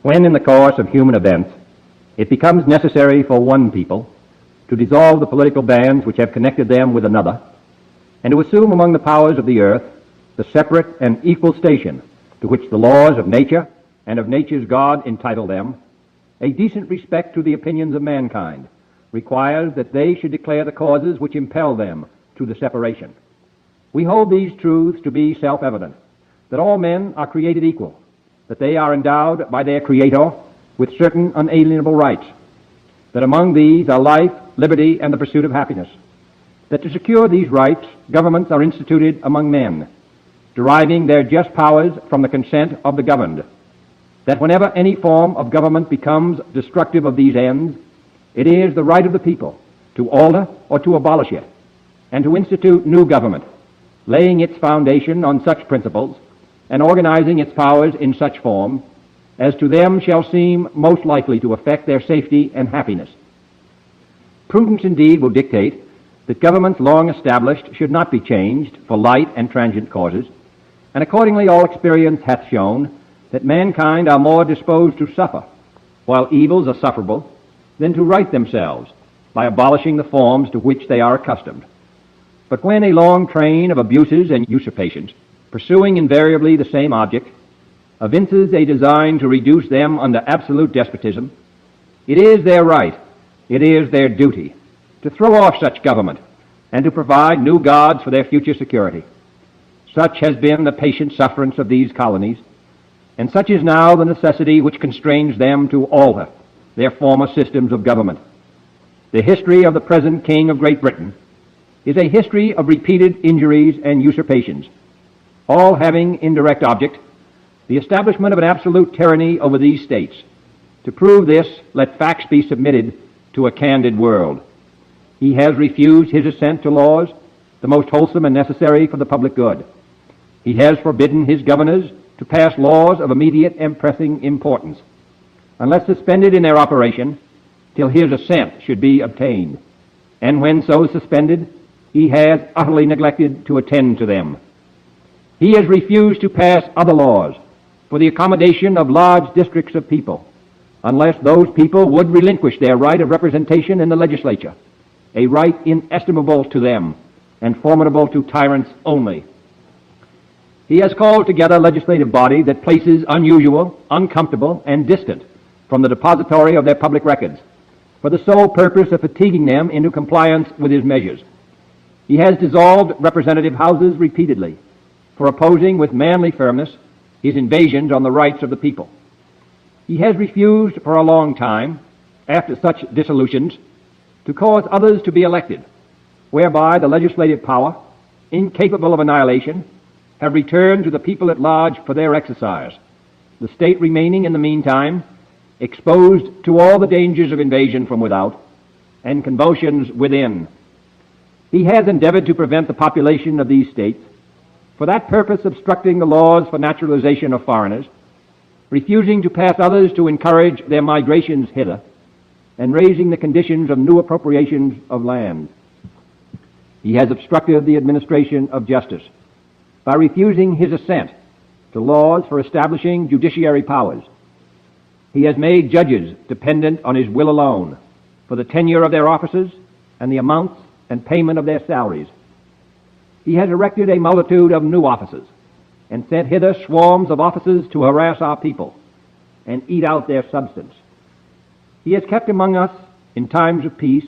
When in the course of human events it becomes necessary for one people to dissolve the political bands which have connected them with another, and to assume among the powers of the earth the separate and equal station to which the laws of nature and of nature's God entitle them, a decent respect to the opinions of mankind requires that they should declare the causes which impel them to the separation. We hold these truths to be self-evident, that all men are created equal, that they are endowed by their Creator with certain unalienable rights, that among these are life, liberty, and the pursuit of happiness, that to secure these rights, governments are instituted among men, deriving their just powers from the consent of the governed, that whenever any form of government becomes destructive of these ends, it is the right of the people to alter or to abolish it, and to institute new government, laying its foundation on such principles and organizing its powers in such form as to them shall seem most likely to affect their safety and happiness. Prudence indeed will dictate that governments long established should not be changed for light and transient causes, and accordingly all experience hath shown that mankind are more disposed to suffer, while evils are sufferable, than to right themselves by abolishing the forms to which they are accustomed. But when a long train of abuses and usurpations, pursuing invariably the same object, evinces a design to reduce them under absolute despotism, it is their right, it is their duty, to throw off such government and to provide new gods for their future security. Such has been the patient sufferance of these colonies, and such is now the necessity which constrains them to alter their former systems of government. The history of the present King of Great Britain is a history of repeated injuries and usurpations, all having in direct object the establishment of an absolute tyranny over these states. To prove this, let facts be submitted to a candid world. He has refused his assent to laws, the most wholesome and necessary for the public good. He has forbidden his governors to pass laws of immediate and pressing importance, unless suspended in their operation till his assent should be obtained. And when so suspended, he has utterly neglected to attend to them. He has refused to pass other laws for the accommodation of large districts of people, unless those people would relinquish their right of representation in the legislature, a right inestimable to them and formidable to tyrants only. He has called together a legislative body that places unusual, uncomfortable, and distant from the depository of their public records, for the sole purpose of fatiguing them into compliance with his measures. He has dissolved representative houses repeatedly for opposing with manly firmness his invasions on the rights of the people. He has refused for a long time, after such dissolutions, to cause others to be elected, whereby the legislative power, incapable of annihilation, have returned to the people at large for their exercise, the state remaining in the meantime exposed to all the dangers of invasion from without and convulsions within. He has endeavored to prevent the population of these states, for that purpose obstructing the laws for naturalization of foreigners, refusing to pass others to encourage their migrations hither, and raising the conditions of new appropriations of land. He has obstructed the administration of justice by refusing his assent to laws for establishing judiciary powers. He has made judges dependent on his will alone for the tenure of their offices and the amounts and payment of their salaries. He has erected a multitude of new offices and sent hither swarms of officers to harass our people and eat out their substance. He has kept among us, in times of peace,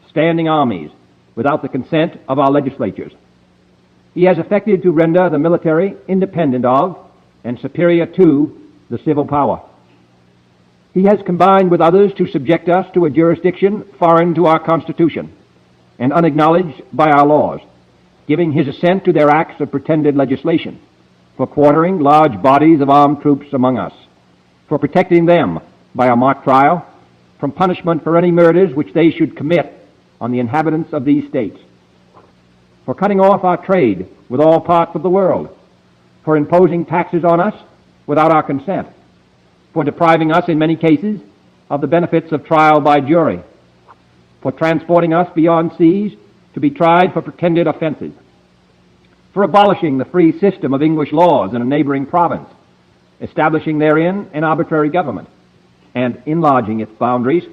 standing armies without the consent of our legislatures. He has effected to render the military independent of and superior to the civil power. He has combined with others to subject us to a jurisdiction foreign to our Constitution and unacknowledged by our laws, giving his assent to their acts of pretended legislation, for quartering large bodies of armed troops among us, for protecting them by a mock trial from punishment for any murders which they should commit on the inhabitants of these states, for cutting off our trade with all parts of the world, for imposing taxes on us without our consent, for depriving us in many cases of the benefits of trial by jury, for transporting us beyond seas to be tried for pretended offenses, for abolishing the free system of English laws in a neighboring province, establishing therein an arbitrary government, and enlarging its boundaries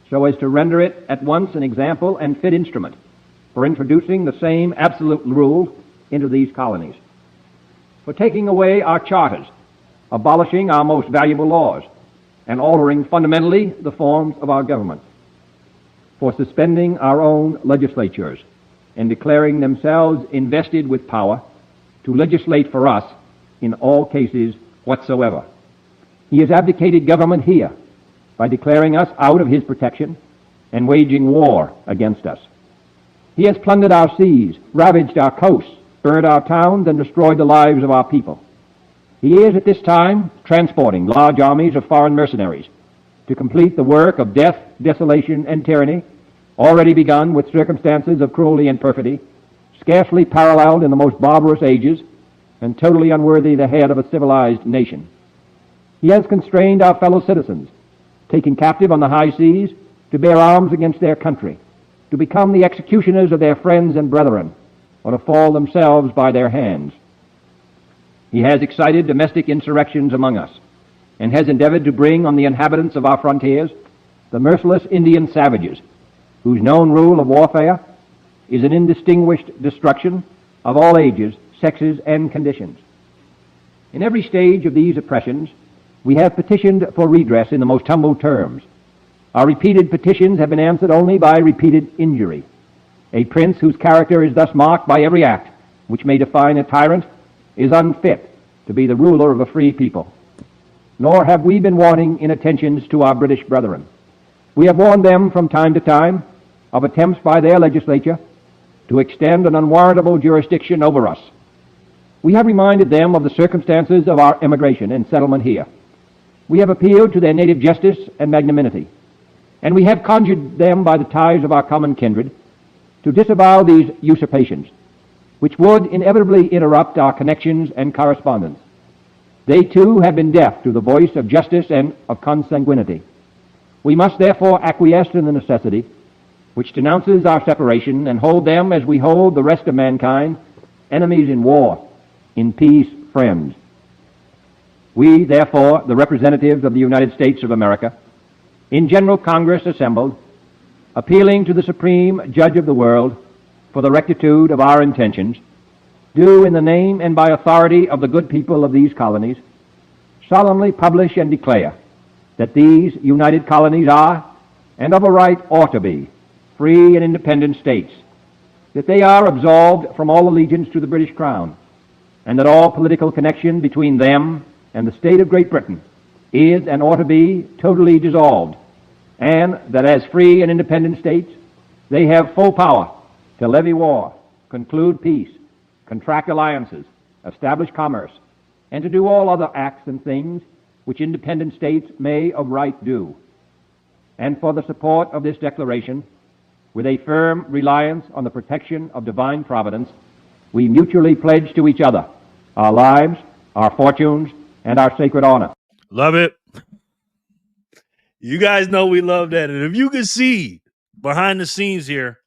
so as to render it at once an example and fit instrument for introducing the same absolute rules into these colonies, for taking away our charters, abolishing our most valuable laws, and altering fundamentally the forms of our government, for suspending our own legislatures and declaring themselves invested with power to legislate for us in all cases whatsoever. He has abdicated government here by declaring us out of his protection and waging war against us. He has plundered our seas, ravaged our coasts, burned our towns, and destroyed the lives of our people. He is at this time transporting large armies of foreign mercenaries to complete the work of death, desolation, and tyranny, already begun with circumstances of cruelty and perfidy, scarcely paralleled in the most barbarous ages, and totally unworthy the head of a civilized nation. He has constrained our fellow citizens, taken captive on the high seas, to bear arms against their country, to become the executioners of their friends and brethren, or to fall themselves by their hands. He has excited domestic insurrections among us, and has endeavored to bring on the inhabitants of our frontiers the merciless Indian savages, whose known rule of warfare is an indistinguished destruction of all ages, sexes, and conditions. In every stage of these oppressions, we have petitioned for redress in the most humble terms. Our repeated petitions have been answered only by repeated injury. A prince whose character is thus marked by every act which may define a tyrant is unfit to be the ruler of a free people. Nor have we been wanting in attentions to our British brethren. We have warned them from time to time of attempts by their legislature to extend an unwarrantable jurisdiction over us. We have reminded them of the circumstances of our emigration and settlement here. We have appealed to their native justice and magnanimity, and we have conjured them by the ties of our common kindred to disavow these usurpations, which would inevitably interrupt our connections and correspondence. They too have been deaf to the voice of justice and of consanguinity. We must therefore acquiesce in the necessity which denounces our separation, and hold them as we hold the rest of mankind, enemies in war, in peace friends. We, therefore, the representatives of the United States of America, in General Congress assembled, appealing to the Supreme Judge of the world for the rectitude of our intentions, do in the name and by authority of the good people of these colonies solemnly publish and declare that these united colonies are, and of a right ought to be, free and independent states, that they are absolved from all allegiance to the British Crown, and that all political connection between them and the state of Great Britain is and ought to be totally dissolved, and that as free and independent states they have full power to levy war, conclude peace, contract alliances, establish commerce, and to do all other acts and things which independent states may of right do. And for the support of this declaration, with a firm reliance on the protection of divine providence, we mutually pledge to each other our lives, our fortunes, and our sacred honor. Love it. You guys know we love that. And if you can see behind the scenes here,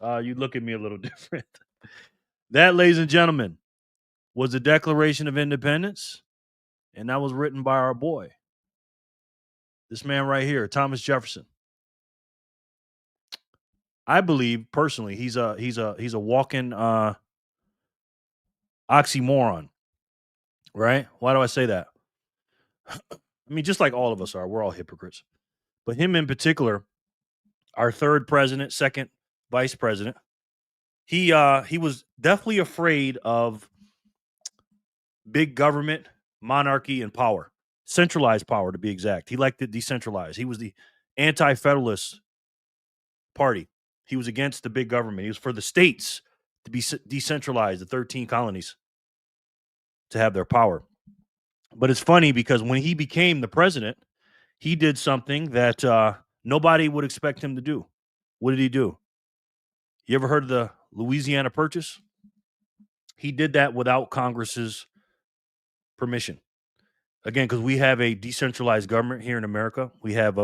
you look at me a little different. That, ladies and gentlemen, was the Declaration of Independence, and that was written by our boy, this man right here, Thomas Jefferson. I believe personally he's a walking oxymoron, right? Why do I say that? I mean, just like all of us are, we're all hypocrites. But him in particular, our third president, second vice president, he was definitely afraid of big government, monarchy, and power. Centralized power, to be exact. He liked it decentralized. He was the anti-federalist party. He was against the big government. He was for the states to be decentralized, the 13 colonies to have their power. But it's funny because when he became the president, he did something that nobody would expect him to do. What did he do? You ever heard of the Louisiana Purchase? He did that without Congress's permission. Again, because we have a decentralized government here in America. We have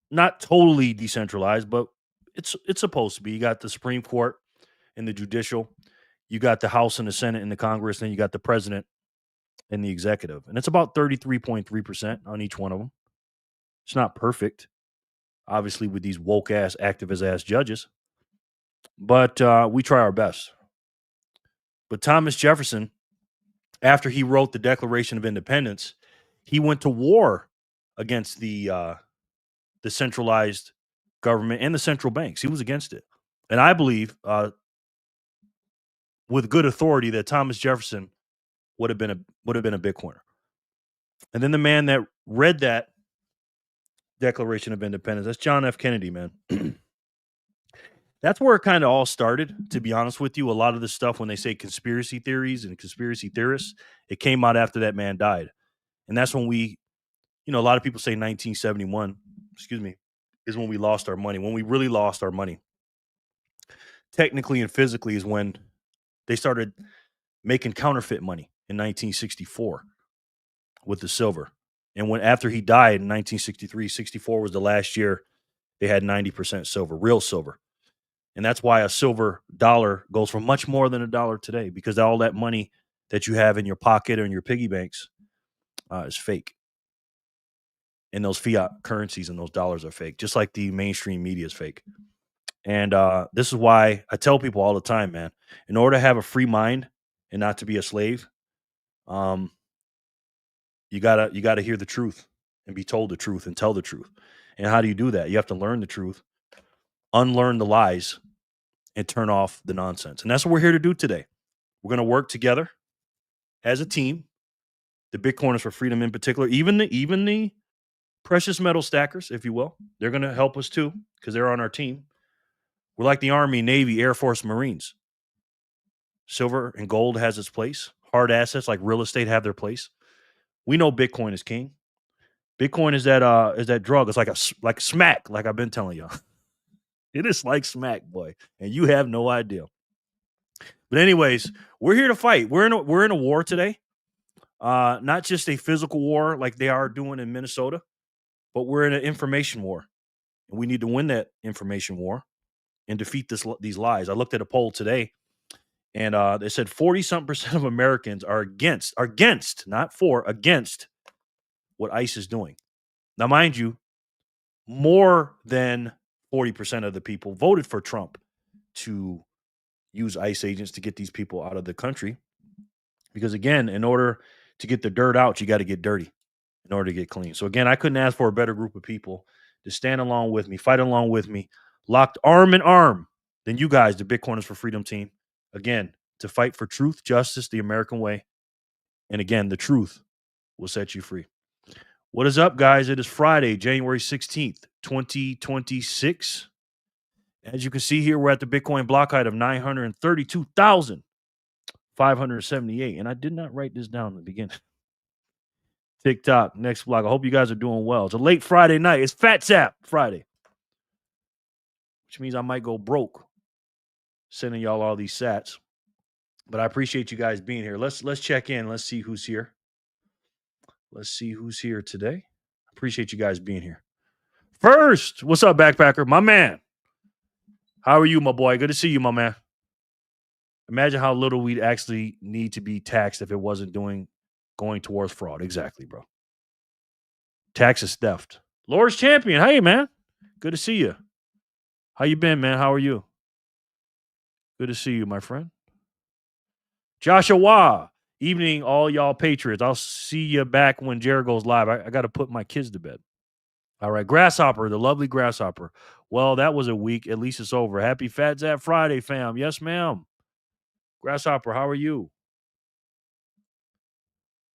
not totally decentralized, but it's supposed to be. You got the Supreme Court and the judicial. You got the House and the Senate and the Congress. Then you got the president and the executive. And it's about 33.3% on each one of them. It's not perfect, obviously, with these woke ass, activist ass judges, but we try our best. But Thomas Jefferson, after he wrote the Declaration of Independence, he went to war against the centralized government and the central banks. He was against it, and I believe, with good authority, that Thomas Jefferson would have been a Bitcoiner. And then the man that read that Declaration of Independence, that's John F. Kennedy, man. That's where it kind of all started, to be honest with you. A lot of the stuff, when they say conspiracy theories and conspiracy theorists, it came out after that man died. And that's when a lot of people say 1971, is when we lost our money. When we really lost our money, technically and physically, is when they started making counterfeit money in 1964 with the silver. And after he died in 1963, 64 was the last year they had 90% silver, real silver. And that's why a silver dollar goes for much more than $1 today, because all that money that you have in your pocket or in your piggy banks is fake. And those fiat currencies and those dollars are fake, just like the mainstream media is fake. And this is why I tell people all the time, man, in order to have a free mind and not to be a slave, you gotta hear the truth and be told the truth and tell the truth. And how do you do that? You have to learn the truth, unlearn the lies, and turn off the nonsense. And that's what we're here to do today. We're going to work together as a team. The Bitcoiners for Freedom in particular, even the precious metal stackers, if you will, they're going to help us too, because they're on our team. We're like the Army, Navy, Air Force, Marines. Silver and gold has its place. Hard assets like real estate have their place. We know Bitcoin is king. Bitcoin is that drug. It's like smack, like I've been telling y'all. It is like smack, boy, and you have no idea. But anyways, we're here to fight. We're in a war today. Not just a physical war like they are doing in Minnesota, but we're in an information war, and we need to win that information war and defeat these lies. I looked at a poll today, and they said 40-something% of Americans are against, not for, against what ICE is doing. Now, mind you, more than 40% of the people voted for Trump to use ICE agents to get these people out of the country. Because again, in order to get the dirt out, you got to get dirty in order to get clean. So again, I couldn't ask for a better group of people to stand along with me, fight along with me, locked arm in arm than you guys, the Bitcoiners for Freedom team. Again, to fight for truth, justice, the American way. And again, the truth will set you free. What is up, guys? It is Friday, January 16th, 2026. As you can see here, we're at the Bitcoin block height of 932,578. And I did not write this down in the beginning. TikTok, next block. I hope you guys are doing well. It's a late Friday night. It's PHAT Zap Friday, which means I might go broke sending y'all all these sats. But I appreciate you guys being here. Let's check in. Let's see who's here. Let's see who's here today. Appreciate you guys being here. First, what's up, Backpacker? My man. How are you, my boy? Good to see you, my man. Imagine how little we'd actually need to be taxed if it wasn't going towards fraud. Exactly, bro. Tax is theft. Lord's Champion. Hey, man. Good to see you. How you been, man? How are you? Good to see you, my friend. Joshua. Evening, all y'all Patriots. I'll see you back when Jared goes live. I got to put my kids to bed. All right. Grasshopper, the lovely Grasshopper. Well, that was a week. At least it's over. Happy PHAT Zap Friday, fam. Yes, ma'am. Grasshopper, how are you?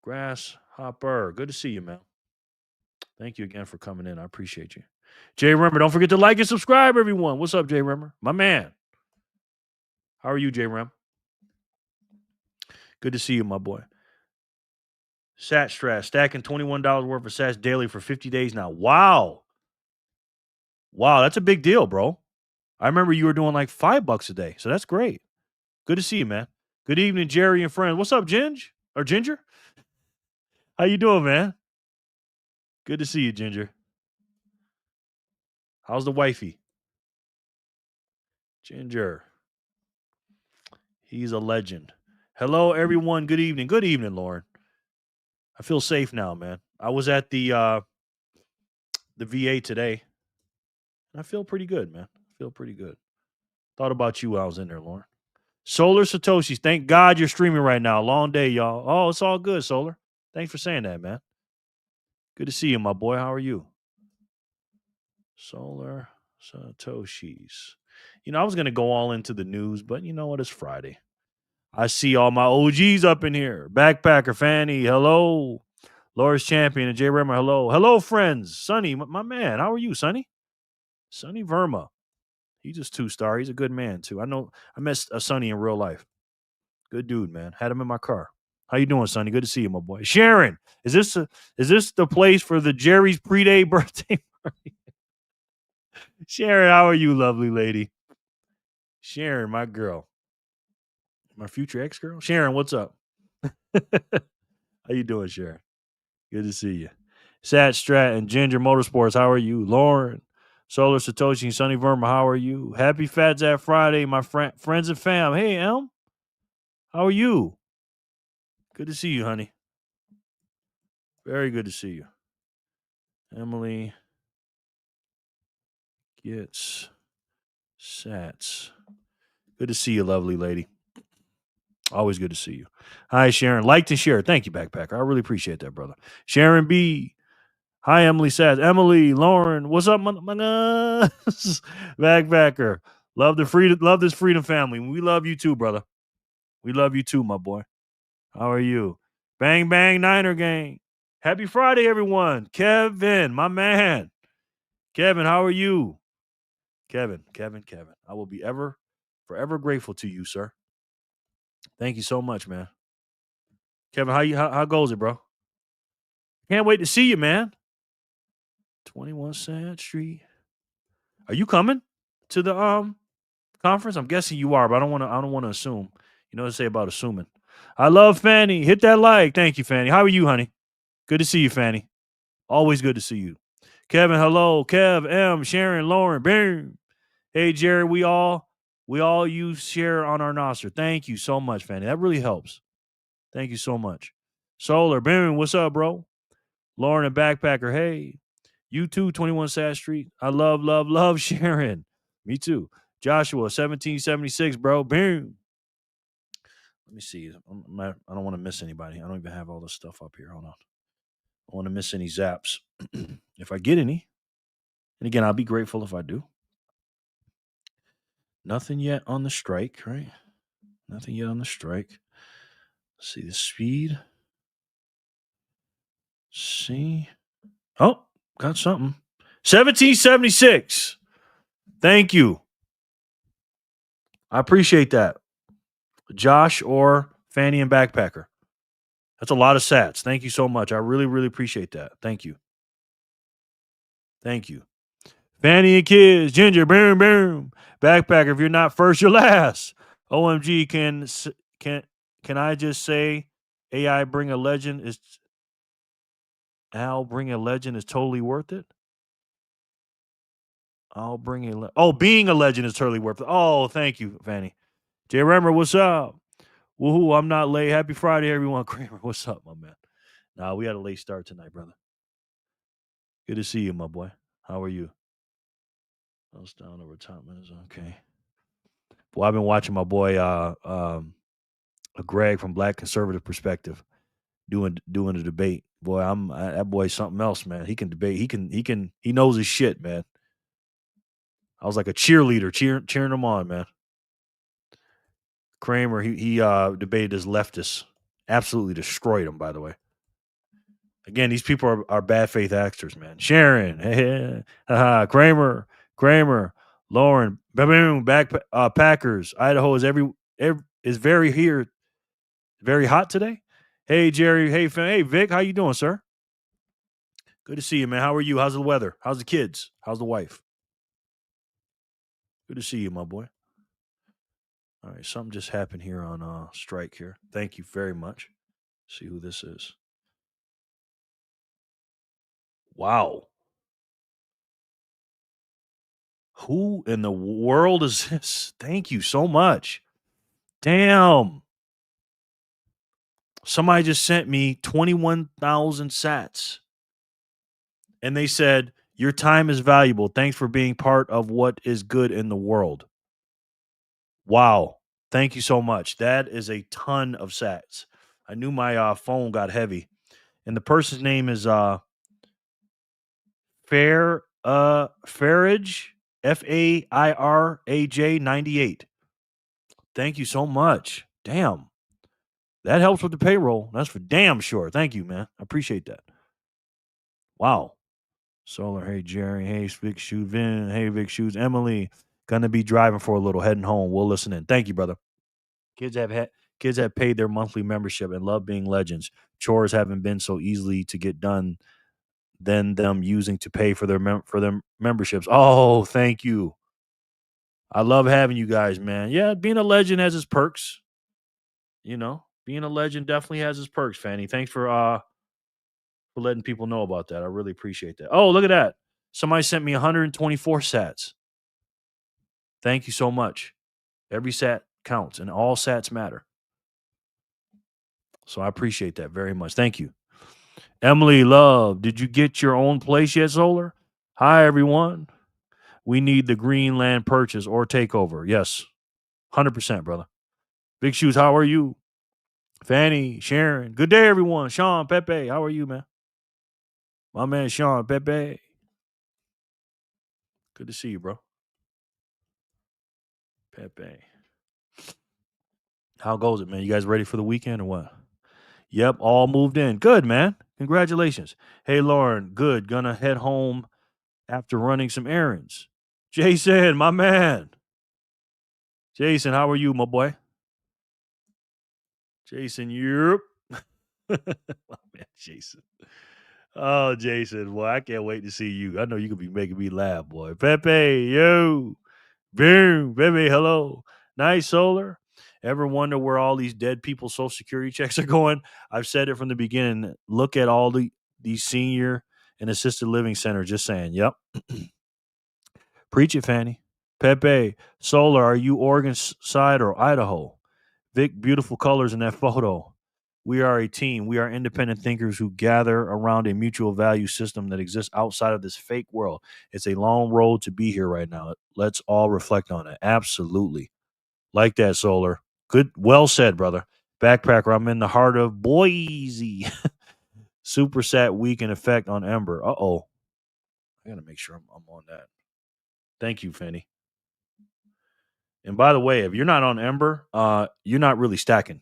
Grasshopper. Good to see you, man. Thank you again for coming in. I appreciate you. Jay Remmer, don't forget to like and subscribe, everyone. What's up, Jay Remmer? My man. How are you, Jay Rem? Good to see you, my boy. Sat Strat, stacking $21 worth of sats daily for 50 days now. Wow. Wow, that's a big deal, bro. I remember you were doing like $5 a day, so that's great. Good to see you, man. Good evening, Jerry and friends. What's up, Ginger? How you doing, man? Good to see you, Ginger. How's the wifey? Ginger. He's a legend. Hello, everyone. Good evening. Good evening, Lauren. I feel safe now, man. I was at the VA today. I feel pretty good, man. I feel pretty good. Thought about you while I was in there, Lauren. Solar Satoshi, thank God you're streaming right now. Long day, y'all. Oh, it's all good, Solar. Thanks for saying that, man. Good to see you, my boy. How are you? Solar Satoshis. I was going to go all into the news, but you know what? It's Friday. I see all my OGs up in here. Backpacker, Fanny, hello. Loris Champion and Jay Rimmer, hello. Hello, friends. Sonny, my man. How are you, Sonny? Sonny Verma. He's just 2-star. He's a good man, too. I met Sonny in real life. Good dude, man. Had him in my car. How you doing, Sonny? Good to see you, my boy. Sharon, is this the place for the Jerry's pre-day birthday party? Sharon, how are you, lovely lady? Sharon, my girl. My future ex-girl? Sharon, what's up? How you doing, Sharon? Good to see you. Sat Strat and Ginger Motorsports, how are you? Lauren, Solar Satoshi and Sonny Verma, how are you? Happy PHAT Zap Friday, my friends and fam. Hey, Elm, how are you? Good to see you, honey. Very good to see you. Emily gets sats. Good to see you, lovely lady. Always good to see you. Hi, Sharon. Like and share. Thank you, Backpacker. I really appreciate that, brother. Sharon B. Hi, Emily Sats. Emily, Lauren, what's up, Backpacker? Love the freedom. Love this freedom family. We love you too, brother. We love you too, my boy. How are you? Bang bang Niner gang. Happy Friday, everyone. Kevin, my man. Kevin, how are you? Kevin. I will be forever grateful to you, sir. Thank you so much, man. Kevin, how goes it, bro? Can't wait to see you, man. 21 Sad Street. Are you coming to the conference? I'm guessing you are, but I don't want to assume. You know what to say about assuming. I love Fanny. Hit that like. Thank you, Fanny. How are you, honey? Good to see you, Fanny. Always good to see you. Kevin, hello. Kev, M, Sharon, Lauren, boom. Hey, Jerry, we all use share on our Nostr. Thank you so much, Fanny. That really helps. Thank you so much. Solar, boom. What's up, bro? Lauren and Backpacker. Hey, you too, 21 Sad Street. I love Sharon. Me too. Joshua, 1776, bro. Boom. Let me see. I don't want to miss anybody. I don't even have all this stuff up here. Hold on. I want to miss any zaps. If I get any. And again, I'll be grateful if I do. Nothing yet on the strike, right? Nothing yet on the strike. Let's see the speed. See. Oh, got something. 1776. Thank you. I appreciate that. Josh or Fanny and Backpacker. That's a lot of sats. Thank you so much. I really, really appreciate that. Thank you. Thank you. Fanny and kids, Ginger, boom, boom. Backpacker, if you're not first, you're last. OMG, can I just say AI bring a legend is bring a legend is totally worth it? being a legend is totally worth it. Oh, thank you, Fanny. Jay Remmer, what's up? Woohoo, I'm not late. Happy Friday, everyone. Kramer, what's up, my man? Nah, we had a late start tonight, brother. Good to see you, my boy. How are you? I was down over top minutes. Okay. Well, I've been watching my boy Greg from Black Conservative Perspective doing the debate. Boy, that boy's something else, man. He can debate. He knows his shit, man. I was like a cheerleader cheering him on, man. Kramer, he debated as leftists. Absolutely destroyed him, by the way. Again, these people are bad faith actors, man. Sharon, Kramer, Lauren, boom, Packers. Idaho is very hot today. Hey, Jerry. Hey, Vic. How you doing, sir? Good to see you, man. How are you? How's the weather? How's the kids? How's the wife? Good to see you, my boy. All right, something just happened here on strike here. Thank you very much. See who this is. Wow. Who in the world is this? Thank you so much. Damn. Somebody just sent me 21,000 sats. And they said, your time is valuable. Thanks for being part of what is good in the world. Wow. Thank you so much. That is a ton of sats. I knew my phone got heavy. And the person's name is Farage, Fairaj 98. Thank you so much. Damn. That helps with the payroll. That's for damn sure. Thank you, man. I appreciate that. Wow. Solar, hey Jerry, hey Big Shoes, Vin, hey Big Shoes, Emily. Gonna be driving for a little, heading home. We'll listen in. Thank you, brother. Kids have paid their monthly membership and love being legends. Chores haven't been so easily to get done than them using to pay for their memberships. Oh, thank you. I love having you guys, man. Yeah, being a legend has its perks. You know, being a legend definitely has its perks, Fanny. Thanks for letting people know about that. I really appreciate that. Oh, look at that. Somebody sent me 124 sats. Thank you so much. Every sat counts and all sats matter. So I appreciate that very much. Thank you. Emily Love, did you get your own place yet, Solar? Hi, everyone. We need the Greenland purchase or takeover. Yes, 100%, brother. Big Shoes, how are you? Fanny, Sharon. Good day, everyone. Sean, Pepe, how are you, man? My man, Sean, Pepe. Good to see you, bro. Pepe. How goes it, man? You guys ready for the weekend or what? Yep, all moved in. Good, man. Congratulations. Hey, Lauren, good. Gonna head home after running some errands. Jason, my man. Jason, how are you, my boy? Jason, Europe. My man, Jason. Oh, Jason, boy, I can't wait to see you. I know you could be making me laugh, boy. Pepe, yo. Boom, Pepe, hello. Nice, Solar. Ever wonder where all these dead people's Social Security checks are going? I've said it from the beginning. Look at all these senior and assisted living centers. Just saying. Yep. Preach it, Fanny. Pepe, Solar, are you Oregon side or Idaho? Vic, beautiful colors in that photo. We are a team. We are independent thinkers who gather around a mutual value system that exists outside of this fake world. It's a long road to be here right now. Let's all reflect on it. Absolutely. Like that, Solar. Good. Well said, brother. Backpacker, I'm in the heart of Boise. Super Sat week in effect on Ember. Uh-oh. I got to make sure I'm on that. Thank you, Fanny. And by the way, if you're not on Ember, you're not really stacking.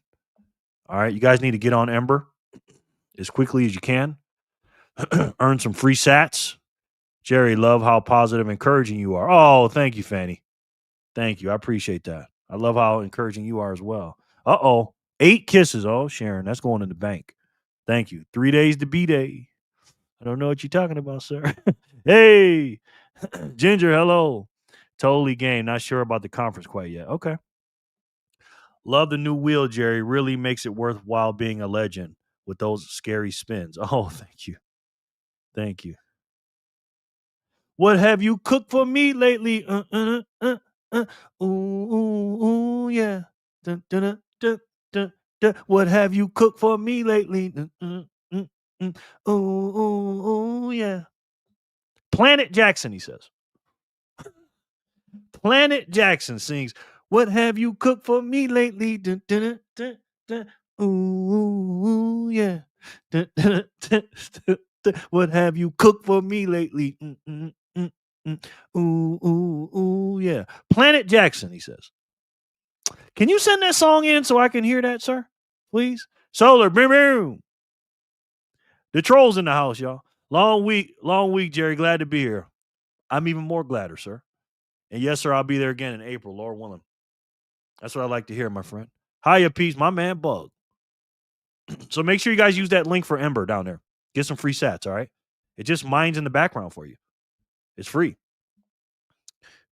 All right. You guys need to get on Ember as quickly as you can. Earn some free sats. Jerry, love how positive and encouraging you are. Oh, thank you, Fanny. Thank you. I appreciate that. I love how encouraging you are as well. Uh-oh. 8 kisses. Oh, Sharon, that's going in the bank. Thank you. 3 days to B-Day. I don't know what you're talking about, sir. Hey, Ginger, hello. Totally game. Not sure about the conference quite yet. Okay. Love the new wheel, Jerry. Really makes it worthwhile being a legend with those scary spins. Oh, thank you. Thank you. What have you cooked for me lately? Ooh, yeah. Dun, dun, dun, dun, dun, dun. What have you cooked for me lately? Ooh, yeah. Planet Jackson, he says. Planet Jackson sings, what have you cooked for me lately? Dun, dun, dun, dun, dun. Ooh, yeah. Dun, dun, dun, dun, dun. What have you cooked for me lately? Ooh, yeah. Planet Jackson, he says. Can you send that song in so I can hear that, sir? Please? Solar, boom, boom. The trolls in the house, y'all. Long week, Jerry. Glad to be here. I'm even more gladder, sir. And yes, sir, I'll be there again in April, Lord willing. That's what I like to hear, my friend. Hiya, peace, my man, Bug. So make sure you guys use that link for Ember down there. Get some free sats, all right? It just mines in the background for you. It's free.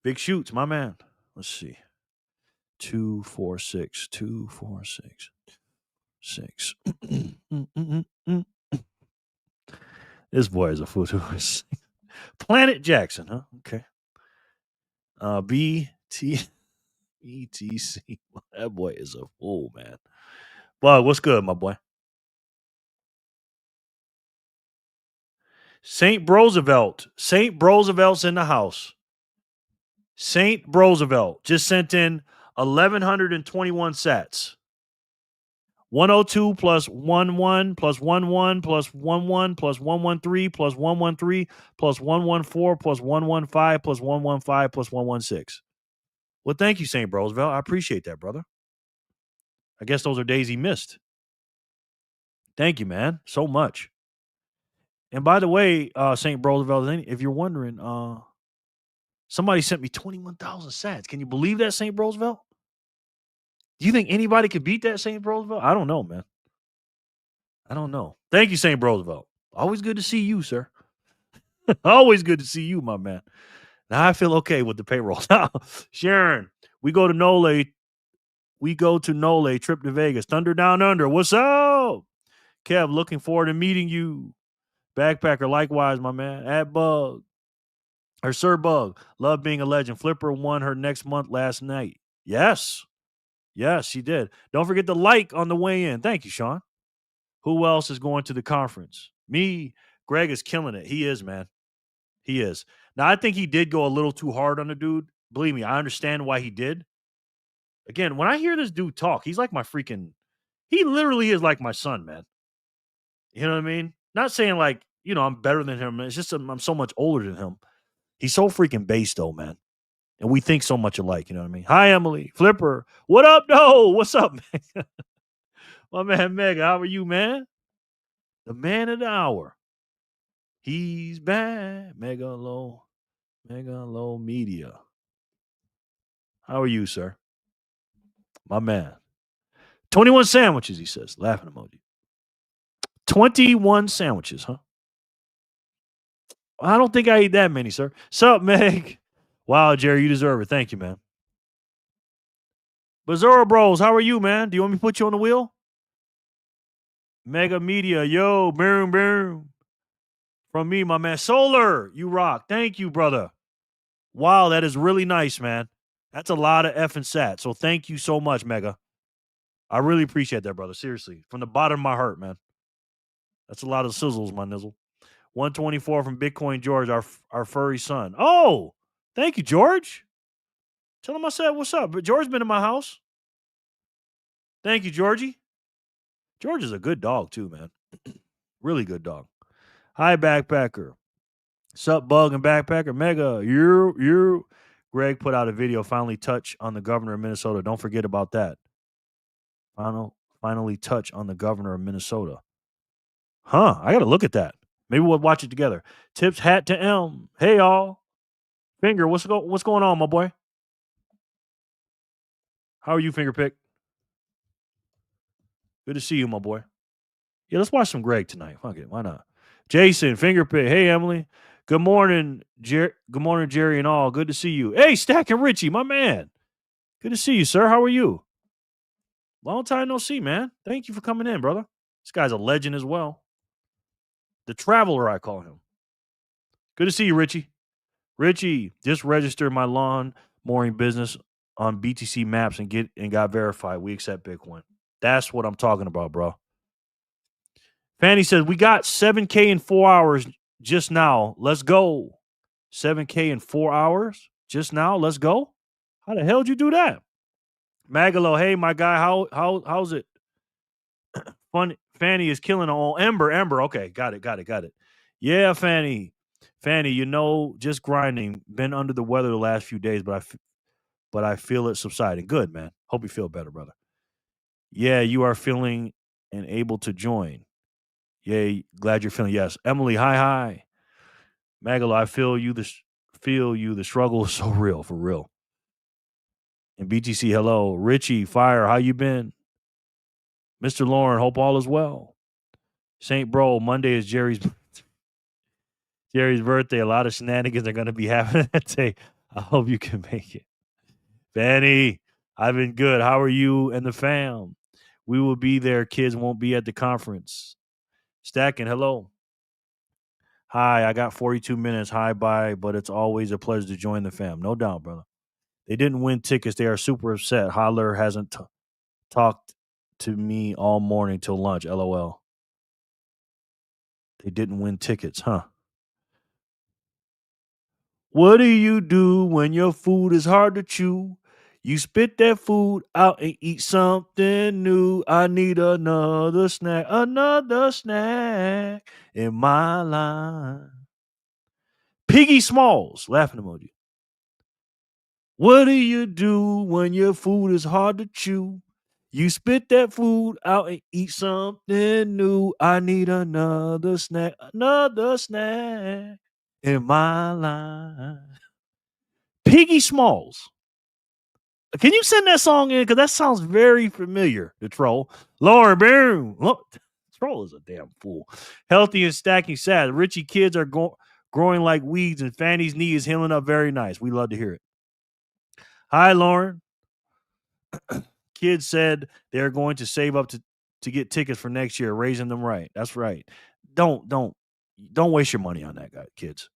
Big shoots, my man. Let's see. 246, 246, 6. This boy is a fool. Planet Jackson, huh? Okay. BTC. That boy is a fool, man. Bug, what's good, my boy? St. Roosevelt. St. Roosevelt's in the house. St. Roosevelt just sent in 1,121 sats. 102 plus 11 plus 11 plus 11 plus 113 plus 113 plus 114 plus 115 plus 115 plus 116. Well, thank you, St. Roosevelt. I appreciate that, brother. I guess those are days he missed. Thank you, man, so much. And by the way, St. Roosevelt, if you're wondering, somebody sent me 21,000 sats. Can you believe that, St. Roosevelt? Do you think anybody could beat that, St. Roosevelt? I don't know, man. I don't know. Thank you, St. Roosevelt. Always good to see you, sir. Always good to see you, my man. Now I feel okay with the payroll. Now, Sharon, we go to Nole. We go to Nole, trip to Vegas. Thunder Down Under. What's up? Kev, looking forward to meeting you. Backpacker, likewise, my man. At Bug. Or Sir Bug. Love being a legend. Flipper won her next month last night. Yes. Yes, she did. Don't forget to like on the way in. Thank you, Sean. Who else is going to the conference? Me. Greg is killing it. He is, man. He is. Now, I think he did go a little too hard on the dude. Believe me, I understand why he did. Again, when I hear this dude talk, he's like my freaking, he literally is like my son, man. You know what I mean? Not saying like, I'm better than him. It's just I'm so much older than him. He's so freaking base though, man. And we think so much alike, you know what I mean? Hi, Emily. Flipper. What up, though? What's up, man? My man, Mega. How are you, man? The man of the hour. He's back. Mega Low Media. How are you, sir? My man. 21 sandwiches, he says. Laughing emoji. 21 sandwiches, huh? I don't think I eat that many, sir. Sup, Meg? Wow, Jerry, you deserve it. Thank you, man. Bizarro Bros, how are you, man? Do you want me to put you on the wheel? Mega Media, yo, boom, boom. From me, my man. Solar, you rock. Thank you, brother. Wow, that is really nice, man. That's a lot of effing sat. So thank you so much, Mega. I really appreciate that, brother. Seriously. From the bottom of my heart, man. That's a lot of sizzles, my nizzle. 124 from Bitcoin George, our furry son. Oh, thank you, George. Tell him I said, what's up? But George's been in my house. Thank you, Georgie. George is a good dog, too, man. Really good dog. Hi, Backpacker. Sup, Bug and Backpacker. Mega, you. Greg put out a video, finally touch on the governor of Minnesota. Don't forget about that. Finally touch on the governor of Minnesota. Huh, I got to look at that. Maybe we'll watch it together. Tips hat to M. Hey, y'all. Finger, what's going on, my boy? How are you, Finger Pick? Good to see you, my boy. Yeah, let's watch some Greg tonight. Fuck it, why not? Jason, Finger Pick. Hey, Emily. Good morning, Good morning, Jerry and all. Good to see you. Hey, Stack and Richie, my man. Good to see you, sir. How are you? Long time no see, man. Thank you for coming in, brother. This guy's a legend as well. The Traveler, I call him. Good to see you, Richie. Richie, just registered my lawn mooring business on BTC Maps and got verified. We accept Bitcoin. That's what I'm talking about, bro. Fanny says, we got 7K in 4 hours just now. Let's go. 7K in 4 hours just now. Let's go. How the hell did you do that? Magalo, hey, my guy, how's it? Fanny is killing on Ember. Okay, got it. Yeah, Fanny, just grinding. Been under the weather the last few days, but I feel it subsiding. Good, man. Hope you feel better, brother. Yeah, you are feeling and able to join. Yay, glad you're feeling. Yes, Emily, hi. Magalo, I feel you. The struggle is so real, for real. And BTC, hello. Richie, fire, how you been? Mr. Lauren, hope all is well. St. Bro, Monday is Jerry's birthday. A lot of shenanigans are going to be happening that day. I hope you can make it. Fanny, I've been good. How are you and the fam? We will be there. Kids won't be at the conference. Stacking, hello. Hi, I got 42 minutes. Hi, bye, but it's always a pleasure to join the fam. No doubt, brother. They didn't win tickets. They are super upset. Holler hasn't talked to me all morning till lunch. LOL. They didn't win tickets, huh? What do you do when your food is hard to chew? You spit that food out and eat something new. I need another snack in my life. Piggy Smalls, laughing emoji. What do you do when your food is hard to chew? You spit that food out and eat something new. I need another snack in my life. Piggy Smalls. Can you send that song in? Because that sounds very familiar. The troll. Lauren Boom. Look, troll is a damn fool. Healthy and stacking sad. Richie kids are growing like weeds, and Fanny's knee is healing up very nice. We love to hear it. Hi, Lauren. Kids said they're going to save up to get tickets for next year, raising them right. That's right. Don't waste your money on that, guy, kids.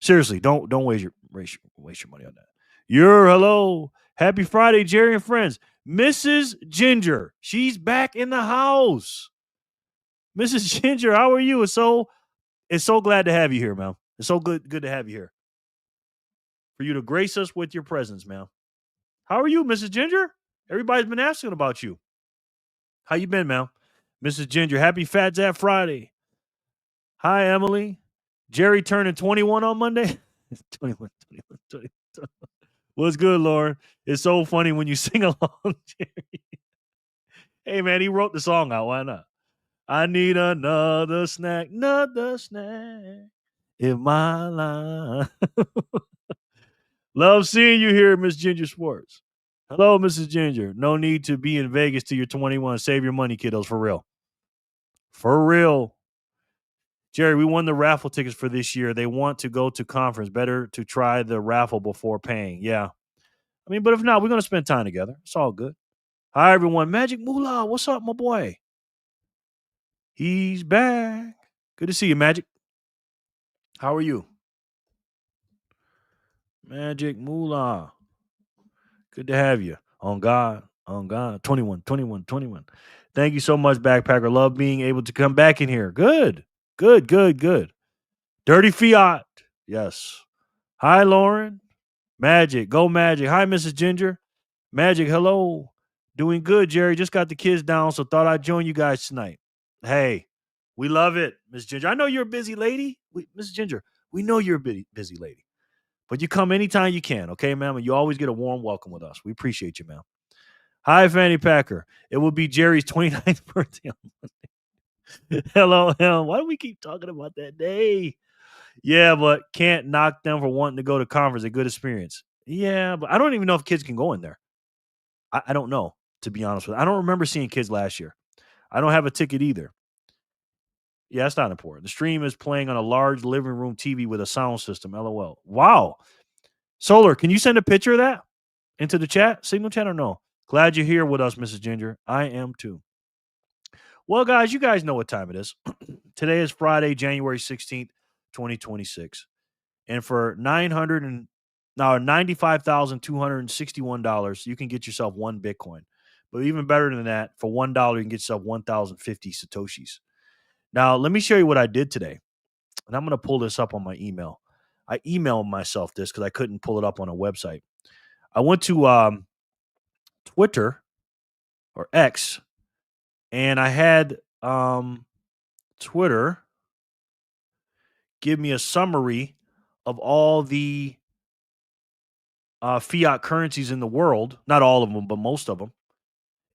Seriously, don't waste your money on that. Hello. Happy Friday, Jerry and friends. Mrs. Ginger, she's back in the house. Mrs. Ginger, how are you? It's so glad to have you here, man. It's so good to have you here. For you to grace us with your presence, man. How are you, Mrs. Ginger? Everybody's been asking about you. How you been, man? Mrs. Ginger, happy PHAT Zap Friday. Hi, Emily. Jerry turning 21 on Monday. 21. What's good, Lauren? It's so funny when you sing along, Jerry. Hey, man, he wrote the song out. Why not? I need another snack in my life. Love seeing you here, Miss Ginger Sports. Hello, Mrs. Ginger. No need to be in Vegas till you're 21. Save your money, kiddos, for real. For real. Jerry, we won the raffle tickets for this year. They want to go to conference. Better to try the raffle before paying. Yeah. I mean, but if not, we're going to spend time together. It's all good. Hi, everyone. Magic Moolah. What's up, my boy? He's back. Good to see you, Magic. How are you? Magic Moolah. Good to have you. On God. 21. Thank you so much, Backpacker. Love being able to come back in here. Good. Dirty Fiat. Yes. Hi, Lauren. Magic. Go Magic. Hi, Mrs. Ginger. Magic, hello. Doing good, Jerry. Just got the kids down, so thought I'd join you guys tonight. Hey, we love it, Miss Ginger. I know you're a busy lady. Mrs. Ginger, we know you're a busy lady. But you come anytime you can, okay, ma'am? And you always get a warm welcome with us. We appreciate you, ma'am. Hi, Fanny Packer. It will be Jerry's 29th birthday on Monday. Hello, him. Why do we keep talking about that day? Yeah, but can't knock them for wanting to go to conference. A good experience. Yeah, but I don't even know if kids can go in there. I don't know, to be honest with you. I don't remember seeing kids last year. I don't have a ticket either. Yeah, that's not important. The stream is playing on a large living room TV with a sound system. LOL. Wow. Solar, can you send a picture of that into the chat? Signal chat or no? Glad you're here with us, Mrs. Ginger. I am too. Well, guys, you guys know what time it is. Today is Friday, January 16th, 2026. And for $95,261, you can get yourself one Bitcoin. But even better than that, for $1, you can get yourself 1,050 Satoshis. Now, let me show you what I did today. And I'm going to pull this up on my email. I emailed myself this because I couldn't pull it up on a website. I went to Twitter or X, and I had Twitter give me a summary of all the fiat currencies in the world. Not all of them, but most of them.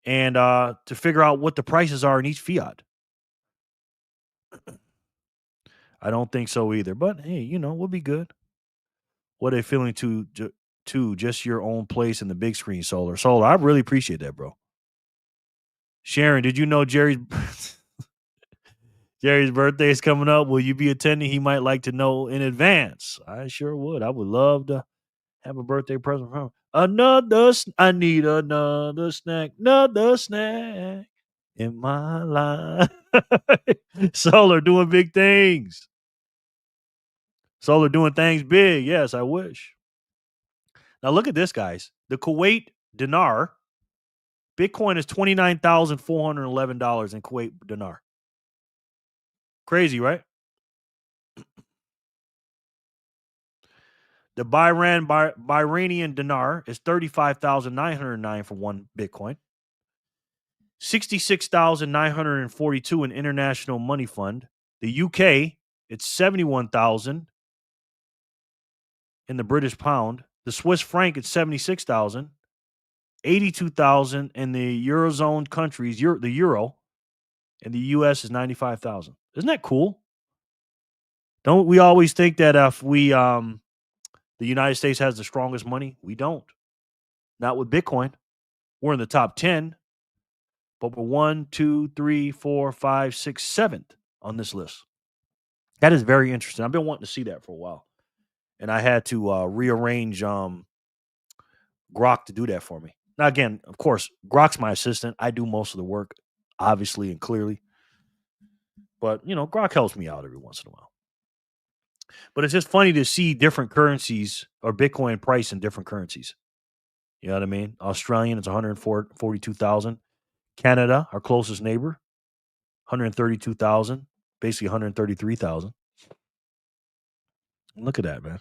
And to figure out what the prices are in each fiat. I don't think so either. But hey, we'll be good. What a feeling to just your own place in the big screen, Solar. I really appreciate that, bro. Sharon, did you know Jerry's birthday is coming up? Will you be attending? He might like to know in advance. I sure would. I would love to have a birthday present from him. I need another snack in my life. Solar doing big things. Solar doing things big. Yes, I wish. Now look at this, guys. The Kuwait dinar. Bitcoin is $29,411 in Kuwait dinar. Crazy, right? The Bahrainian dinar is 35,909 for one Bitcoin. 66,942 in International Money Fund. The UK, it's 71,000 in the British pound. The Swiss franc, it's 76,000. 82,000 in the Eurozone countries, the euro, and the US is 95,000. Isn't that cool? Don't we always think that if the United States has the strongest money? We don't. Not with Bitcoin. We're in the top 10, but we're 1, 2, 3, 4, 5, 6, 7th on this list. That is very interesting. I've been wanting to see that for a while. And I had to rearrange Grok to do that for me. Now, again, of course, Grok's my assistant. I do most of the work, obviously and clearly. But, Grok helps me out every once in a while. But it's just funny to see different currencies or Bitcoin price in different currencies. You know what I mean? Australian, it's 142,000. Canada, our closest neighbor, 132,000. Basically 133,000. Look at that, man.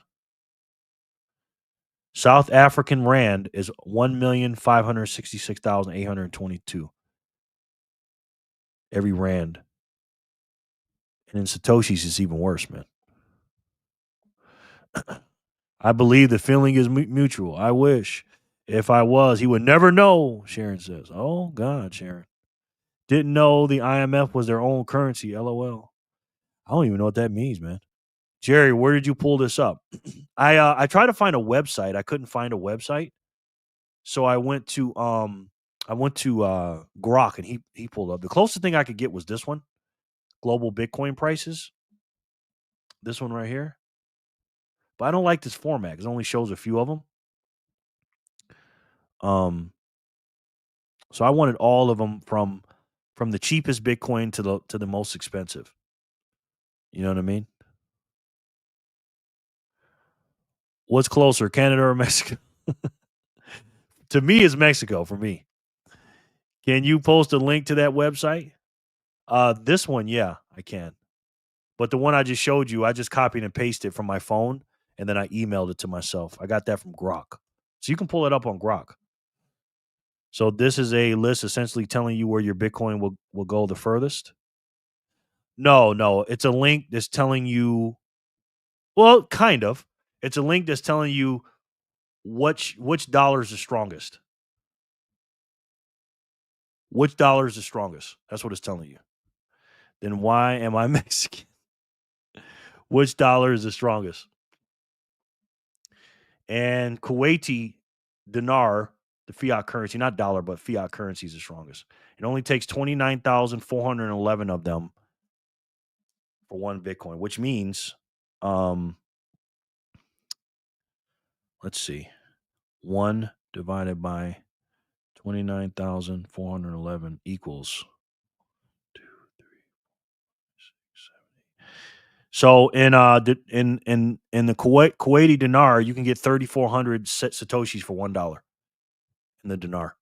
South African rand is 1,566,822. Every rand. And in Satoshis, it's even worse, man. I believe the feeling is mutual. I wish. If I was, he would never know, Sharon says. Oh, God, Sharon. Didn't know the IMF was their own currency. LOL. I don't even know what that means, man. Jerry, where did you pull this up? I tried to find a website. I couldn't find a website. So I went to Grok and he pulled up. The closest thing I could get was this one. Global Bitcoin prices. This one right here. But I don't like this format because it only shows a few of them. So I wanted all of them from the cheapest Bitcoin to the most expensive. You know what I mean? What's closer, Canada or Mexico? To me, it's Mexico for me. Can you post a link to that website? This one, yeah, I can. But the one I just showed you, I just copied and pasted from my phone, and then I emailed it to myself. I got that from Grok. So you can pull it up on Grok. So this is a list essentially telling you where your Bitcoin will go the furthest. No. It's a link that's telling you, well, kind of. It's a link that's telling you which dollar is the strongest. Which dollar is the strongest? That's what it's telling you. Then why am I Mexican? Which dollar is the strongest? And Kuwaiti dinar, the fiat currency, not dollar, but fiat currency is the strongest. It only takes 29,411 of them for one Bitcoin, which means, let's see, 1 divided by 29,411 equals 2, 3, 6, 7, 8. So in the Kuwaiti dinar, you can get 3,400 Satoshis for $1 in the dinar.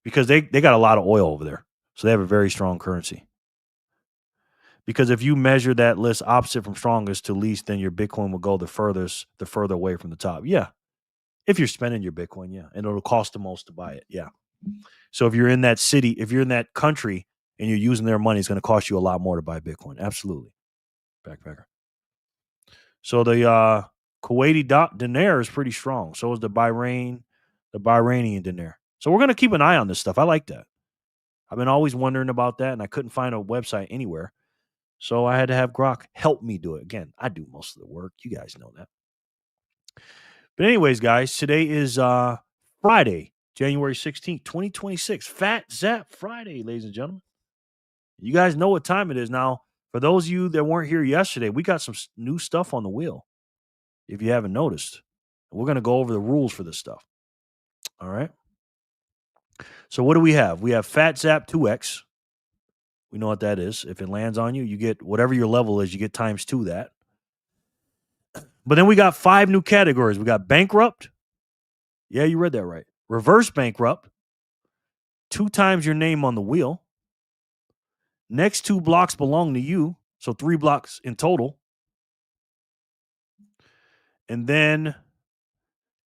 Because they got a lot of oil over there. So they have a very strong currency. Because if you measure that list opposite from strongest to least, then your Bitcoin will go the further away from the top. Yeah. If you're spending your Bitcoin, yeah. And it'll cost the most to buy it. Yeah. So if you're in that city, if you're in that country and you're using their money, it's going to cost you a lot more to buy Bitcoin. Absolutely. Backpacker. So the Kuwaiti dinar is pretty strong. So is the Bahrainian dinar. So we're going to keep an eye on this stuff. I like that. I've been always wondering about that, and I couldn't find a website anywhere. So I had to have Grok help me do it. Again, I do most of the work. You guys know that. But anyways, guys, today is Friday, January 16th, 2026. PHAT Zap Friday, ladies and gentlemen. You guys know what time it is now. For those of you that weren't here yesterday, we got some new stuff on the wheel, if you haven't noticed. We're going to go over the rules for this stuff. All right. So what do we have? We have PHAT Zap 2X. We know what that is. If it lands on you, you get whatever your level is, you get times 2 that. But then we got 5 new categories. We got bankrupt. Yeah, you read that right. Reverse bankrupt. 2 times your name on the wheel. Next 2 blocks belong to you. So 3 blocks in total. and then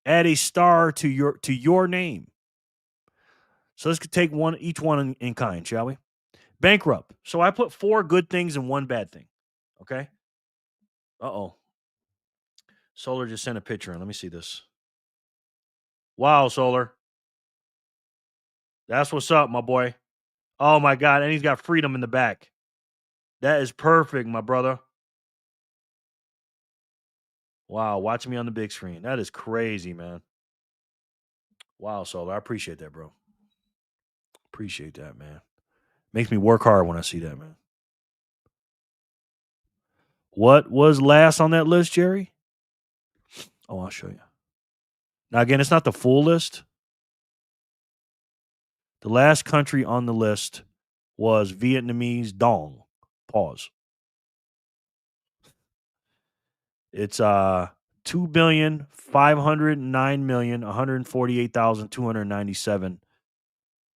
add a star to your name. So let's take each one in kind, shall we? Bankrupt. So I put 4 good things and 1 bad thing. Okay. Uh-oh. Solar just sent a picture in. Let me see this. Wow, Solar. That's what's up, my boy. Oh my God. And he's got freedom in the back. That is perfect, my brother. Wow, watching me on the big screen. That is crazy, man. Wow, Solar. I appreciate that, bro. Appreciate that, man. Makes me work hard when I see that, man. What was last on that list, Jerry? Oh, I'll show you. Now, again, it's not the full list. The last country on the list was Vietnamese dong. Pause. It's 2,509,148,297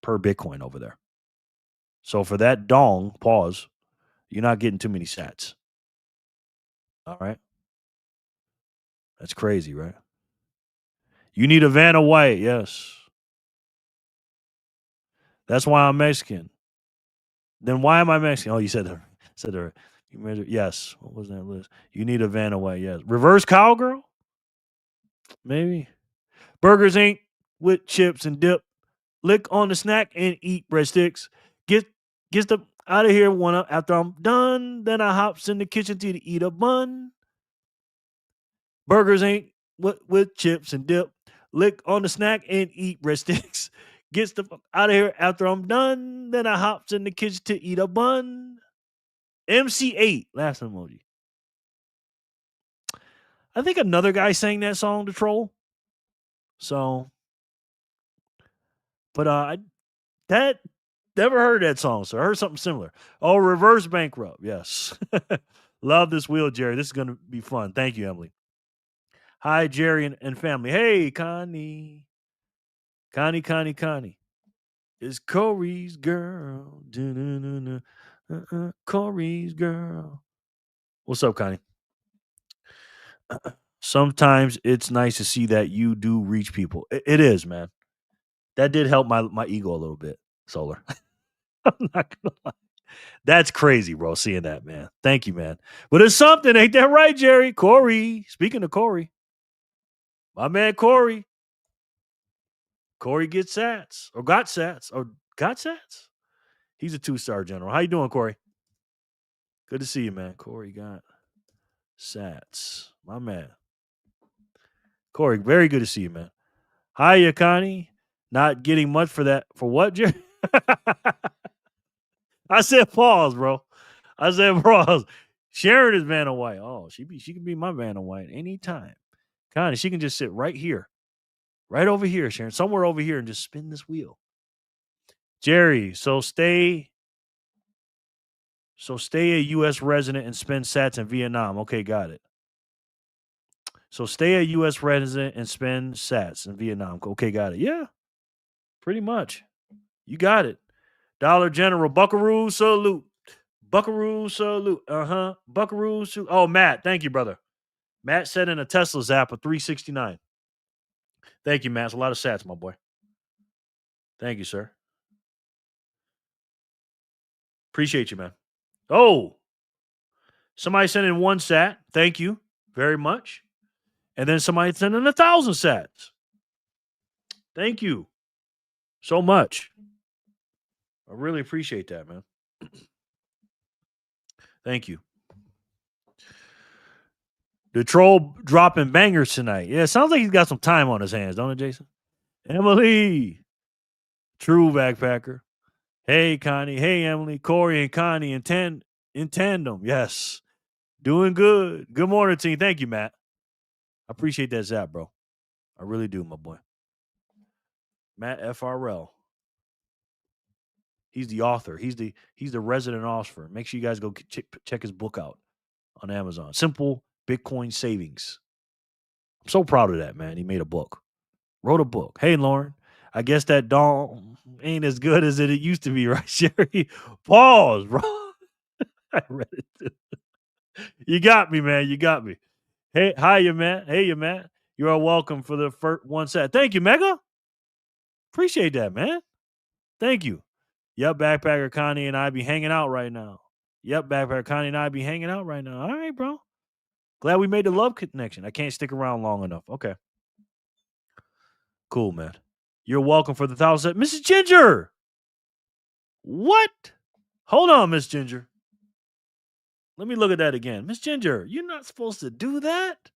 per Bitcoin over there. So for that dong, pause, you're not getting too many sats. All right. That's crazy, right? You need a Vanna White, yes. That's why I'm Mexican. Then why am I Mexican? Oh, you said her. Said her. You measure, yes. What was that list? You need a Vanna White, yes. Reverse cowgirl? Maybe. Burgers Inc. with chips and dip. Lick on the snack and eat breadsticks. Get the out of here one up after I'm done. Then I hops in the kitchen to eat a bun. Burgers Inc. with chips and dip. Lick on the snack and eat breadsticks. Gets the fuck out of here after I'm done. Then I hops in the kitchen to eat a bun. MC8, last emoji. I think another guy sang that song to troll. So, but that never heard that song, so I heard something similar. Oh, reverse bankrupt. Yes. Love this wheel, Jerry. This is going to be fun. Thank you, Emily. Hi, Jerry and family. Hey, Connie. Connie. It's Corey's girl. Corey's girl. What's up, Connie? Sometimes it's nice to see that you do reach people. It is, man. That did help my ego a little bit, Solar. I'm not gonna lie. That's crazy, bro. Seeing that, man. Thank you, man. But it's something, ain't that right, Jerry? Corey. Speaking of Corey, my man Corey. Corey gets sats or got sats or got sats. He's a 2-star general. How you doing, Corey? Good to see you, man. Corey got sats. My man. Corey, very good to see you, man. Hiya, Connie. Not getting much for that. For what, Jerry? I said pause, bro. I said pause. Sharon is Vanna White. Oh, she can be my Vanna White anytime. Connie, she can just sit right here. Right over here, Sharon. Somewhere over here and just spin this wheel. Jerry, so stay a U.S. resident and spend sats in Vietnam. Okay, got it. So stay a U.S. resident and spend sats in Vietnam. Okay, got it. Yeah, pretty much. You got it. Dollar General, Buckaroo salute. Buckaroo salute. Buckaroo salute. Oh, Matt, thank you, brother. Matt sent in a Tesla Zap of 369. Thank you, Matt. It's a lot of sats, my boy. Thank you, sir. Appreciate you, man. Oh, somebody sent in 1 sat. Thank you very much. And then somebody sent in 1,000 sats. Thank you so much. I really appreciate that, man. Thank you. The troll dropping bangers tonight. Yeah, it sounds like he's got some time on his hands, don't it, Jason? Emily. True backpacker. Hey, Connie. Hey, Emily. Corey and Connie in tandem. Yes. Doing good. Good morning, team. Thank you, Matt. I appreciate that zap, bro. I really do, my boy. Matt FRL. He's the author. He's the resident author. Make sure you guys go check his book out on Amazon. Simple Bitcoin Savings. I'm so proud of that, man. He made a book. Wrote a book. Hey, Lauren. I guess that dong ain't as good as it used to be, right, Sherry? Pause, bro. I read it too. You got me, man. You got me. Hey, hi, you man. Hey, you man. You are welcome for the first one set. Thank you, Mega. Appreciate that, man. Thank you. Yep, Backpacker Connie and I be hanging out right now. Yep, Backpacker Connie and I be hanging out right now. All right, bro. Glad we made the love connection. I can't stick around long enough. Okay. Cool, man. You're welcome for the 1,000. Mrs. Ginger. What? Hold on, Miss Ginger. Let me look at that again. Miss Ginger, you're not supposed to do that.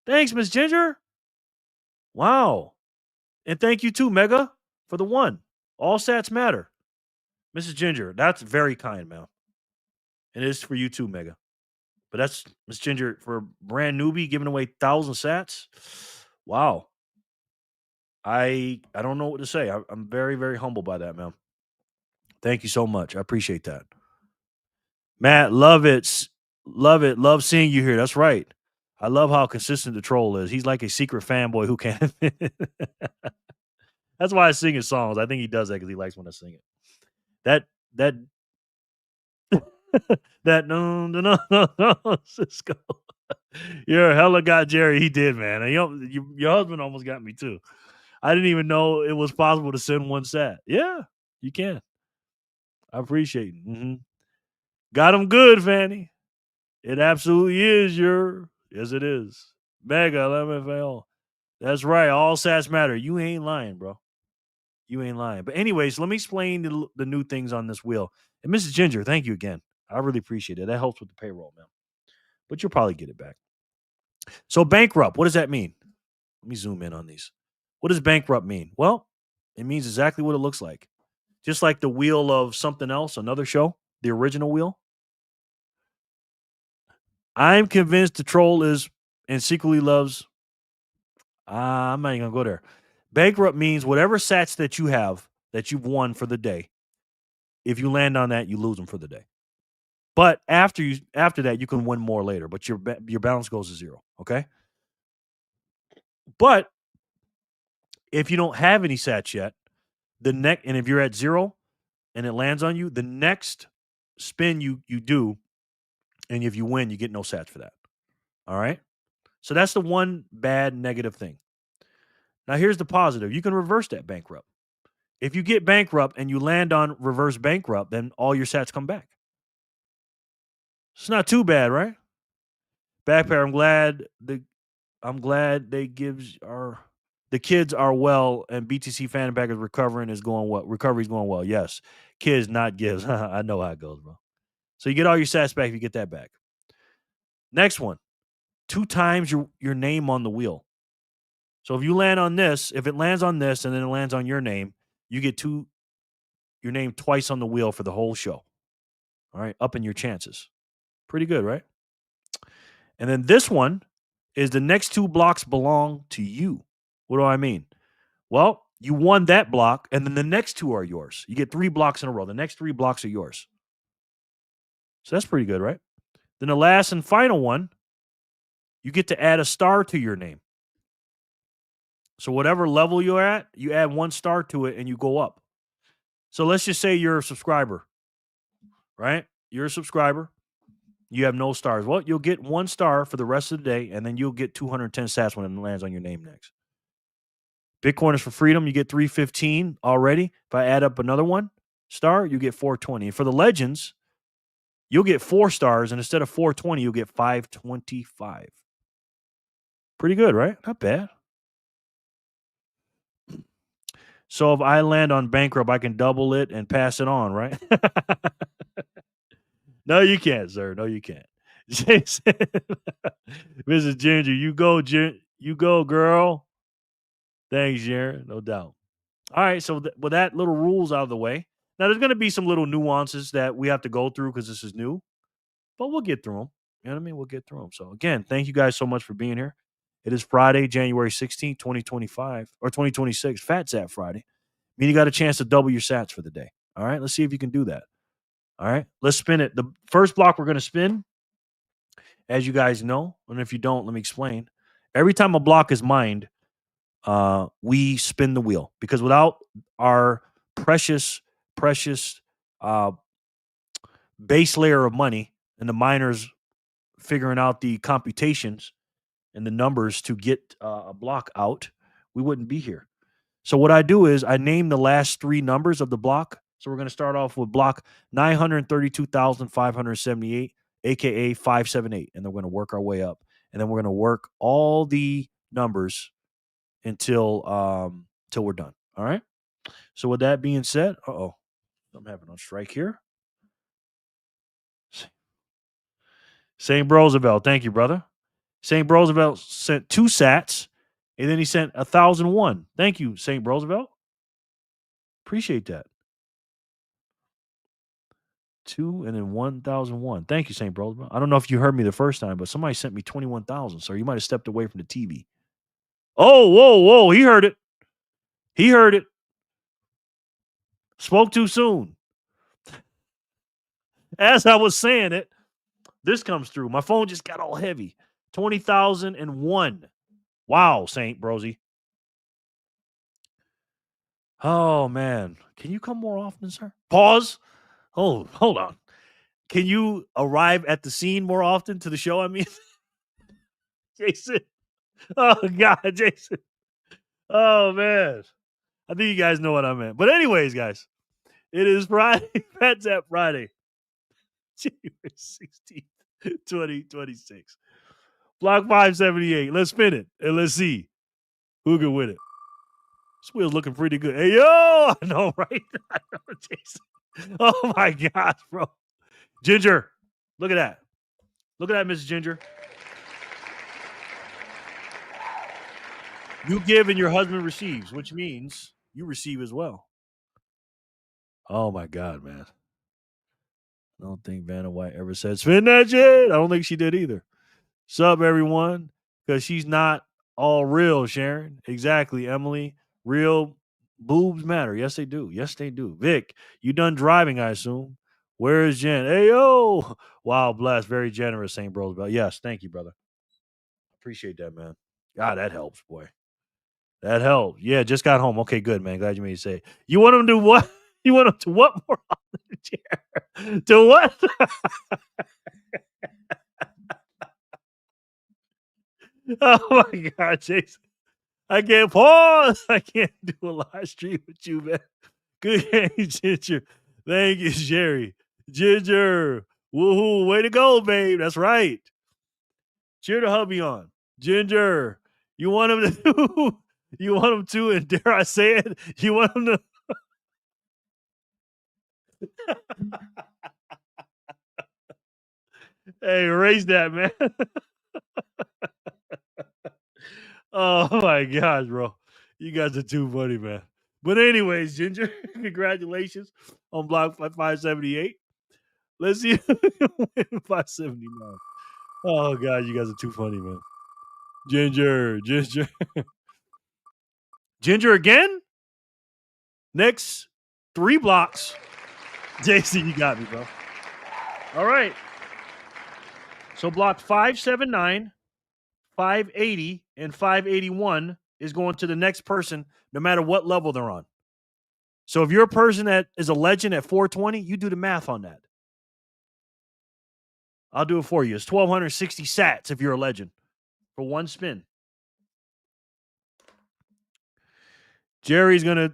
Thanks, Miss Ginger. Wow. And thank you too, Mega, for the one. All sats matter. Mrs. Ginger, that's very kind, man. And it is for you too, Mega. But that's Miss Ginger for a brand newbie giving away 1,000 sats. Wow. I don't know what to say. I'm very, very humbled by that, man. Thank you so much. I appreciate that. Matt, love it. Love it. Love seeing you here. That's right. I love how consistent the troll is. He's like a secret fanboy who can't. That's why I sing his songs. I think he does that because he likes when I sing it. That that no, Cisco. You're a hella got Jerry. He did, man. And your husband almost got me too. I didn't even know it was possible to send one sat. Yeah, you can. I appreciate it. Mm-hmm. Got him good, Fanny. It absolutely is yes, it is. Mega LMFL. That's right. All sats matter. You ain't lying, bro. You ain't lying. But anyways, let me explain the new things on this wheel. And Mrs. Ginger, thank you again. I really appreciate it. That helps with the payroll, man. But you'll probably get it back. So bankrupt, what does that mean? Let me zoom in on these. What does bankrupt mean? Well, it means exactly what it looks like. Just like the wheel of something else, another show, the original wheel. I'm convinced the troll is and secretly loves. I'm not even gonna go there. Bankrupt means whatever sats that you have that you've won for the day. If you land on that, you lose them for the day. But after that, you can win more later. But your balance goes to zero. Okay. But if you don't have any sats yet, and if you're at zero and it lands on you, the next spin you do, and if you win, you get no sats for that. All right. So that's the one bad negative thing. Now here's the positive. You can reverse that bankrupt. If you get bankrupt and you land on reverse bankrupt, then all your sats come back. It's not too bad, right? Backpair, I'm glad they the kids are well and BTC fan back is recovering is going well. Recovery's going well. Yes. Kids, not gives. I know how it goes, bro. So you get all your sats back if you get that back. Next one. 2 times your name on the wheel. So if you land on this, if it lands on this and then it lands on your name, you get your name twice on the wheel for the whole show. All right, upping your chances. Pretty good, right? And then this one is the next 2 blocks belong to you. What do I mean? Well, you won that block, and then the next 2 are yours. You get 3 blocks in a row. The next 3 blocks are yours. So that's pretty good, right? Then the last and final one, you get to add a star to your name. So whatever level you're at, you add 1 star to it and you go up. So let's just say you're a subscriber, right? You're a subscriber. You have no stars. Well, you'll get 1 star for the rest of the day, and then you'll get 210 sats when it lands on your name next. Bitcoin is for freedom. You get 315 already. If I add up another 1 star, you get 420. And for the legends, you'll get 4 stars, and instead of 420, you'll get 525. Pretty good, right? Not bad. So if I land on bankrupt, I can double it and pass it on, right? No, you can't, sir. No, you can't. Mrs. Ginger, you go, girl. Thanks, Sharon. No doubt. All right, so with that little rules out of the way, now there's going to be some little nuances that we have to go through because this is new, but we'll get through them. You know what I mean? We'll get through them. So again, thank you guys so much for being here. It is Friday, January 16th, 2025 or 2026, PHAT Zap Friday. I mean, you got a chance to double your sats for the day. All right, let's see if you can do that. All right, let's spin it. The first block we're going to spin, as you guys know, and if you don't, let me explain. Every time a block is mined, we spin the wheel because without our precious base layer of money and the miners figuring out the computations and the numbers to get a block out, we wouldn't be here. So what I do is I name the last three numbers of the block. So we're going to start off with block 932,578, aka 578, and then we're going to work our way up, and then we're going to work all the numbers until till we're done. All right. So with that being said, I'm having on strike here. St. Roosevelt, thank you, brother. St. Roosevelt sent 2 sats, and then he sent 1,001. Thank you, St. Roosevelt. Appreciate that. 2 and then 1,001. Thank you, St. Roosevelt. I don't know if you heard me the first time, but somebody sent me 21,000, so you might have stepped away from the TV. Oh, whoa. He heard it. He heard it. Spoke too soon. As I was saying it, this comes through. My phone just got all heavy. 20,001. Wow, Saint Brosy. Oh, man. Can you come more often, sir? Pause. Oh, hold on. Can you arrive at the scene more often to the show? I mean, Jason. Oh, God, Jason. Oh, man. I think you guys know what I meant. But anyways, guys, it is Friday. PHAT Zap Friday. January 16th, 2026. Block 578. Let's spin it and let's see who can win it. This wheel's looking pretty good. Hey, yo! I know, right? I know, Jason. Oh, my gosh, bro. Ginger, look at that. Look at that, Mrs. Ginger. You give and your husband receives, which means you receive as well. Oh, my God, man. I don't think Vanna White ever said, spin that shit. I don't think she did either. Sup, everyone? Because she's not all real, Sharon. Exactly, Emily. Real boobs matter. Yes, they do. Yes, they do. Vic, you done driving, I assume. Where is Jen? Hey, yo. Wow, blessed. Very generous, St. Roosevelt. Yes, thank you, brother. Appreciate that, man. God, that helps, boy. That helps. Yeah, just got home. Okay, good, man. Glad you made it say. You want them to do what? You want them to what more often? To what? Oh, my God, Jason. I can't pause. I can't do a live stream with you, man. Good game, Ginger. Thank you, Jerry. Ginger. Woohoo. Way to go, babe. That's right. Cheer the hubby on. Ginger. You want him to do? You want him to, and dare I say it? You want him to? Hey, erase that, man. Oh, my gosh, bro. You guys are too funny, man. But anyways, Ginger, congratulations on block 578. Let's see 579. Oh, God, you guys are too funny, man. Ginger. Ginger again? Next 3 blocks. Jason, you got me, bro. All right. So block 579, 580, and 581 is going to the next person, no matter what level they're on. So if you're a person that is a legend at 420, you do the math on that. I'll do it for you. It's 1,260 sats if you're a legend for one spin. Jerry's going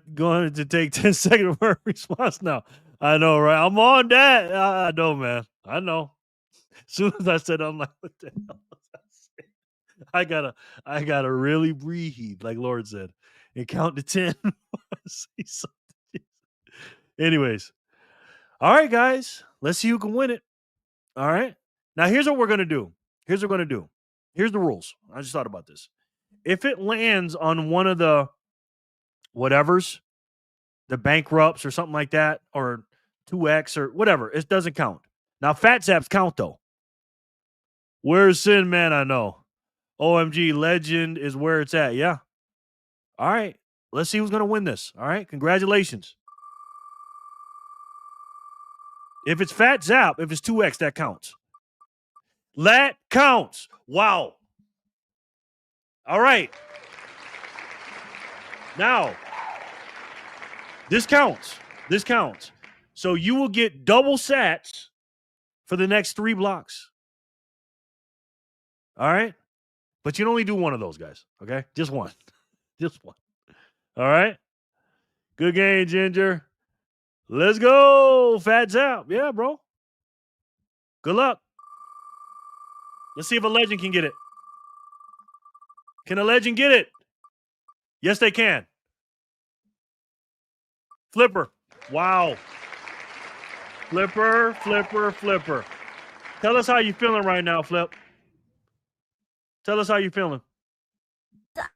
to take 10 seconds for a response now. I know, right? I'm on that. I know, man. I know. As soon as I said, I'm like, what the hell was I saying? I gotta really breathe, like Lord said, and count to 10. Anyways. All right, guys. Let's see who can win it. All right. Now, here's what we're going to do. Here's the rules. I just thought about this. If it lands on one of the whatevers, the bankrupts or something like that, or 2X or whatever, it doesn't count. Now, PHAT Zaps count, though. Where's Sin Man? I know. OMG, legend is where it's at. Yeah. All right. Let's see who's going to win this. All right. Congratulations. If it's PHAT Zap, if it's 2X, that counts. That counts. Wow. All right. Now, this counts. This counts. So you will get double sats for the next 3 blocks. All right. But you can only do one of those, guys. Okay. Just one. Just one. All right. Good game, Ginger. Let's go. PHAT Zap. Yeah, bro. Good luck. Let's see if a legend can get it. Can a legend get it? Yes, they can. Flipper. Wow. Flipper, flipper, flipper. Tell us how you feeling right now, Flip. Tell us how you feeling.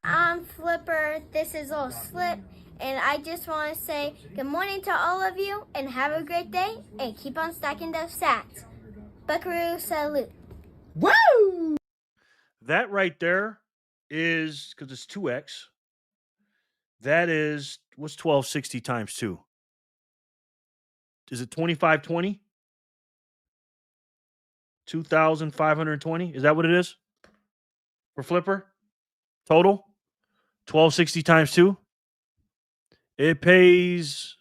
I'm Flipper. This is Old Slip. And I just want to say good morning to all of you and have a great day and keep on stacking those sats. Buckaroo salute. Woo! That right there is, because it's 2x, that is, what's 1260 times 2? Is it 2520? 2,520? Is that what it is for Flipper? Total? 1260 times 2? It pays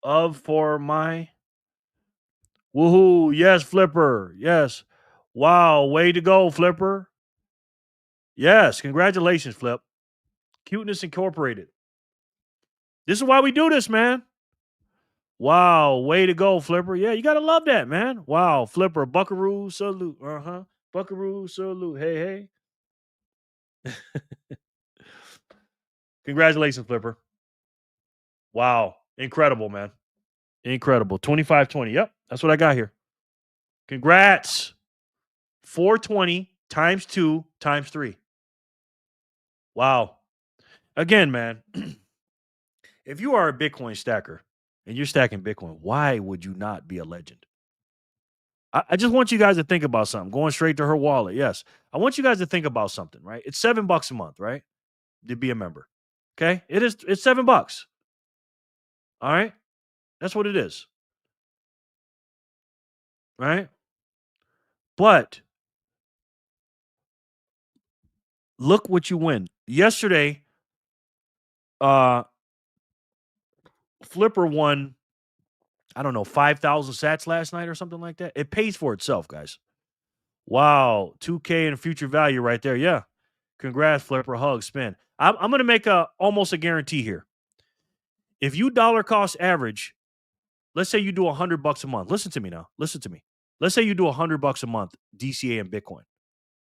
for my woohoo. Yes, Flipper. Yes. Wow. Way to go, Flipper. Yes. Congratulations, Flip. Cuteness Incorporated. This is why we do this, man. Wow. Way to go, Flipper. Yeah, you got to love that, man. Wow. Flipper. Buckaroo salute. Buckaroo salute. Hey, hey. Congratulations, Flipper. Wow. Incredible, man. Incredible. 2520. Yep. That's what I got here. Congrats. 420 times 2 times 3. Wow. Again, man, if you are a Bitcoin stacker and you're stacking Bitcoin, why would you not be a legend? I just want you guys to think about something. Going straight to her wallet. Yes. I want you guys to think about something, right? It's $7 a month, right? To be a member. Okay? It's $7. All right? That's what it is. Right? But look what you win. Yesterday, Flipper won, I don't know, 5,000 sats last night or something like that. It pays for itself, guys. Wow. 2K in future value right there. Yeah. Congrats, Flipper. Hug, spin. I'm going to make almost a guarantee here. If you dollar cost average, let's say you do $100 a month. Listen to me now. Listen to me. Let's say you do $100 a month DCA and Bitcoin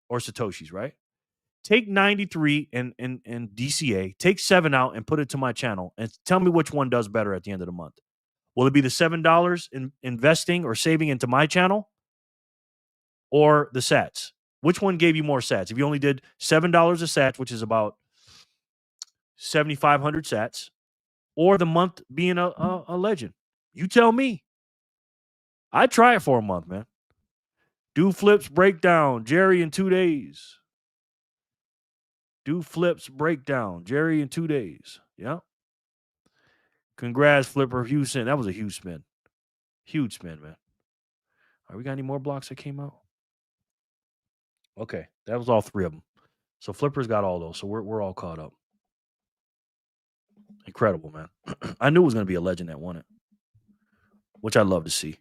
or Satoshis, right? Take 93 and DCA, take 7 out and put it to my channel and tell me which one does better at the end of the month. Will it be the $7 in investing or saving into my channel or the sats? Which one gave you more sats? If you only did $7 a sat, which is about 7,500 sats, or the month being a legend? You tell me. I'd try it for a month, man. Do flips breakdown. Jerry in 2 days. Do flips breakdown. Jerry in 2 days. Yeah. Congrats, Flipper. Huge spin. That was a huge spin. Huge spin, man. All right, we got any more blocks that came out? Okay, that was all 3 of them. So Flipper's got all those. So we're all caught up. Incredible, man. I knew it was going to be a legend that won it, which I'd love to see.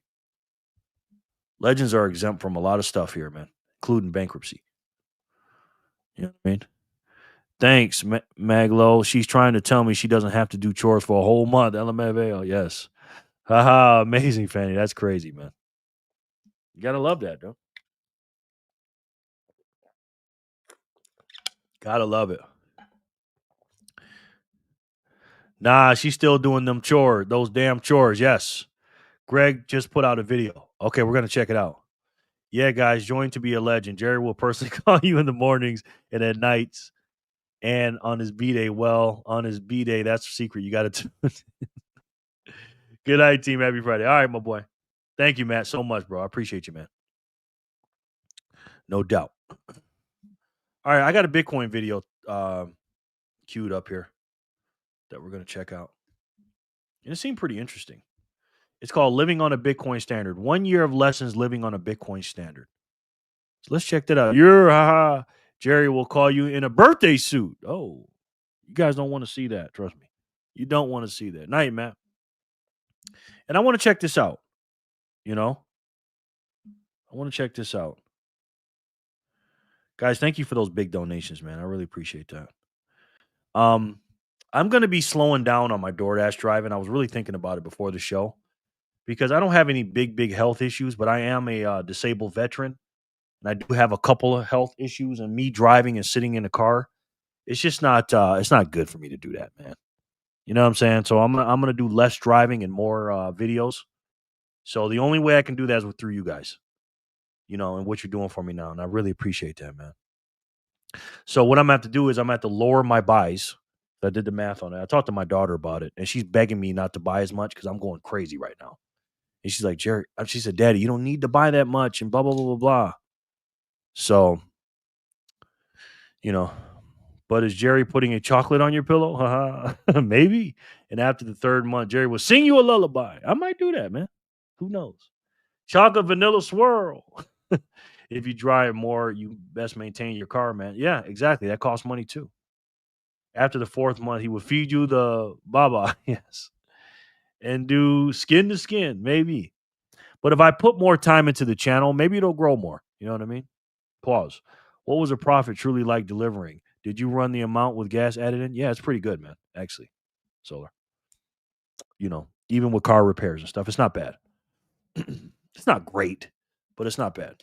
Legends are exempt from a lot of stuff here, man, including bankruptcy. You know what I mean? Thanks, Maglo. She's trying to tell me she doesn't have to do chores for a whole month. LMFAO, yes. Haha, amazing, Fanny. That's crazy, man. You got to love that, though. Gotta love it. Nah, she's still doing them chores, those damn chores. Yes. Greg just put out a video. Okay, we're going to check it out. Yeah, guys, join to be a legend. Jerry will personally call you in the mornings and at nights and on his B-Day. Well, on his B-Day, that's a secret. You got to. Good night, team. Happy Friday. All right, my boy. Thank you, Matt, so much, bro. I appreciate you, man. No doubt. All right, I got a Bitcoin video queued up here that we're going to check out. And it seemed pretty interesting. It's called Living on a Bitcoin Standard. 1 year of lessons living on a Bitcoin standard. So let's check that out. Haha. Jerry will call you in a birthday suit. Oh, you guys don't want to see that. Trust me. You don't want to see that. Night, Matt. And I want to check this out. You know, I want to check this out. Guys, thank you for those big donations, man. I really appreciate that. I'm going to be slowing down on my DoorDash driving. I was really thinking about it before the show because I don't have any big health issues, but I am a disabled veteran and I do have a couple of health issues. And me driving and sitting in the car, it's just not it's not good for me to do that, man. You know what I'm saying? So I'm gonna do less driving and more videos. So the only way I can do that is through you guys, and what you're doing for me now, and I really appreciate that, man. So what I'm gonna have to do is I'm gonna have to lower my buys. I did the math on it. I talked to my daughter about it, and she's begging me not to buy as much because I'm going crazy right now. And she's like, Jerry, she said, Daddy, you don't need to buy that much, and blah blah blah blah blah. So, but is Jerry putting a chocolate on your pillow? Maybe. And after the third month, Jerry will sing you a lullaby. I might do that, man. Who knows? Chocolate vanilla swirl. If you drive more, you best maintain your car, man. Yeah, exactly. That costs money too. After the fourth month, he will feed you the baba, yes, and do skin to skin, maybe. But if I put more time into the channel, maybe it'll grow more. You know what I mean? Pause. What was a profit truly like delivering? Did you run the amount with gas added in? Yeah, it's pretty good, man. Actually, Solar. Even with car repairs and stuff, it's not bad. It's not great, but it's not bad.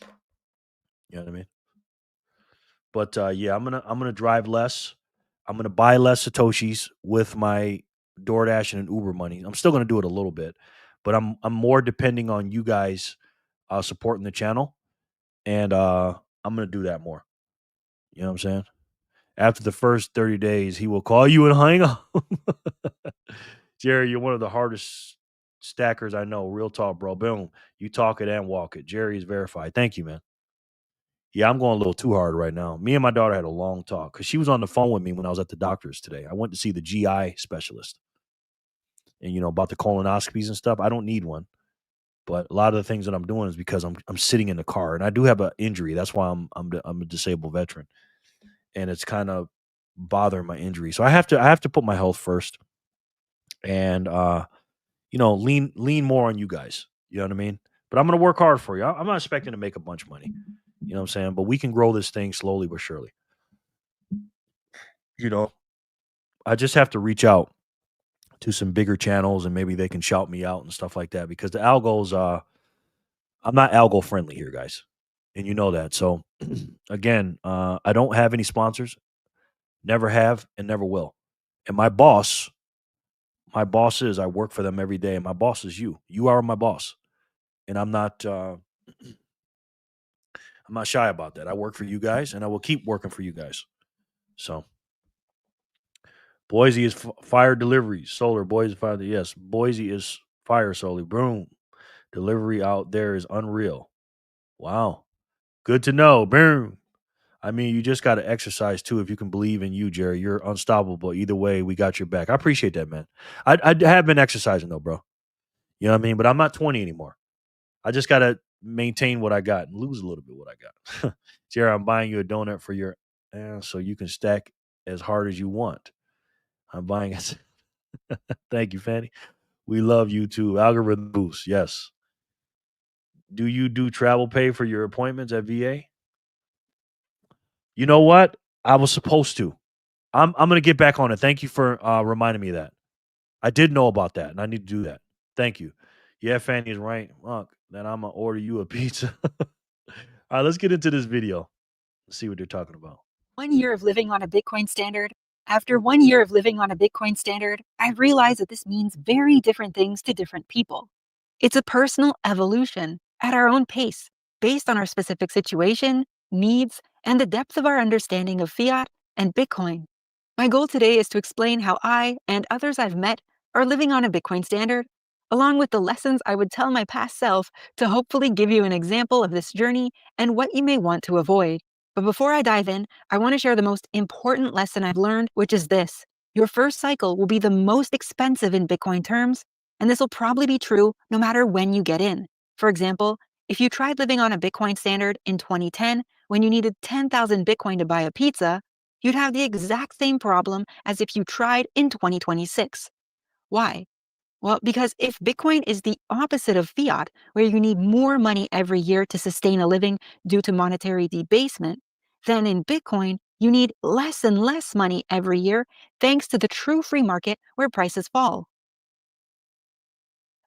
You know what I mean? But yeah, I'm gonna drive less. I'm gonna buy less Satoshis with my DoorDash and Uber money. I'm still gonna do it a little bit, but I'm more depending on you guys supporting the channel, and I'm gonna do that more. You know what I'm saying? After the first 30 days, he will call you and hang up. Jerry, you're one of the hardest stackers I know. Real talk, bro. Boom. You talk it and walk it. Jerry is verified. Thank you, man. Yeah, I'm going a little too hard right now. Me and my daughter had a long talk because she was on the phone with me when I was at the doctor's today. I went to see the GI specialist and, about the colonoscopies and stuff. I don't need one. But a lot of the things that I'm doing is because I'm sitting in the car and I do have an injury. That's why I'm a disabled veteran. And it's kind of bothering my injury. So I have to put my health first and lean more on you guys. You know what I mean? But I'm going to work hard for you. I'm not expecting to make a bunch of money. You know what I'm saying? But we can grow this thing slowly but surely. I just have to reach out to some bigger channels and maybe they can shout me out and stuff like that because the algos, I'm not algo friendly here, guys. And you know that. So again, I don't have any sponsors, never have and never will. And my boss is, I work for them every day. And my boss is you. You are my boss. And I'm not shy about that. I work for you guys and I will keep working for you guys. So Boise is fire deliveries. Solar, Boise fire. Yes, Boise is fire solar. Boom. Delivery out there is unreal. Wow. Good to know. Boom. I mean, you just got to exercise too. If you can believe in you, Jerry, you're unstoppable. Either way, we got your back. I appreciate that, man. I have been exercising though, bro. You know what I mean? But I'm not 20 anymore. I just got to maintain what I got and lose a little bit what I got. Jerry, I'm buying you a donut for your so you can stack as hard as you want. I'm buying it. Thank you, Fanny. We love you too. Algorithm boost. Yes. Do you do travel pay for your appointments at VA? You know what? I was supposed to. I'm going to get back on it. Thank you for reminding me of that. I did know about that, and I need to do that. Thank you. Yeah, Fanny is right. Look, then I'm going to order you a pizza. All right, let's get into this video. Let's see what they're talking about. 1 year of living on a Bitcoin standard. After 1 year of living on a Bitcoin standard, I've realized that this means very different things to different people. It's a personal evolution at our own pace, based on our specific situation, needs, and the depth of our understanding of fiat and Bitcoin. My goal today is to explain how I and others I've met are living on a Bitcoin standard, along with the lessons I would tell my past self to hopefully give you an example of this journey and what you may want to avoid. But before I dive in, I want to share the most important lesson I've learned, which is this. Your first cycle will be the most expensive in Bitcoin terms, and this will probably be true no matter when you get in. For example, if you tried living on a Bitcoin standard in 2010 when you needed 10,000 Bitcoin to buy a pizza, you'd have the exact same problem as if you tried in 2026. Why? Well, because if Bitcoin is the opposite of fiat, where you need more money every year to sustain a living due to monetary debasement, then in Bitcoin, you need less and less money every year thanks to the true free market where prices fall.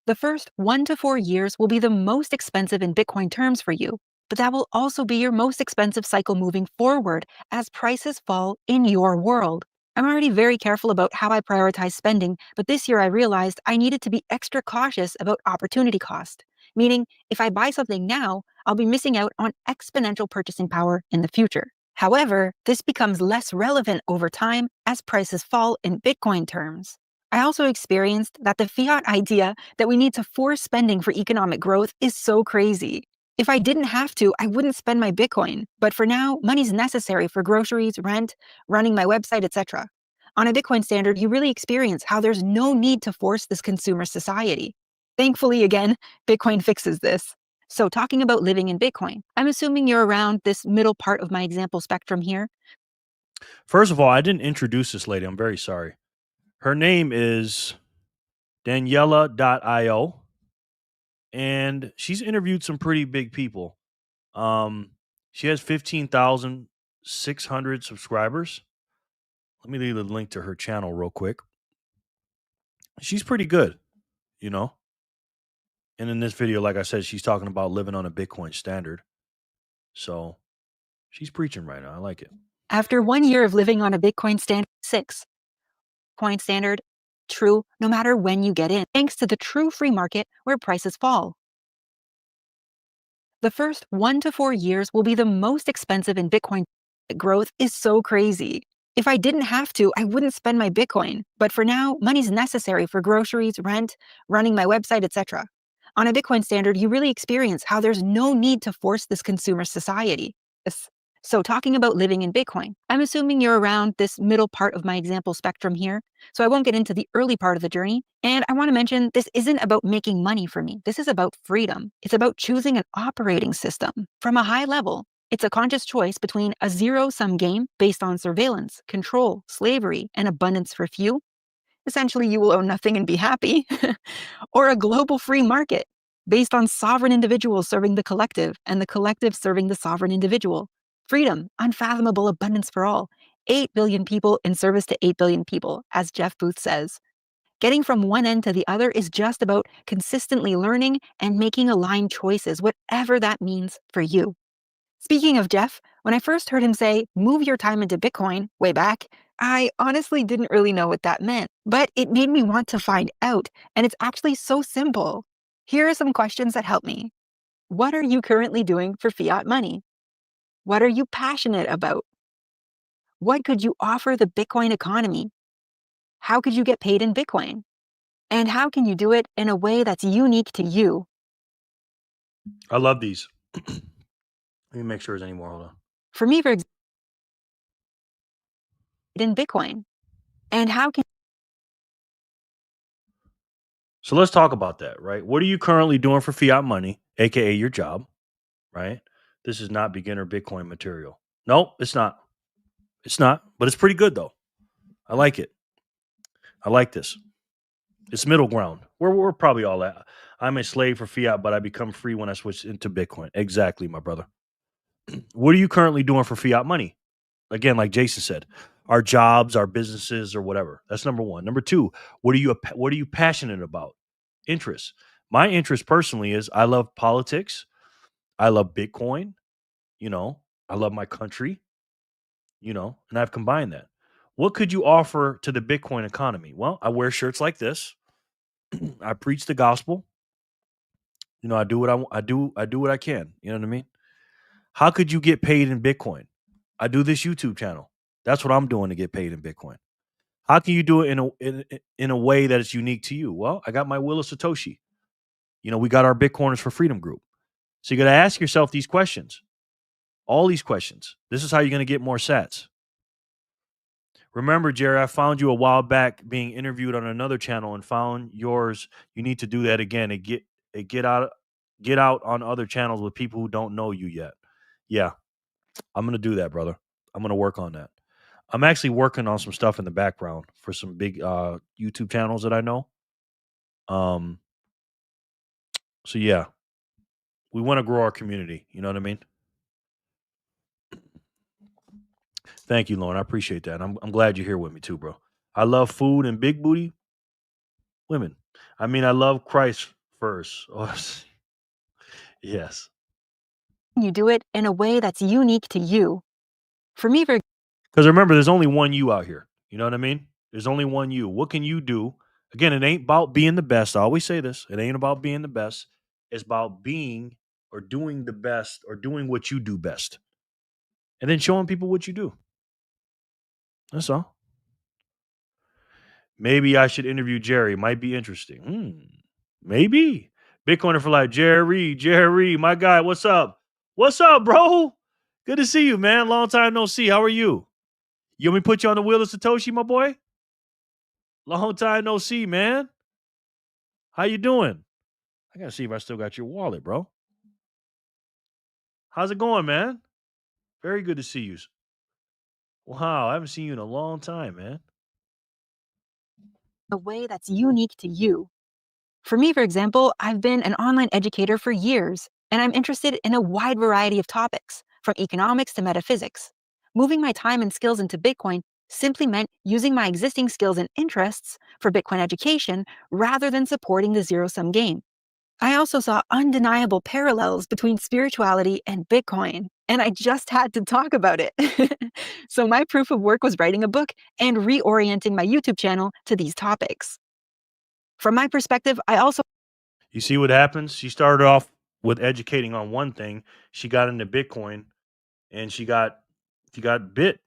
The first 1 to 4 years will be the most expensive in Bitcoin terms for you, but that will also be your most expensive cycle moving forward as prices fall in your world. I'm already very careful about how I prioritize spending, but this year I realized I needed to be extra cautious about opportunity cost. Meaning, if I buy something now, I'll be missing out on exponential purchasing power in the future. However, this becomes less relevant over time as prices fall in Bitcoin terms. I also experienced that the fiat idea that we need to force spending for economic growth is so crazy. If I didn't have to, I wouldn't spend my Bitcoin. But for now, money's necessary for groceries, rent, running my website, etc. On a Bitcoin standard, you really experience how there's no need to force this consumer society. Thankfully, again, Bitcoin fixes this. So talking about living in Bitcoin, I'm assuming you're around this middle part of my example spectrum here. First of all, I didn't introduce this lady. I'm very sorry. Her name is Daniela.io, and she's interviewed some pretty big people. She has 15,600 subscribers. Let me leave the link to her channel real quick. She's pretty good, you know. And in this video, like I said, she's talking about living on a Bitcoin standard. So she's preaching right now. I like it. After 1 year of living on a Bitcoin standard, 6 coin standard, true no matter when you get in, thanks to the true free market where prices fall. The first 1 to 4 years will be the most expensive in Bitcoin. Growth is so crazy. If I didn't have to, I wouldn't spend my Bitcoin. But for now, money's necessary for groceries, rent, running my website, etc. On a Bitcoin standard, you really experience how there's no need to force this consumer society. So talking about living in Bitcoin, I'm assuming you're around this middle part of my example spectrum here, so I won't get into the early part of the journey. And I want to mention this isn't about making money for me. This is about freedom. It's about choosing an operating system. From a high level, it's a conscious choice between a zero-sum game based on surveillance, control, slavery, and abundance for few. Essentially, you will own nothing and be happy. Or a global free market based on sovereign individuals serving the collective and the collective serving the sovereign individual. Freedom, unfathomable abundance for all. 8 billion people in service to 8 billion people, as Jeff Booth says. Getting from one end to the other is just about consistently learning and making aligned choices, whatever that means for you. Speaking of Jeff, when I first heard him say, move your time into Bitcoin way back, I honestly didn't really know what that meant, but it made me want to find out, and it's actually so simple. Here are some questions that help me. What are you currently doing for fiat money? What are you passionate about? What could you offer the Bitcoin economy? How could you get paid in Bitcoin? And how can you do it in a way that's unique to you? I love these. Let me make sure there's any more. Hold on. For me, for example, in Bitcoin. And how can So let's talk about that, right? What are you currently doing for fiat money, aka your job, right? This is not beginner Bitcoin material. Nope, it's not. It's not, but it's pretty good though. I like it. I like this. It's middle ground. We're probably all at. I'm a slave for fiat, but I become free when I switch into Bitcoin. Exactly, my brother. What are you currently doing for fiat money? Again, like Jason said, our jobs, our businesses, or whatever. That's number one. Number two, what are you passionate about? Interests. My interest personally is I love politics. I love Bitcoin. You know, I love my country. You know, and I've combined that. What could you offer to the Bitcoin economy? Well, I wear shirts like this. I preach the gospel. You know, I do what I do what I can. You know what I mean? How could you get paid in Bitcoin? I do this YouTube channel. That's what I'm doing to get paid in Bitcoin. How can you do it in a way that is unique to you? Well, I got my will of Satoshi. You know, we got our Bitcoiners for Freedom group. So you got to ask yourself these questions. All these questions. This is how you're going to get more sats. Remember, Jerry, I found you a while back being interviewed on another channel and found yours. You need to do that again and get out on other channels with people who don't know you yet. Yeah, I'm gonna do that, brother. I'm gonna work on that. I'm actually working on some stuff in the background for some big YouTube channels that I know. Um, so yeah, we want to grow our community. You know what I mean? Thank you, Lauren. I appreciate that. I'm glad you're here with me too, bro. I love food and big booty women. I mean, I love Christ first. Oh, yes. You do it in a way that's unique to you. For me, for Because remember, there's only one you out here. You know what I mean? There's only one you. What can you do? Again, it ain't about being the best. I always say this. It ain't about being the best. It's about being or doing the best or doing what you do best. And then showing people what you do. That's all. Maybe I should interview Jerry. Might be interesting. Maybe. Bitcoiner for life. Jerry, my guy. What's up? What's up, bro? Good to see you, man. Long time no see. How are you? You want me to put you on the wheel of Satoshi, my boy? Long time no see, man. How you doing? I gotta see if I still got your wallet, bro. How's it going, man? Very good to see you. Wow, I haven't seen you in a long time, man. a way that's unique to you. For me, for example, I've been an online educator for years, and I'm interested in a wide variety of topics, from economics to metaphysics. Moving my time and skills into Bitcoin simply meant using my existing skills and interests for Bitcoin education rather than supporting the zero-sum game. I also saw undeniable parallels between spirituality and Bitcoin, and I just had to talk about it. So my proof of work was writing a book and reorienting my YouTube channel to these topics. From my perspective, I also You see what happens? She started off with educating on one thing. She got into Bitcoin and she got bit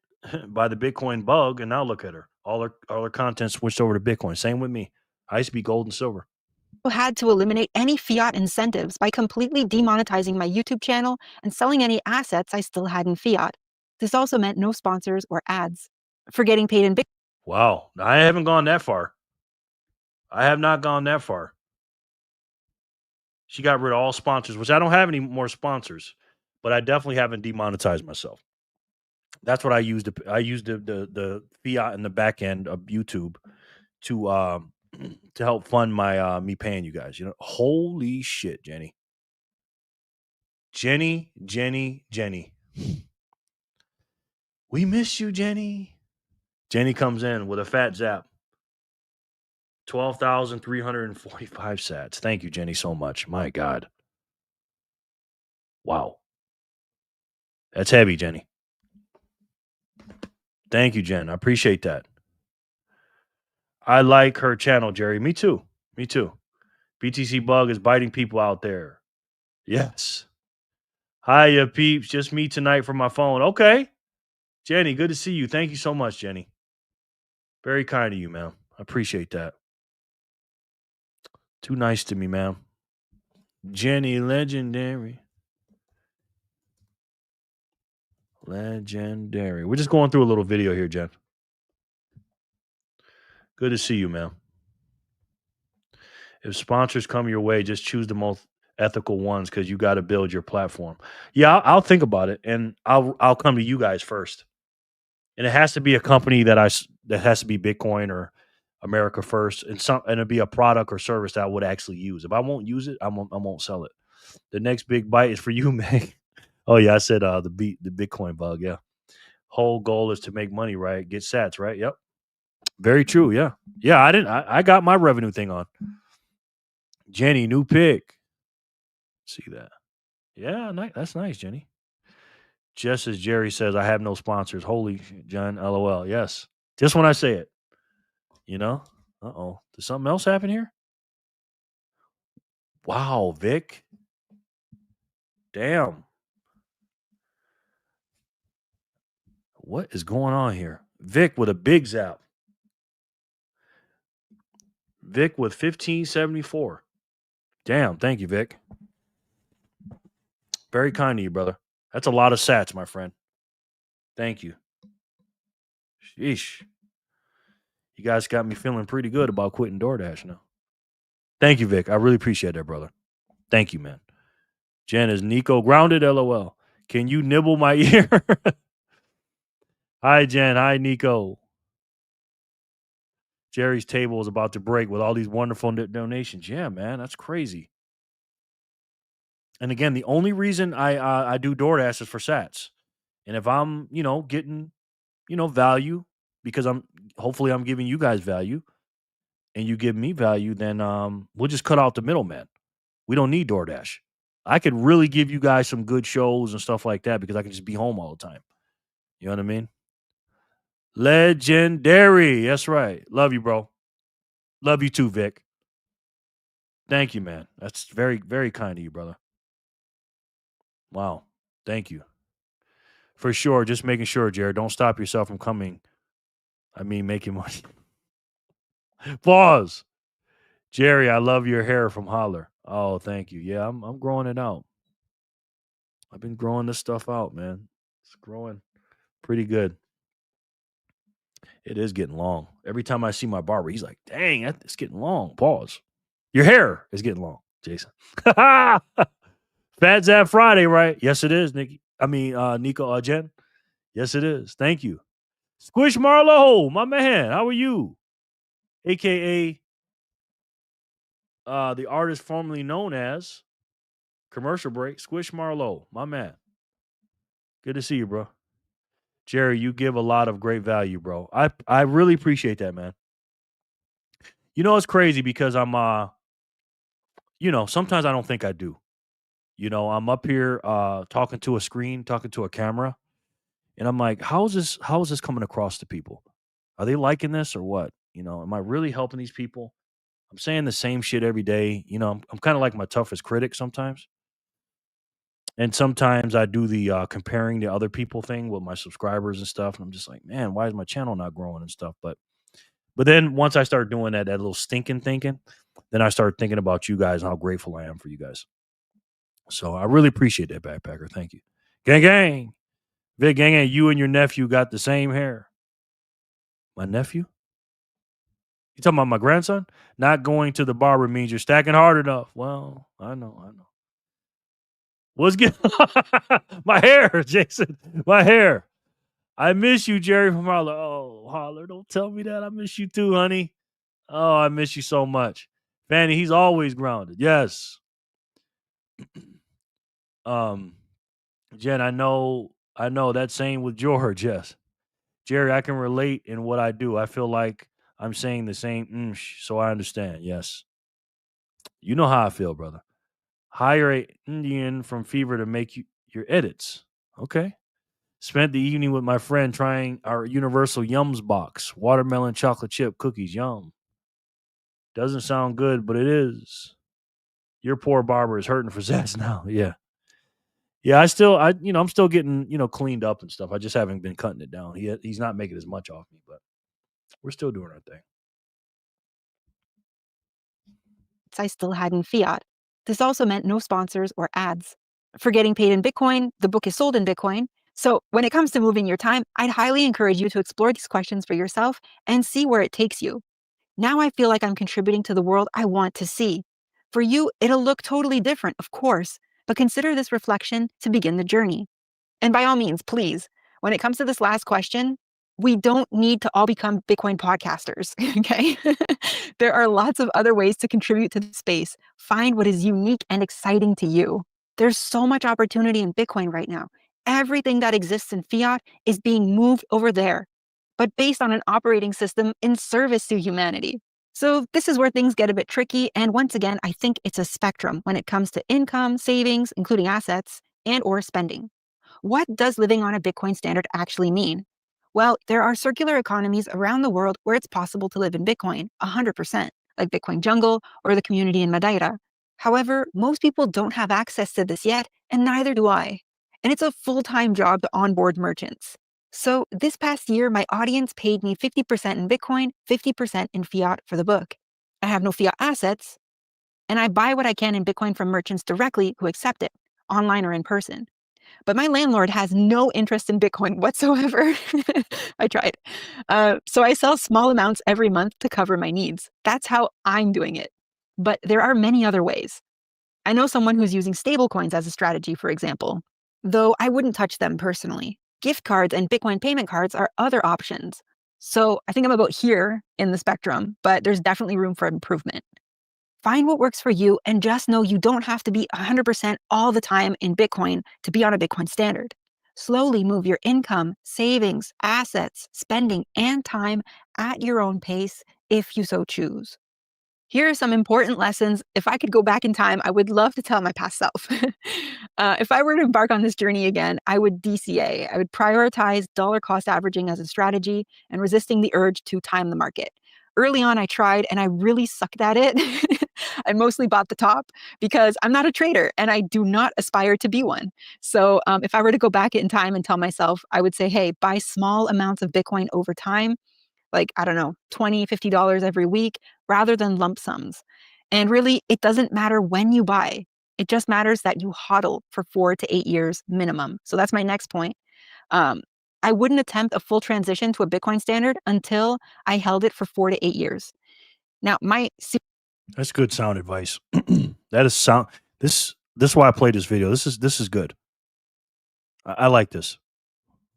by the Bitcoin bug, and now look at her. All her content switched over to Bitcoin. Same with me. I used to be gold and silver. had to eliminate any fiat incentives by completely demonetizing my YouTube channel and selling any assets I still had in fiat. This also meant no sponsors or ads. For getting paid in Bitcoin, Wow. I haven't gone that far. I have not gone that far. She got rid of all sponsors, which I don't have any more sponsors, but I definitely haven't demonetized myself. That's what I used. I used the fiat in the back end of YouTube to to help fund my me paying you guys. You know, holy shit, Jenny. We miss you, Jenny. Jenny comes in with a PHAT Zap. 12,345 sats. Thank you, Jenny, so much. My God. Wow. That's heavy, Jenny. Thank you, Jen. I appreciate that. I like her channel, Jerry. Me too. Me too. BTC Bug is biting people out there. Yes. Hiya, peeps. Just me tonight from my phone. Okay. Jenny, good to see you. Thank you so much, Jenny. Very kind of you, man. I appreciate that. Too nice to me, man. Jenny, legendary. Legendary. We're just going through a little video here, Jen. Good to see you, man. If sponsors come your way, just choose the most ethical ones because you got to build your platform. Yeah, I'll think about it, and I'll come to you guys first. And it has to be a company that has to be Bitcoin or America first, and it'll be a product or service that I would actually use. If I won't use it, I won't sell it. The next big bite is for you, man. Oh yeah, I said the Bitcoin bug. Yeah, whole goal is to make money, right? Get sats, right? Yep, very true. Yeah, yeah. I got my revenue thing on. Jenny, new pick. See that? Yeah, that's nice, Jenny. Just as Jerry says, I have no sponsors. Holy John, LOL. Yes, just when I say it, you know. Did something else happen here? Wow, Vic. Damn. What is going on here? Vic with a big zap. Vic with 1574. Damn, thank you, Vic. Very kind of you, brother. That's a lot of sats, my friend. Thank you. Sheesh. You guys got me feeling pretty good about quitting DoorDash now. Thank you, Vic. I really appreciate that, brother. Thank you, man. Jen, is Nico grounded? LOL. Can you nibble my ear? Hi, Jen. Hi, Nico. Jerry's table is about to break with all these wonderful donations. Yeah, man, that's crazy. And again, the only reason I do DoorDash is for sats. And if I'm, getting value, because hopefully I'm giving you guys value and you give me value, then we'll just cut out the middleman. We don't need DoorDash. I could really give you guys some good shows and stuff like that because I can just be home all the time. You know what I mean? Legendary. That's right. Love you, bro. Love you too, Vic. Thank you, man. That's very, very kind of you, brother. Wow. Thank you. For sure. Just making sure, Jared. Don't stop yourself from coming. I mean, making money. Pause. Jerry, I love your hair from Holler. Oh, thank you. Yeah, I'm growing it out. I've been growing this stuff out, man. It's growing pretty good. It is getting long. Every time I see my barber, he's like, dang, it's getting long. Pause. Your hair is getting long, Jason. Fat Zap Friday, right? Yes, it is, Nikki. I mean, Nico, Jen. Yes, it is. Thank you. Squish Marlowe, my man. How are you? AKA the artist formerly known as Commercial Break, Squish Marlowe, my man. Good to see you, bro. Jerry, you give a lot of great value, bro. I really appreciate that, man. It's crazy because I'm sometimes I don't think I do. I'm up here talking to a screen, talking to a camera, and I'm like, how is this coming across to people? Are they liking this or what? Am I really helping these people? I'm saying the same shit every day. I'm kind of like my toughest critic sometimes. And sometimes I do the comparing to other people thing with my subscribers and stuff. And I'm just like, man, why is my channel not growing and stuff? But then once I start doing that little stinking thinking, then I start thinking about you guys and how grateful I am for you guys. So I really appreciate that, Backpacker. Thank you. Gang, gang. Vic, gang, gang, you and your nephew got the same hair. My nephew? You talking about my grandson? Not going to the barber means you're stacking hard enough. Well, I know. What's good? My hair, Jason. My hair. I miss you, Jerry from Holler. Oh, Holler, don't tell me that. I miss you too, honey. Oh, I miss you so much. Fanny, he's always grounded. Yes. Jen, I know that same with George. Yes. Jerry, I can relate in what I do. I feel like I'm saying the same so I understand. Yes. You know how I feel, brother. Hire an Indian from Fever to make your edits. Okay. Spent the evening with my friend trying our Universal Yums box. Watermelon chocolate chip cookies. Yum. Doesn't sound good, but it is. Your poor barber is hurting for Zaz now. Yeah. Yeah, I'm still getting, cleaned up and stuff. I just haven't been cutting it down. He's not making as much off me, but we're still doing our thing. I still had in fiat. This also meant no sponsors or ads. For getting paid in Bitcoin, the book is sold in Bitcoin. So when it comes to moving your time, I'd highly encourage you to explore these questions for yourself and see where it takes you. Now I feel like I'm contributing to the world I want to see. For you, it'll look totally different, of course, but consider this reflection to begin the journey. And by all means, please, when it comes to this last question, we don't need to all become Bitcoin podcasters, okay? There are lots of other ways to contribute to the space. Find what is unique and exciting to you. There's so much opportunity in Bitcoin right now. Everything that exists in fiat is being moved over there, but based on an operating system in service to humanity. So this is where things get a bit tricky. And once again, I think it's a spectrum when it comes to income, savings, including assets, and or spending. What does living on a Bitcoin standard actually mean? Well, there are circular economies around the world where it's possible to live in Bitcoin 100%, like Bitcoin Jungle or the community in Madeira. However, most people don't have access to this yet, and neither do I. And it's a full-time job to onboard merchants. So this past year, my audience paid me 50% in Bitcoin, 50% in fiat for the book. I have no fiat assets, and I buy what I can in Bitcoin from merchants directly who accept it, online or in person. But my landlord has no interest in Bitcoin whatsoever. I tried. So I sell small amounts every month to cover my needs. That's how I'm doing it. But there are many other ways. I know someone who's using stablecoins as a strategy, for example, though I wouldn't touch them personally. Gift cards and Bitcoin payment cards are other options. So I think I'm about here in the spectrum, but there's definitely room for improvement. Find what works for you and just know you don't have to be 100% all the time in Bitcoin to be on a Bitcoin standard. Slowly move your income, savings, assets, spending, and time at your own pace if you so choose. Here are some important lessons. If I could go back in time, I would love to tell my past self. If I were to embark on this journey again, I would DCA. I would prioritize dollar cost averaging as a strategy and resisting the urge to time the market. Early on, I tried and I really sucked at it. I mostly bought the top because I'm not a trader and I do not aspire to be one. So if I were to go back in time and tell myself, I would say, hey, buy small amounts of Bitcoin over time, like, I don't know, $20, $50 every week rather than lump sums. And really, it doesn't matter when you buy. It just matters that you hodl for 4 to 8 years minimum. So that's my next point. I wouldn't attempt a full transition to a Bitcoin standard until I held it for 4 to 8 years. Now, That's good sound advice. That is sound. This is why I played this video. This is good. I like this.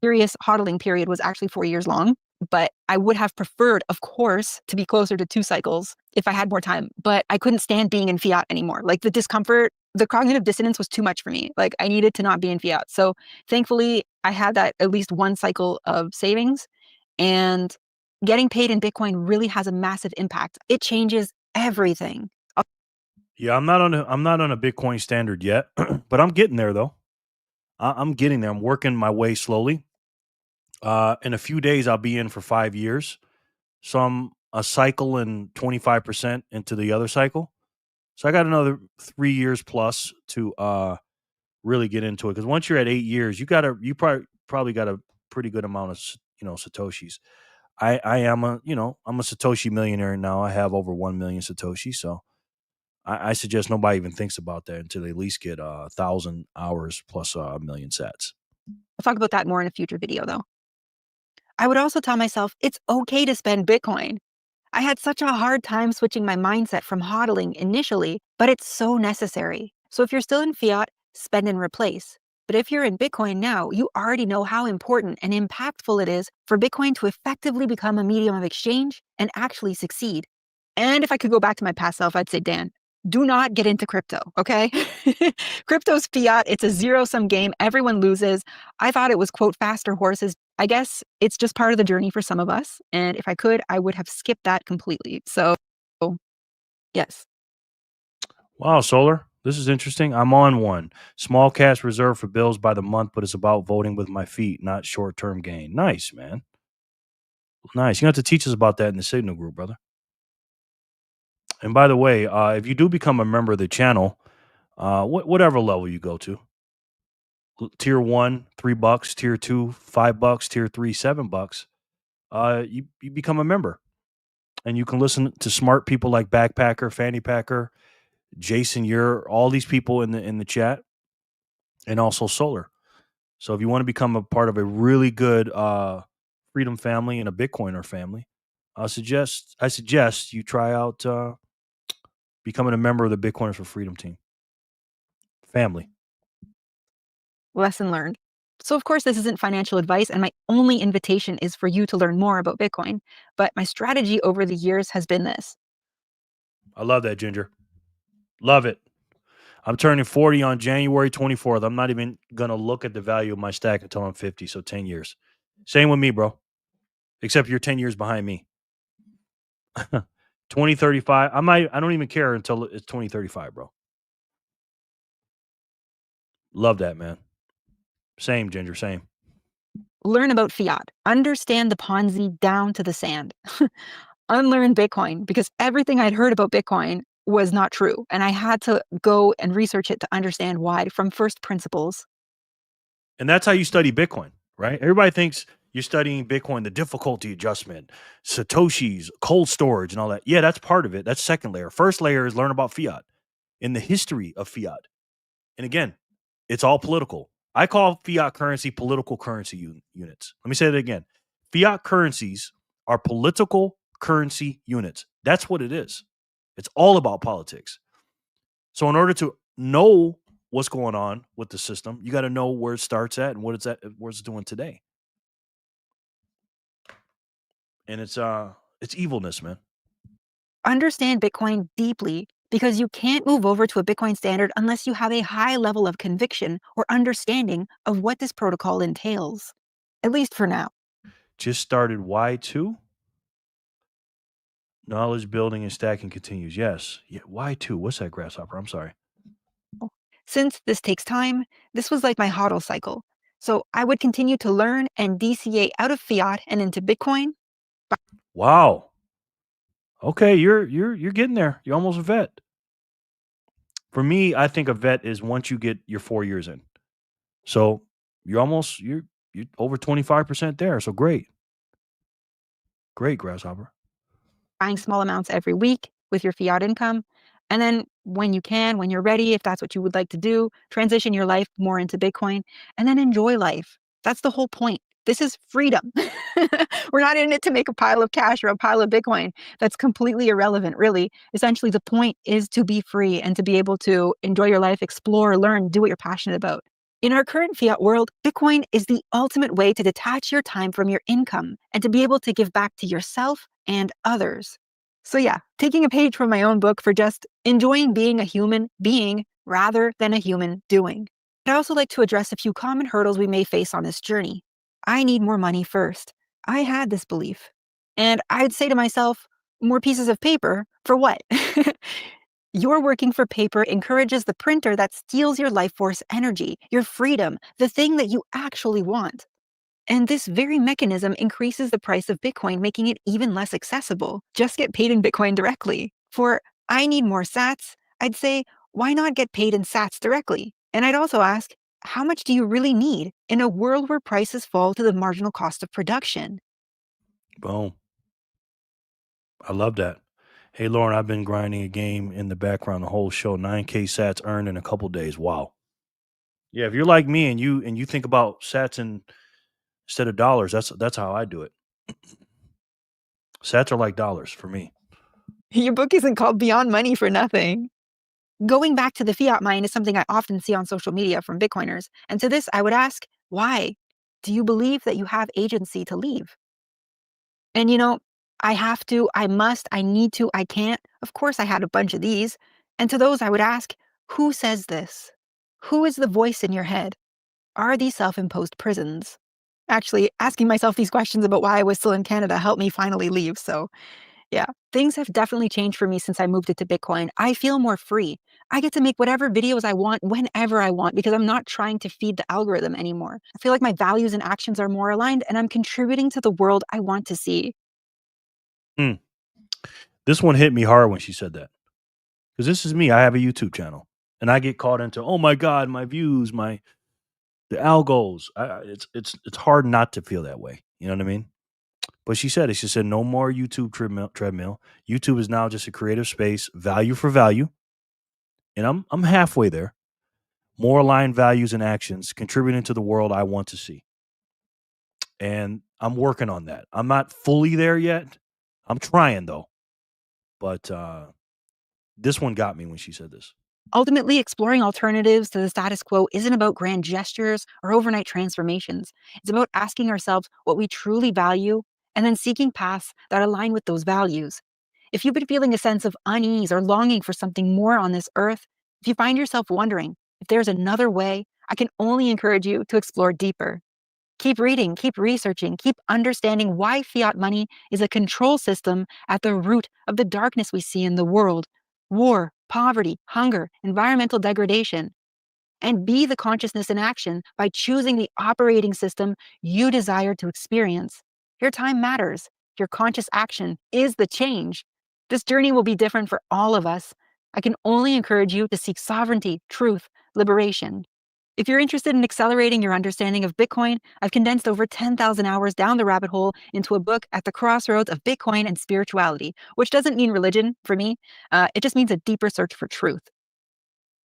serious hodling period was actually 4 years long, but I would have preferred, of course, to be closer to 2 cycles if I had more time, but I couldn't stand being in fiat anymore. Like the discomfort, the cognitive dissonance was too much for me. Like I needed to not be in fiat. So thankfully, I had that at least 1 cycle of savings, and getting paid in Bitcoin really has a massive impact. It changes everything. Yeah, I'm not on a Bitcoin standard yet, but I'm getting there though. I'm getting there. I'm working my way slowly. In a few days, I'll be in for 5 years. So I'm a cycle and 25% into the other cycle. So I got another 3 years plus to really get into it. Because once you're at 8 years, you probably got a pretty good amount of satoshis. I'm a Satoshi millionaire now. I have over 1 million Satoshi. So I suggest nobody even thinks about that until they at least get 1,000 hours plus a million sats. I'll talk about that more in a future video, though. I would also tell myself it's okay to spend Bitcoin. I had such a hard time switching my mindset from hodling initially, but it's so necessary. So if you're still in fiat, spend and replace. But if you're in Bitcoin now, you already know how important and impactful it is for Bitcoin to effectively become a medium of exchange and actually succeed. And if I could go back to my past self, I'd say, Dan, do not get into crypto, okay? Crypto's fiat. It's a zero-sum game. Everyone loses. I thought it was, quote, faster horses. I guess it's just part of the journey for some of us. And if I could, I would have skipped that completely. So, yes. Wow, Solar. This is interesting. I'm on one. Small cash reserve for bills by the month, but it's about voting with my feet, not short-term gain. Nice, man. Nice. You have to teach us about that in the Signal group, brother. And by the way, if you do become a member of the channel, whatever level you go to, tier 1, $3, tier 2, $5, tier 3, $7, you become a member. And you can listen to smart people like Backpacker, Fanny Packer, Jason Ure, all these people in the chat, and also Solar. So if you want to become a part of a really good Freedom family and a Bitcoiner family, I suggest you try out becoming a member of the Bitcoiners for Freedom team family. Lesson learned. So, of course, this isn't financial advice, and my only invitation is for you to learn more about Bitcoin. But my strategy over the years has been this. I love that, Ginger. Love it. I'm turning 40 on January 24th. I'm not even going to look at the value of my stack until I'm 50, so 10 years. Same with me, bro. Except you're 10 years behind me. 2035. I don't even care until it's 2035, bro. Love that, man. Same, Ginger, same. Learn about fiat. Understand the Ponzi down to the sand. Unlearn Bitcoin, because everything I'd heard about Bitcoin was not true. And I had to go and research it to understand why from first principles. And that's how you study Bitcoin, right? Everybody thinks you're studying Bitcoin, the difficulty adjustment, Satoshis, cold storage, and all that. Yeah, that's part of it. That's second layer. First layer is learn about fiat and the history of fiat. And again, it's all political. I call fiat currency political currency units. Let me say that again. Fiat currencies are political currency units. That's what it is. It's all about politics. So in order to know what's going on with the system, you got to know where it starts at and what it's doing today. And it's evilness, man. Understand Bitcoin deeply because you can't move over to a Bitcoin standard unless you have a high level of conviction or understanding of what this protocol entails, at least for now. Just started Y2. Knowledge building and stacking continues. Yes. Yeah. Y2. What's that, Grasshopper? I'm sorry. Since this takes time, this was like my HODL cycle. So I would continue to learn and DCA out of fiat and into Bitcoin. Wow. Okay, you're getting there. You're almost a vet. For me, I think a vet is once you get your 4 years in. So you're over 25% there. So great. Great, Grasshopper. Buying small amounts every week with your fiat income. And then when you can, when you're ready, if that's what you would like to do, transition your life more into Bitcoin and then enjoy life. That's the whole point. This is freedom. We're not in it to make a pile of cash or a pile of Bitcoin. That's completely irrelevant, really. Essentially, the point is to be free and to be able to enjoy your life, explore, learn, do what you're passionate about. In our current fiat world, Bitcoin is the ultimate way to detach your time from your income and to be able to give back to yourself and others. So yeah, taking a page from my own book for just enjoying being a human being rather than a human doing. I'd also like to address a few common hurdles we may face on this journey. I need more money first. I had this belief. And I'd say to myself, more pieces of paper for what? Your working for paper encourages the printer that steals your life force energy, your freedom, the thing that you actually want. And this very mechanism increases the price of Bitcoin, making it even less accessible. Just get paid in Bitcoin directly. For I need more sats, I'd say, why not get paid in sats directly? And I'd also ask, how much do you really need in a world where prices fall to the marginal cost of production? Boom. I love that. Hey, Lauren, I've been grinding a game in the background the whole show. 9K sats earned in a couple days. Wow. Yeah, if you're like me and you think about sats instead of dollars, that's how I do it. Sats are like dollars for me. Your book isn't called Beyond Money for nothing. Going back to the fiat mine is something I often see on social media from Bitcoiners. And to this, I would ask, why? Do you believe that you have agency to leave? And I have to, I must, I need to, I can't. Of course, I had a bunch of these. And to those, I would ask, who says this? Who is the voice in your head? Are these self-imposed prisons? Actually, asking myself these questions about why I was still in Canada helped me finally leave. So yeah, things have definitely changed for me since I moved it to Bitcoin. I feel more free. I get to make whatever videos I want whenever I want because I'm not trying to feed the algorithm anymore. I feel like my values and actions are more aligned and I'm contributing to the world I want to see. Mm. This one hit me hard when she said that. Because this is me. I have a YouTube channel. And I get caught into, oh my God, my views, the algos. It's hard not to feel that way. You know what I mean? But she said it. She said, no more YouTube treadmill. YouTube is now just a creative space, value for value. And I'm halfway there. More aligned values and actions, contributing to the world I want to see. And I'm working on that. I'm not fully there yet. I'm trying though. But this one got me when she said this. Ultimately, exploring alternatives to the status quo isn't about grand gestures or overnight transformations. It's about asking ourselves what we truly value and then seeking paths that align with those values. If you've been feeling a sense of unease or longing for something more on this earth, if you find yourself wondering if there's another way, I can only encourage you to explore deeper. Keep reading, keep researching, keep understanding why fiat money is a control system at the root of the darkness we see in the world: war, poverty, hunger, environmental degradation. And be the consciousness in action by choosing the operating system you desire to experience. Your time matters. Your conscious action is the change. This journey will be different for all of us. I can only encourage you to seek sovereignty, truth, liberation. If you're interested in accelerating your understanding of Bitcoin, I've condensed over 10,000 hours down the rabbit hole into a book at the crossroads of Bitcoin and spirituality, which doesn't mean religion for me. It just means a deeper search for truth.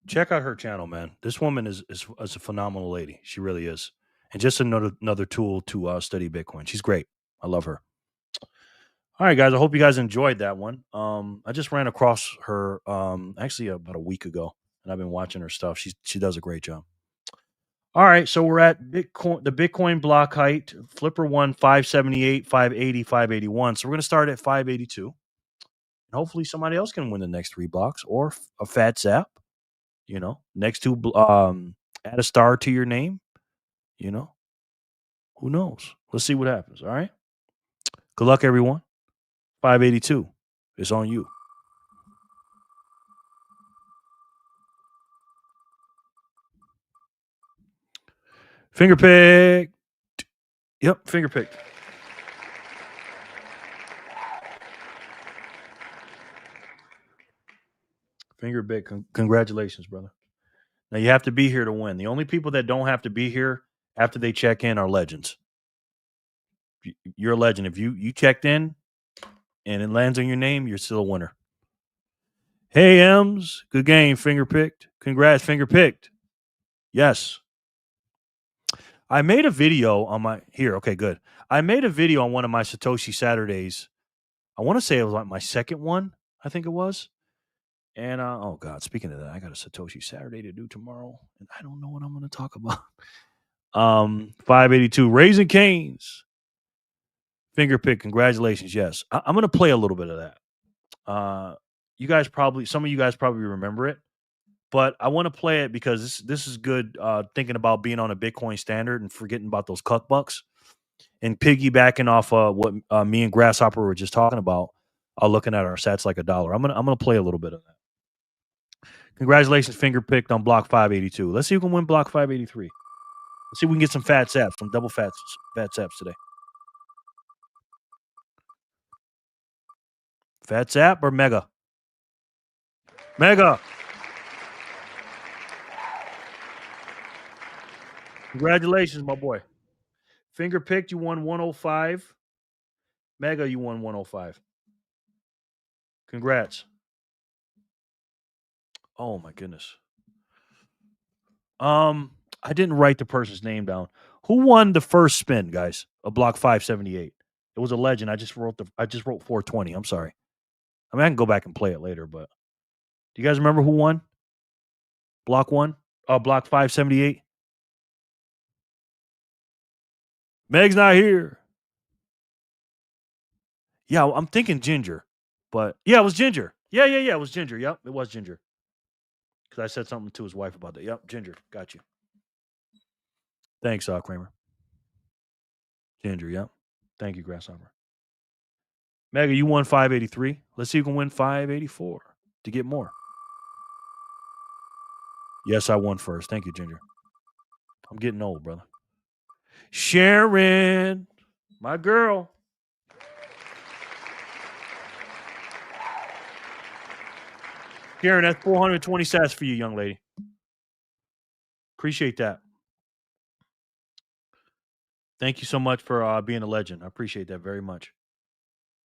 Check out her channel, man. This woman is a phenomenal lady. She really is. And just another tool to study Bitcoin. She's great. I love her. All right, guys. I hope you guys enjoyed that one. I just ran across her actually about a week ago, and I've been watching her stuff. She does a great job. All right, so we're at Bitcoin, the Bitcoin block height. Flipper 1, 578, 580, 581. So we're going to start at 582. And hopefully somebody else can win the next 3 blocks or a PHAT Zap. Next 2 add a star to your name. Who knows? Let's see what happens. All right. Good luck, everyone. 582. It's on you. Finger pick. Yep, finger picked. Finger pick. Congratulations, brother. Now you have to be here to win. The only people that don't have to be here after they check in are legends. You're a legend. If you checked in and it lands on your name, you're still a winner. Hey, Ems. Good game. Finger picked. Congrats, finger picked. Yes. I made a video on my here. Okay, good. I made a video on one of my Satoshi Saturdays. I want to say it was like my second one. I think it was. And oh god, speaking of that, I got a Satoshi Saturday to do tomorrow, and I don't know what I'm going to talk about. 582 Raising Canes. Finger pick. Congratulations. Yes, I'm going to play a little bit of that. Some of you guys probably remember it, but I want to play it because this is good. Thinking about being on a Bitcoin standard and forgetting about those cuck bucks, and piggybacking off what me and Grasshopper were just talking about. Looking at our sats like $1. I'm gonna play a little bit of that. Congratulations, finger picked on block 582. Let's see who can win block 583. Let's see if we can get some PHAT Zaps, some double PHAT Zaps today. PHAT Zap or Mega? Mega. Congratulations, my boy. Finger picked, you won 105. Mega, you won 105. Congrats. Oh my goodness. I didn't write the person's name down. Who won the first spin, guys? Of block 578. It was a legend. I just wrote 420. I'm sorry. I mean, I can go back and play it later, but do you guys remember who won? Block 1? Block 578? Meg's not here. Yeah, I'm thinking Ginger. But yeah, it was Ginger. Yeah, it was Ginger. Yep, it was Ginger. Because I said something to his wife about that. Yep, Ginger. Got you. Thanks, Kramer. Ginger, yep. Thank you, Grasshopper. Mega, you won 583. Let's see who can win 584 to get more. Yes, I won first. Thank you, Ginger. I'm getting old, brother. Sharon, my girl. Sharon, that's 420 sats for you, young lady. Appreciate that. Thank you so much for being a legend. I appreciate that very much.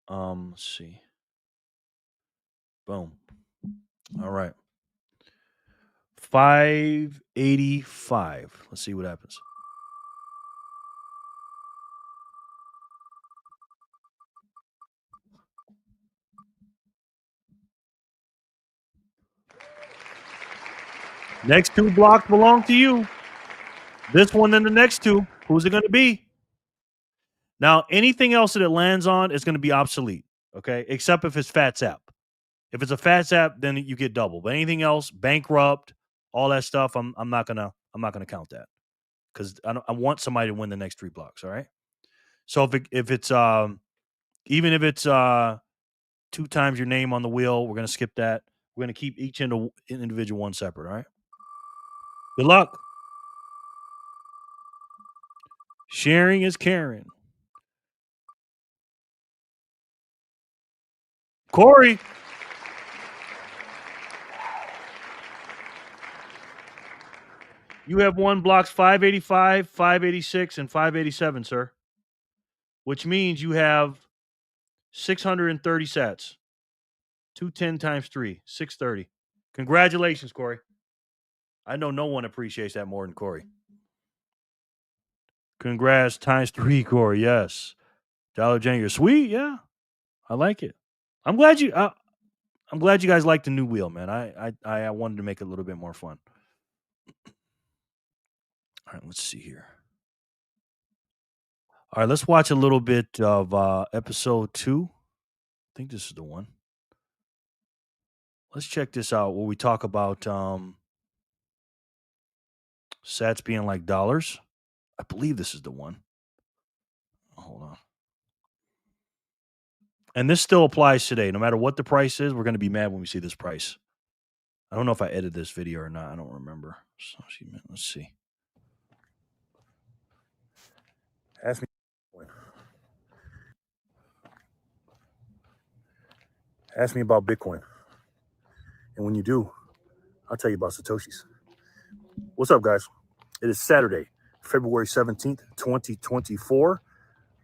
Let's see. Boom. All right. 585. Let's see what happens. Next 2 blocks belong to you. This one and the next 2. Who's it going to be? Now, anything else that it lands on is going to be obsolete. Okay, except if it's PHAT Zap. If it's a PHAT Zap, then you get double. But anything else, bankrupt, all that stuff, I'm not gonna count that because I want somebody to win the next 3 blocks. All right. So if it's even if it's 2 times your name on the wheel, we're gonna skip that. We're gonna keep each individual one separate. All right. Good luck. Sharing is caring. Corey. You have won blocks 585, 586, and 587, sir. Which means you have 630 sats. 210 times 3, 630. Congratulations, Corey. I know no one appreciates that more than Corey. Congrats times 3, Corey. Yes. Dollar Jane, you're sweet. Yeah. I like it. I'm glad you guys like the new wheel, man. I wanted to make it a little bit more fun. All right, let's see here. All right, let's watch a little bit of episode 2. I think this is the one. Let's check this out where we talk about sats being like dollars. I believe this is the one. Hold on. And this still applies today. No matter what the price is, we're going to be mad when we see this price. I don't know if I edited this video or not. I don't remember. So, let's see. Ask me. Ask me about Bitcoin. And when you do, I'll tell you about Satoshis. What's up, guys? It is Saturday, February 17th, 2024.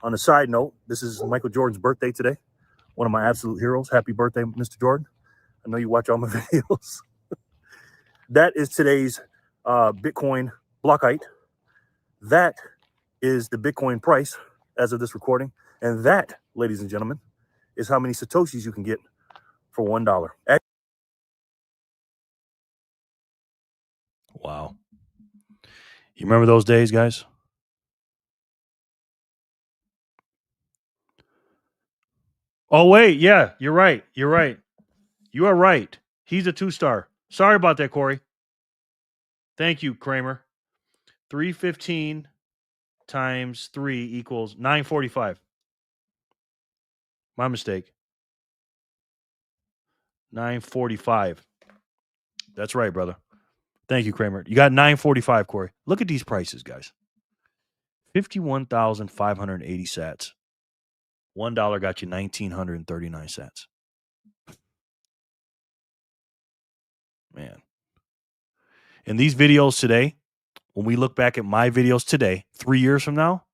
On a side note, this is Michael Jordan's birthday today. One of my absolute heroes. Happy birthday, Mr. Jordan. I know you watch all my videos. That is today's Bitcoin block height. That is the Bitcoin price as of this recording. And that, ladies and gentlemen, is how many Satoshis you can get for $1. Wow. You remember those days, guys? Oh, wait. Yeah, you're right. You're right. You are right. He's a 2-star. Sorry about that, Corey. Thank you, Kramer. 315 times 3 equals 945. My mistake. 945. That's right, brother. Thank you, Kramer. You got 945, Corey. Look at these prices, guys. 51,580 sats. $1 got you 1,939 sats. Man. In these videos today, when we look back at my videos today, 3 years from now,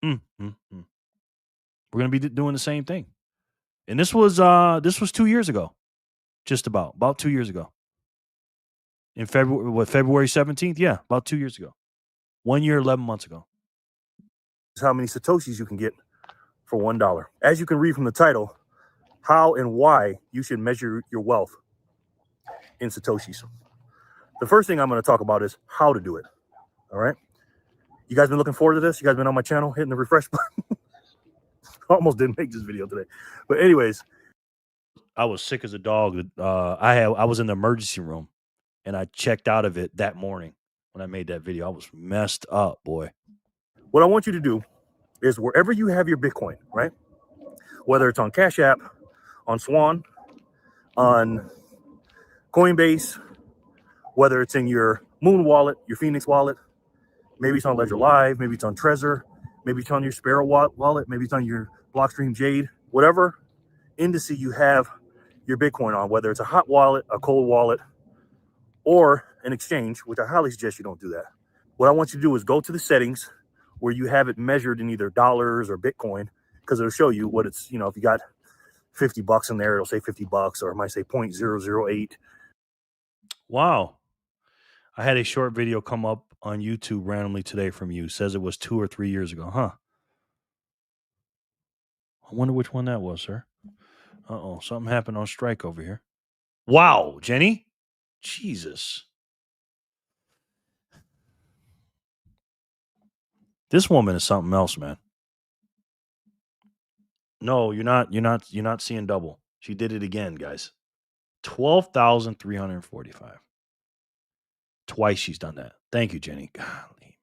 we're going to be doing the same thing. And this was 2 years ago. Just about 2 years ago. In February 17th? Yeah, about 2 years ago. 1 year, 11 months ago. This is how many Satoshis you can get for $1. As you can read from the title, how and why you should measure your wealth in Satoshis. The first thing I'm going to talk about is how to do it. All right. You guys been looking forward to this? You guys been on my channel hitting the refresh button? Almost didn't make this video today. But anyways, I was sick as a dog. I was in the emergency room and I checked out of it that morning when I made that video. I was messed up, boy. What I want you to do is wherever you have your Bitcoin, right? Whether it's on Cash App, on Swan, on Coinbase, whether it's in your Moon wallet, your Phoenix wallet, maybe it's on Ledger Live, maybe it's on Trezor, maybe it's on your Sparrow wallet, maybe it's on your Blockstream Jade, whatever indice you have your Bitcoin on, whether it's a hot wallet, a cold wallet, or an exchange, which I highly suggest you don't do that. What I want you to do is go to the settings where you have it measured in either dollars or Bitcoin, because it'll show you what it's, if you got $50 in there, it'll say $50, or it might say 0.008. Wow. I had a short video come up on YouTube randomly today from you. It says it was 2 or 3 years ago. Huh. I wonder which one that was, sir. Uh-oh. Something happened on strike over here. Wow, Jenny. Jesus. This woman is something else, man. No, you're not seeing double. She did it again, guys. 12,345. Twice she's done that. Thank you, Jenny. Golly, man.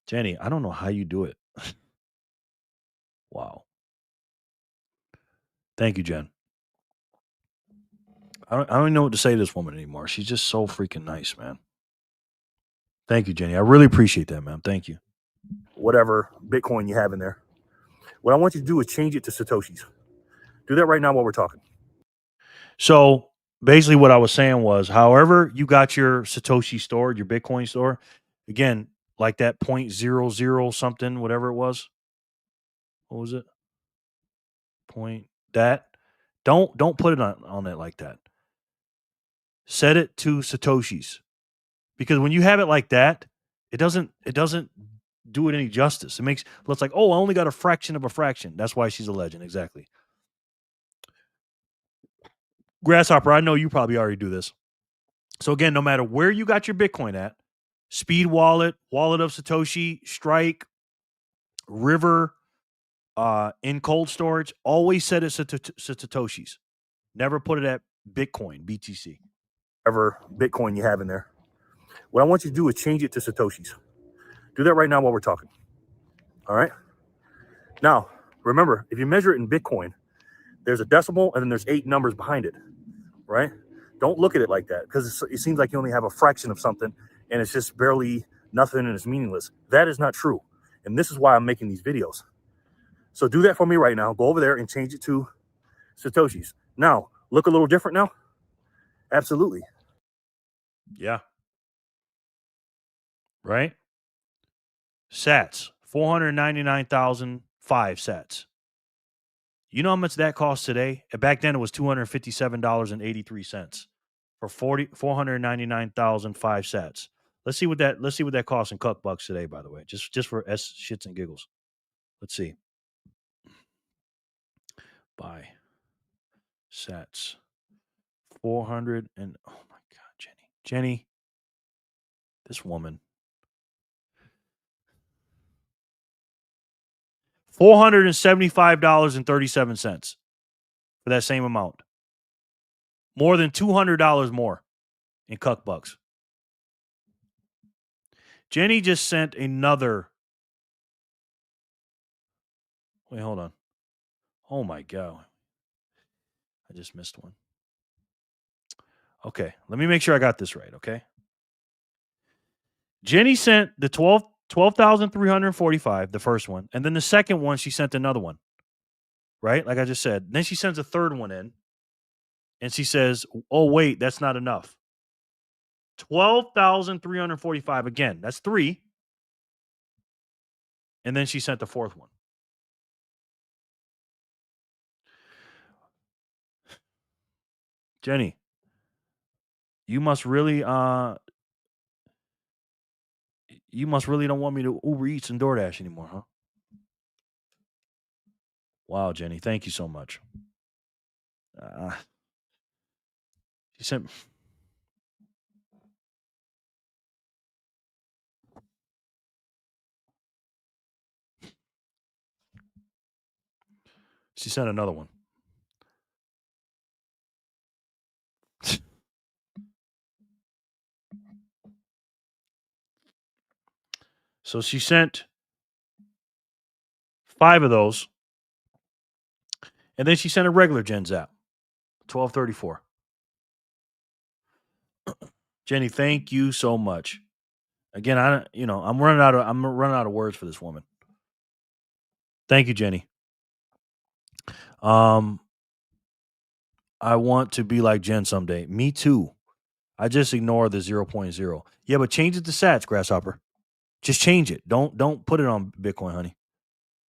Jenny, I don't know how you do it. Wow. Thank you, Jen. I don't even know what to say to this woman anymore. She's just so freaking nice, man. Thank you, Jenny. I really appreciate that, man. Thank you. Whatever Bitcoin you have in there. What I want you to do is change it to Satoshis. Do that right now while we're talking. So basically what I was saying was, however you got your Satoshi stored, your Bitcoin store, again, like that 0.00 something, whatever it was. What was it? Don't put it on it like that. Set it to Satoshis. Because when you have it like that, it doesn't do it any justice. It looks like, oh, I only got a fraction of a fraction. That's why she's a legend. Exactly. Grasshopper, I know you probably already do this. So again, no matter where you got your Bitcoin at, Speed Wallet, Wallet of Satoshi, Strike, River, in cold storage, always set it to Satoshis. Never put it at Bitcoin, BTC. Whatever Bitcoin you have in there. What I want you to do is change it to Satoshis. Do that right now while we're talking. All right? Now, remember, if you measure it in Bitcoin, there's a decimal and then there's 8 numbers behind it, right? Don't look at it like that, because it seems like you only have a fraction of something and it's just barely nothing and it's meaningless. That is not true. And this is why I'm making these videos. So do that for me right now. Go over there and change it to Satoshis. Now, look a little different now? Absolutely. Yeah. Right? Sats, 499,005 sats. You know how much that costs today? Back then it was $257.83 for 499,005 sats. Let's see what that costs in cuck bucks today, by the way. Just for shits and giggles. Let's see. Buy sats. 400 and oh my god, Jenny. This woman. $475.37 for that same amount. More than $200 more in cuck bucks. Jenny just sent another. Wait, hold on. Oh my god. I just missed one. Okay, let me make sure I got this right, okay? Jenny sent the 12,345, the first one, and then the second one she sent another one. Right? Like I just said. Then she sends a third one in. And she says, "Oh wait, that's not enough." 12,345 again. That's 3. And then she sent the fourth one. Jenny, you must really don't want me to Uber Eats and DoorDash anymore, huh? Wow, Jenny, thank you so much. She sent another one. So she sent 5 of those. And then she sent a regular Gen Zap. 1234. Jenny, thank you so much. Again, I'm running out of words for this woman. Thank you, Jenny. I want to be like Jen someday. Me too. I just ignore the 0.0. Yeah, but change it to sats, Grasshopper. Just change it. Don't put it on Bitcoin, honey.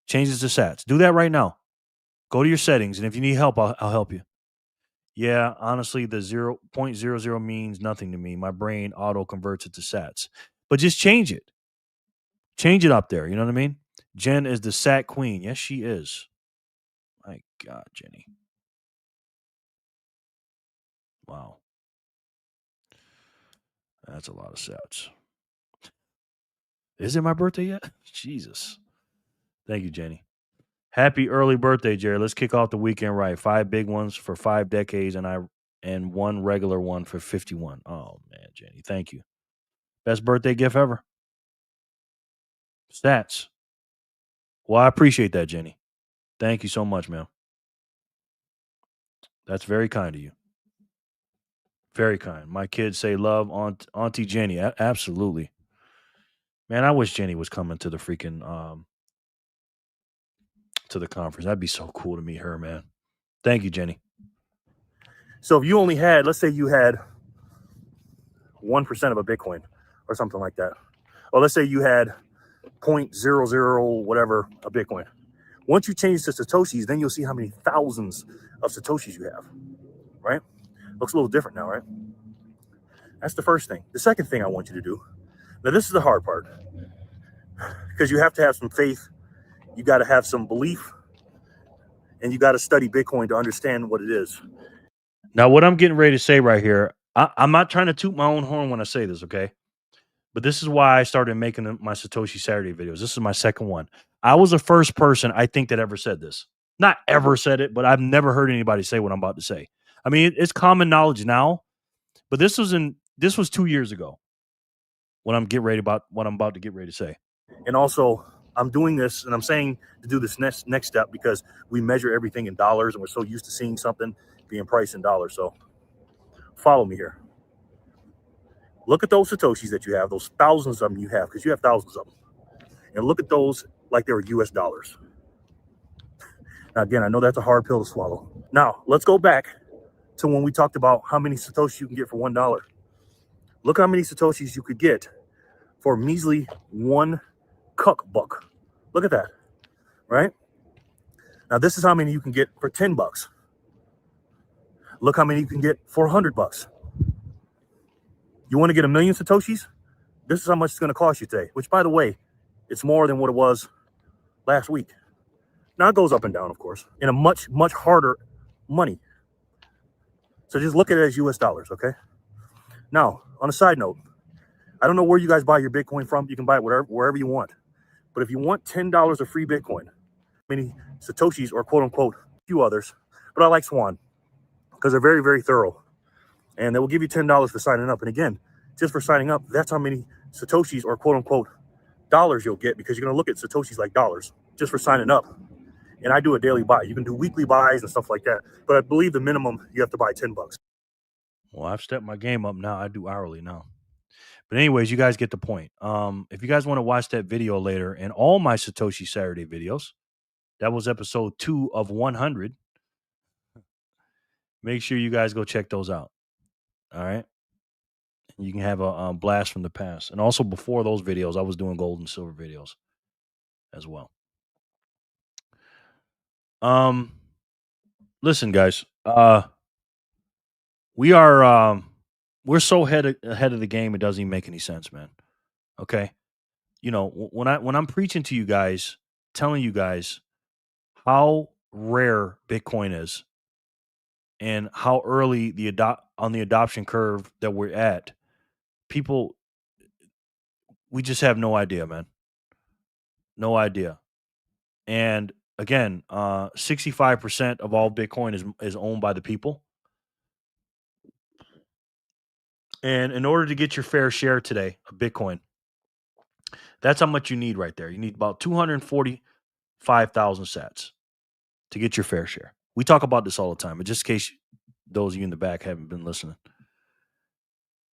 Change it to sats. Do that right now. Go to your settings, and if you need help, I'll help you. Yeah, honestly, the 0.00 means nothing to me. My brain auto converts it to sats. But just change it. Change it up there. You know what I mean? Jen is the sat queen. Yes, she is. My God, Jenny. Wow. That's a lot of sats. Is it my birthday yet? Jesus. Thank you, Jenny. Happy early birthday, Jerry. Let's kick off the weekend right. 5 big ones for 5 decades and 1 regular one for 51. Oh, man, Jenny. Thank you. Best birthday gift ever. Stats. Well, I appreciate that, Jenny. Thank you so much, man. That's very kind of you. Very kind. My kids say love Auntie Jenny. Absolutely. Man, I wish Jenny was coming to the freaking to the conference. That'd be so cool to meet her, man. Thank you, Jenny. So if you only had, let's say you had 1% of a Bitcoin or something like that. Or let's say you had 0.00 whatever a Bitcoin. Once you change to Satoshis, then you'll see how many thousands of Satoshis you have, right? Looks a little different now, right? That's the first thing. The second thing I want you to do, now this is the hard part, because you have to have some faith, you got to have some belief, and you got to study Bitcoin to understand what it is. Now, what I'm getting ready to say right here, I'm not trying to toot my own horn when I say this, okay? But this is why I started making my Satoshi Saturday videos. This is my second one. I was the first person, I think, that ever said this. Not ever said it, but I've never heard anybody say what I'm about to say. I mean, it's common knowledge now, but this was 2 years ago when I'm about to get ready to say. And also, I'm doing this, and I'm saying to do this next step because we measure everything in dollars, and we're so used to seeing something being priced in dollars. So follow me here. Look at those Satoshis that you have, those thousands of them you have, because you have thousands of them. And look at those like they were US dollars. Now, again, I know that's a hard pill to swallow. Now, let's go back to when we talked about how many Satoshis you can get for $1. Look how many Satoshis you could get for a measly one cuck buck. Look at that, right? Now, this is how many you can get for $10. Look how many you can get for $100. You want to get 1,000,000 Satoshis? This is how much it's going to cost you today, which, by the way, it's more than what it was last week. Now, it goes up and down, of course, in a much, much harder money. So just look at it as US dollars, okay? Now, on a side note, I don't know where you guys buy your Bitcoin from. You can buy it wherever you want. But if you want $10 of free Bitcoin, many Satoshis or quote-unquote few others, but I like Swan because they're very, very thorough. And they will give you $10 for signing up. And again, just for signing up, that's how many Satoshis or quote-unquote dollars you'll get, because you're going to look at Satoshis like dollars just for signing up. And I do a daily buy. You can do weekly buys and stuff like that. But I believe the minimum, you have to buy $10. Well, I've stepped my game up now. I do hourly now. But anyways, you guys get the point. If you guys want to watch that video later and all my Satoshi Saturday videos, that was episode 2 of 100. Make sure you guys go check those out. All right. You can have a blast from the past. And also before those videos, I was doing gold and silver videos as well. Listen, guys, we're so ahead of the game, it doesn't even make any sense, man. Okay. You know, when I'm preaching to you guys, telling you guys how rare Bitcoin is and how early on the adoption curve that we're at, people, we just have no idea, man. No idea. And again, 65% of all Bitcoin is owned by the people. And in order to get your fair share today of Bitcoin, that's how much you need right there. You need about 245,000 sats to get your fair share. We talk about this all the time, but just in case those of you in the back haven't been listening.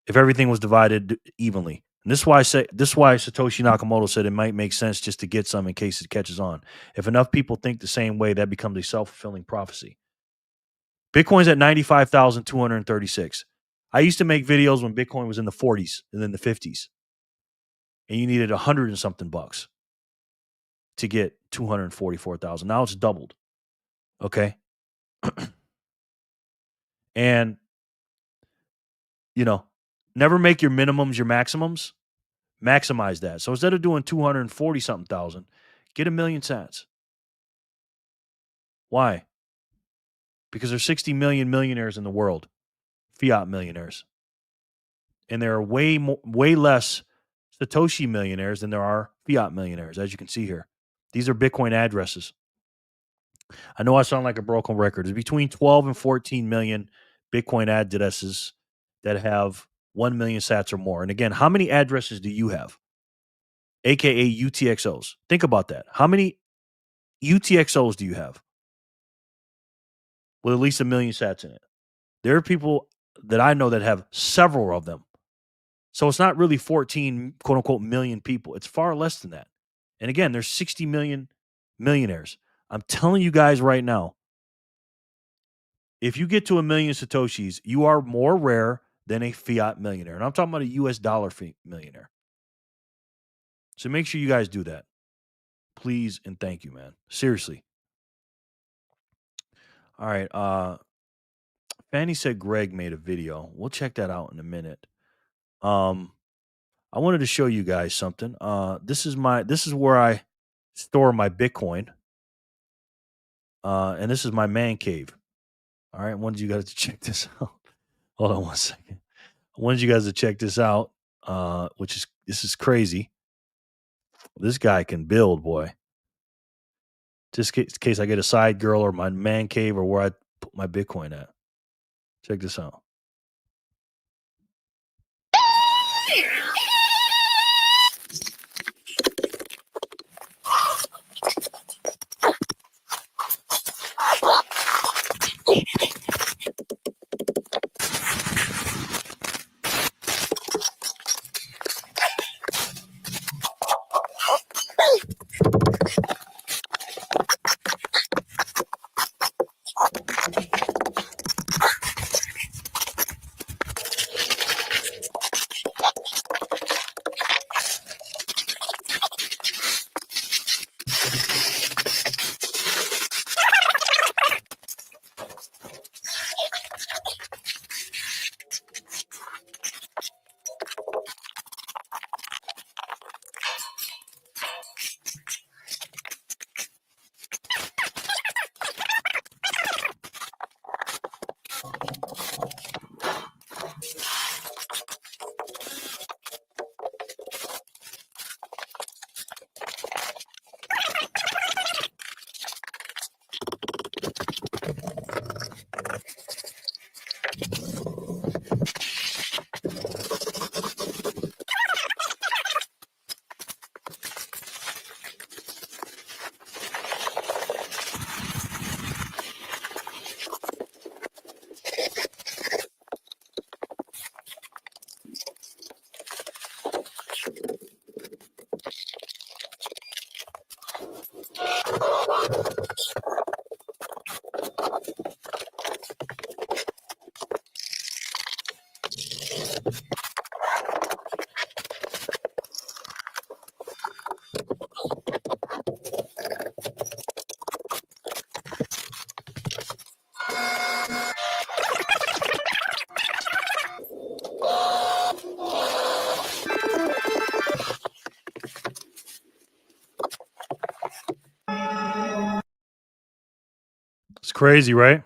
If everything was divided evenly. And this is why Satoshi Nakamoto said it might make sense just to get some in case it catches on. If enough people think the same way, that becomes a self-fulfilling prophecy. Bitcoin's at 95,236. I used to make videos when Bitcoin was in the 40s and then the 50s. And you needed 100 and something bucks to get 244,000. Now it's doubled. Okay. And, you know, never make your minimums your maximums. Maximize that. So instead of doing 240 something thousand, get 1,000,000 sats. Why? Because there's 60 million millionaires in the world, fiat millionaires. And there are way less Satoshi millionaires than there are fiat millionaires, as you can see here. These are Bitcoin addresses. I know I sound like a broken record. It's between 12 and 14 million Bitcoin addresses that have 1 million sats or more. And again, how many addresses do you have? AKA UTXOs. Think about that. How many UTXOs do you have with at least 1 million sats in it? There are people that I know that have several of them. So it's not really 14 quote unquote million people. It's far less than that. And again, there's 60 million millionaires. I'm telling you guys right now, if you get to 1 million Satoshis, you are more rare than a fiat millionaire. And I'm talking about a US dollar millionaire. So make sure you guys do that. Please and thank you, man. Seriously. All right. Fanny said Greg made a video. We'll check that out in a minute. I wanted to show you guys something. This is where I store my Bitcoin. And this is my man cave. All right. I wanted you guys to check this out. Hold on one second. I wanted you guys to check this out. This is crazy. This guy can build, boy. Just in case I get a side girl or my man cave or where I put my Bitcoin at. Check this out. It's crazy, right?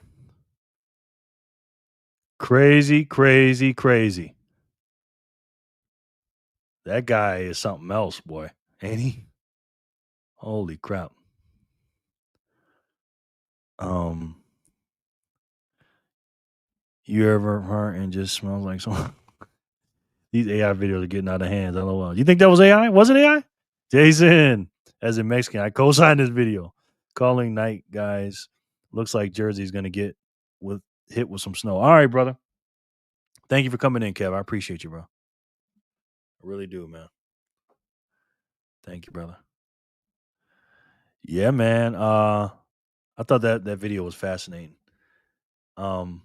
Crazy, crazy, crazy. That guy is something else, boy. Ain't he? Holy crap. You ever heard and just smells like something? These AI videos are getting out of hand. LOL. You think that was AI? Was it AI? Jason, as a Mexican, I co-signed this video. Calling night guys. Looks like Jersey's gonna get hit with some snow. All right, brother. Thank you for coming in, Kev. I appreciate you, bro. I really do, man. Thank you, brother. Yeah, man. I thought that video was fascinating. I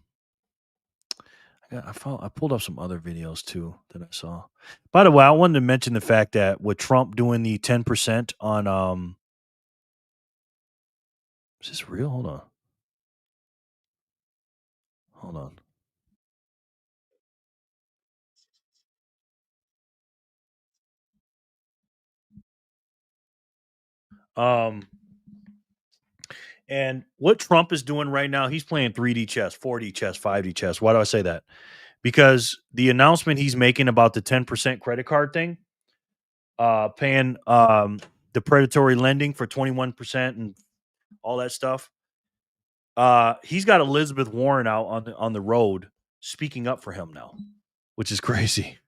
pulled up some other videos too that I saw. By the way, I wanted to mention the fact that with Trump doing the 10% on is this real? Hold on. And what Trump is doing right now, he's playing 3D chess, 4D chess, 5D chess. Why do I say that? Because the announcement he's making about the 10% credit card thing, paying the predatory lending for 21% and all that stuff. He's got Elizabeth Warren out on the road speaking up for him now, which is crazy.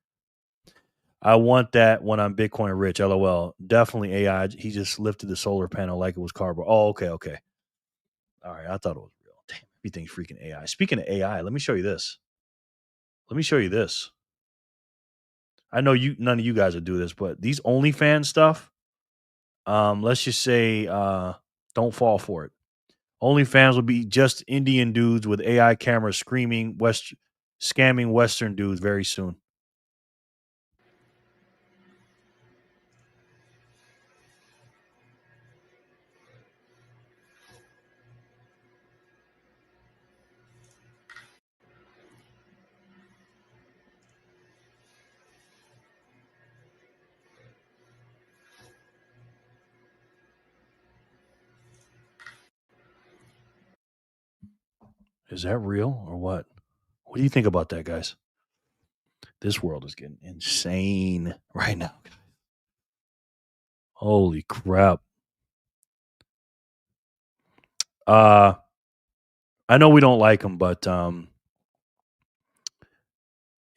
I want that when I'm Bitcoin rich. LOL. Definitely AI. He just lifted the solar panel like it was cardboard. Oh, okay. All right. I thought it was real. Damn, everything's freaking AI. Speaking of AI, let me show you this. I know none of you guys would do this, but these OnlyFans stuff, let's just say don't fall for it. OnlyFans will be just Indian dudes with AI cameras scamming Western dudes very soon. Is that real or what? What do you think about that, guys? This world is getting insane right now. Holy crap. I know we don't like them, but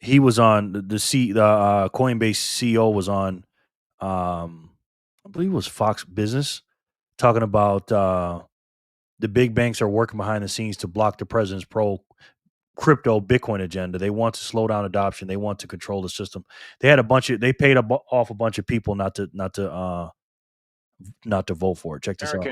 he was on the Coinbase CEO was on, I believe it was Fox Business, talking about the big banks are working behind the scenes to block the president's pro crypto Bitcoin agenda. They want to slow down adoption. They want to control the system. They had they paid off a bunch of people not to vote for it. Check this out.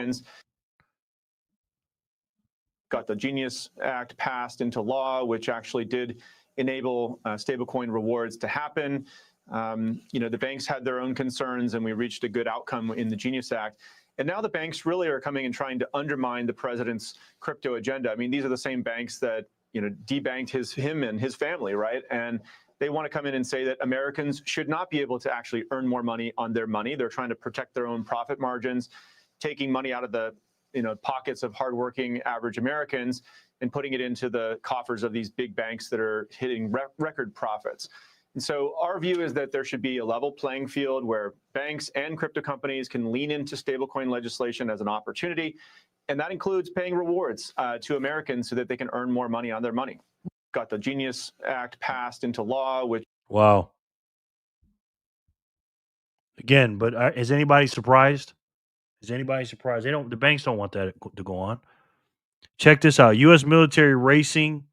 Got the Genius Act passed into law, which actually did enable stablecoin rewards to happen. The banks had their own concerns, and we reached a good outcome in the Genius Act. And now the banks really are coming and trying to undermine the president's crypto agenda. I mean, these are the same banks that debanked him and his family, right? And they want to come in and say that Americans should not be able to actually earn more money on their money. They're trying to protect their own profit margins, taking money out of the pockets of hardworking average Americans and putting it into the coffers of these big banks that are hitting record profits. And so our view is that there should be a level playing field where banks and crypto companies can lean into stablecoin legislation as an opportunity. And that includes paying rewards to Americans so that they can earn more money on their money. Got the Genius Act passed into law, which... Wow. Again, but is anybody surprised? Is anybody surprised? The banks don't want that to go on. Check this out. U.S. military racing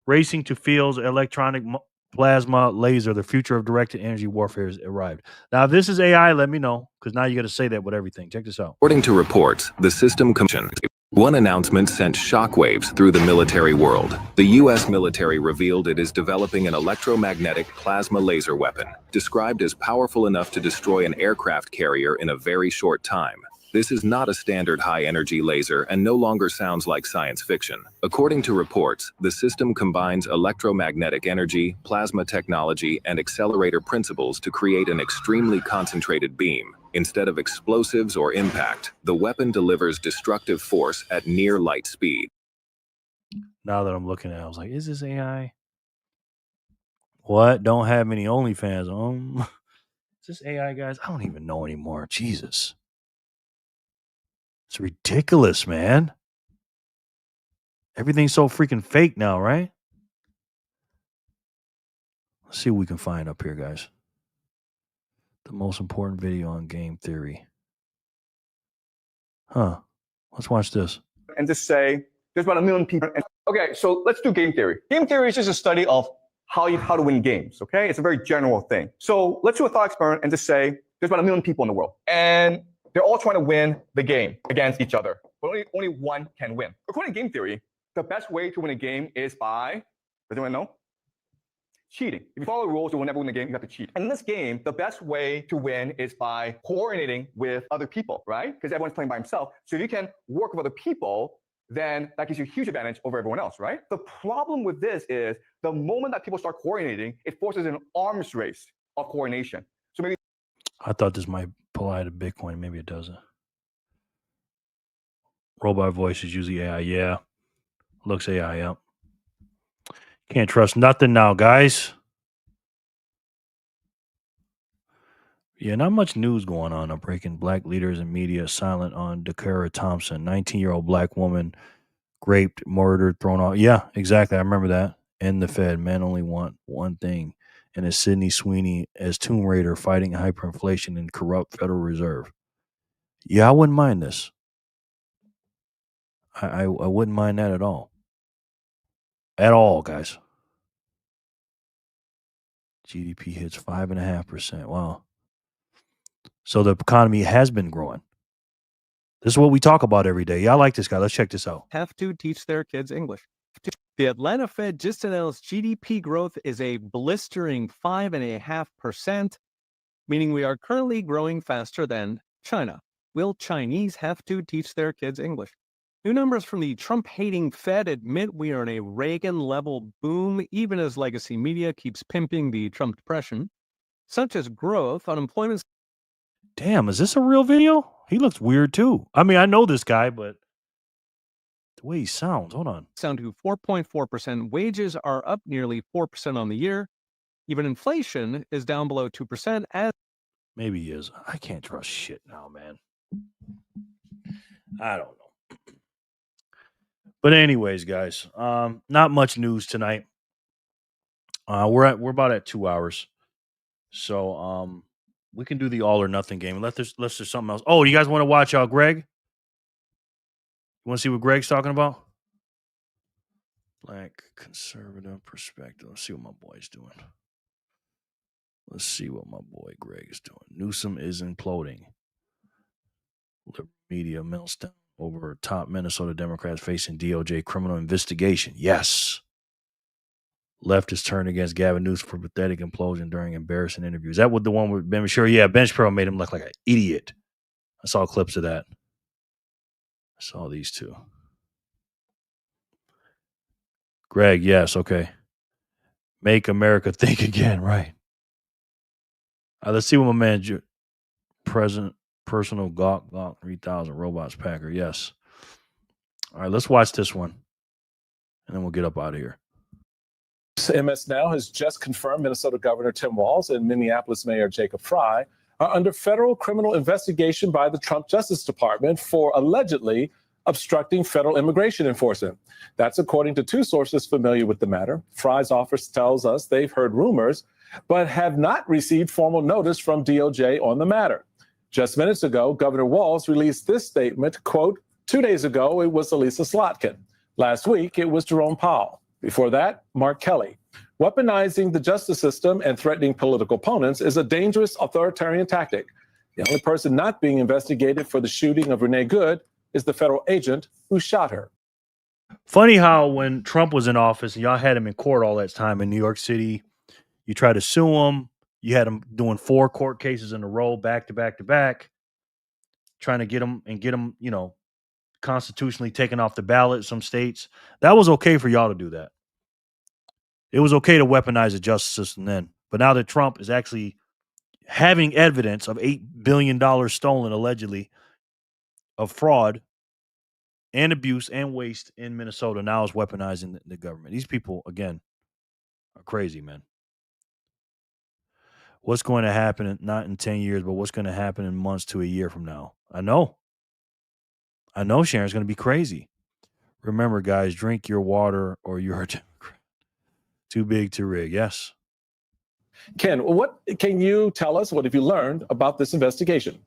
to fields electronic plasma laser. The future of directed energy warfare has arrived. Now, if this is AI, let me know, because now you got to say that with everything. Check this out. According to reports, the system commission. One announcement sent shockwaves through the military world. The U.S. military revealed it is developing an electromagnetic plasma laser weapon, described as powerful enough to destroy an aircraft carrier in a very short time. This is not a standard high-energy laser and no longer sounds like science fiction. According to reports, the system combines electromagnetic energy, plasma technology, and accelerator principles to create an extremely concentrated beam. Instead of explosives or impact, the weapon delivers destructive force at near light speed. Now that I'm looking at it, I was like, is this AI? What? Don't have any OnlyFans. Is this AI, guys? I don't even know anymore. Jesus. It's ridiculous, man. Everything's so freaking fake now, right? Let's see what we can find up here, guys. The most important video on game theory. Huh. Let's watch this. And just say, there's about 1 million people. Okay, so let's do game theory. Game theory is just a study of how to win games, okay? It's a very general thing. So let's do a thought experiment and just say, there's about 1 million people in the world. And they're all trying to win the game against each other. But only one can win. According to game theory, the best way to win a game is by, does anyone know? Cheating. If you follow the rules, you will never win the game. You have to cheat. And in this game, the best way to win is by coordinating with other people, right? Because everyone's playing by himself. So if you can work with other people, then that gives you a huge advantage over everyone else, right? The problem with this is the moment that people start coordinating, it forces an arms race of coordination. So maybe I thought this might apply to Bitcoin. Maybe it doesn't. Robot voice is usually AI. Yeah. Looks AI, yep. Can't trust nothing now, guys. Yeah, not much news going on. Breaking black leaders and media silent on Dakara Thompson, 19-year-old black woman, raped, murdered, thrown off. Yeah, exactly. I remember that. And the Fed, men only want one thing. And it's Sydney Sweeney as Tomb Raider fighting hyperinflation and corrupt Federal Reserve. Yeah, I wouldn't mind this. I wouldn't mind that at all. At all, guys. GDP hits 5.5%. Wow. So the economy has been growing. This is what we talk about every day. Yeah, I like this guy. Let's check this out. Have to teach their kids English. The Atlanta Fed just announced GDP growth is a blistering 5.5%, meaning we are currently growing faster than China. Will Chinese have to teach their kids English? New numbers from the Trump-hating Fed admit we are in a Reagan-level boom, even as legacy media keeps pimping the Trump depression. Such as growth, unemployment... Damn, is this a real video? He looks weird too. I mean, I know this guy, but the way he sounds, hold on. Down to 4.4%. Wages are up nearly 4% on the year. Even inflation is down below 2%. As maybe he is. I can't trust shit now, man. I don't know. But anyways, guys, not much news tonight. We're about at 2 hours. So we can do the all or nothing game. Unless there's something else. Oh, you guys want to watch Greg? You want to see what Greg's talking about? Black conservative perspective. Let's see what my boy's doing. Let's see what my boy Greg is doing. Newsom is imploding. Liberal media melts down over top Minnesota Democrats facing DOJ criminal investigation. Yes. Left is turned against Gavin Newsom for pathetic implosion during embarrassing interviews. That was the one with Ben Bashir. Yeah, Ben Shapiro made him look like an idiot. I saw clips of that. I saw these two. Greg, yes, okay. Make America think again, right? Let's see what my man, personal Gawk 3000 robots packer. Yes. All right, let's watch this one, and then we'll get up out of here. MS Now has just confirmed Minnesota Governor Tim Walz and Minneapolis Mayor Jacob Frey are under federal criminal investigation by the Trump Justice Department for allegedly obstructing federal immigration enforcement. That's according to two sources familiar with the matter. Frey's office tells us they've heard rumors, but have not received formal notice from DOJ on the matter. Just minutes ago, Governor Walz released this statement, quote, 2 days ago, it was Elisa Slotkin. Last week, it was Jerome Powell. Before that, Mark Kelly. Weaponizing the justice system and threatening political opponents is a dangerous authoritarian tactic. The only person not being investigated for the shooting of Renee Good is the federal agent who shot her. Funny how when Trump was in office and y'all had him in court all that time in New York City, you tried to sue him. You had him doing 4 court cases in a row, back to back to back, trying to get him, you know, constitutionally taken off the ballot in some states. That was okay for y'all to do that. It was okay to weaponize the justice system then. But now that Trump is actually having evidence of $8 billion stolen allegedly of fraud and abuse and waste in Minnesota, now is weaponizing the government. These people, again, are crazy, man. What's going to happen, not in 10 years, but what's going to happen in months to a year from now? I know, Sharon, it's going to be crazy. Remember, guys, drink your water or you're too big to rig. Yes. Ken, what can you tell us? What have you learned about this investigation?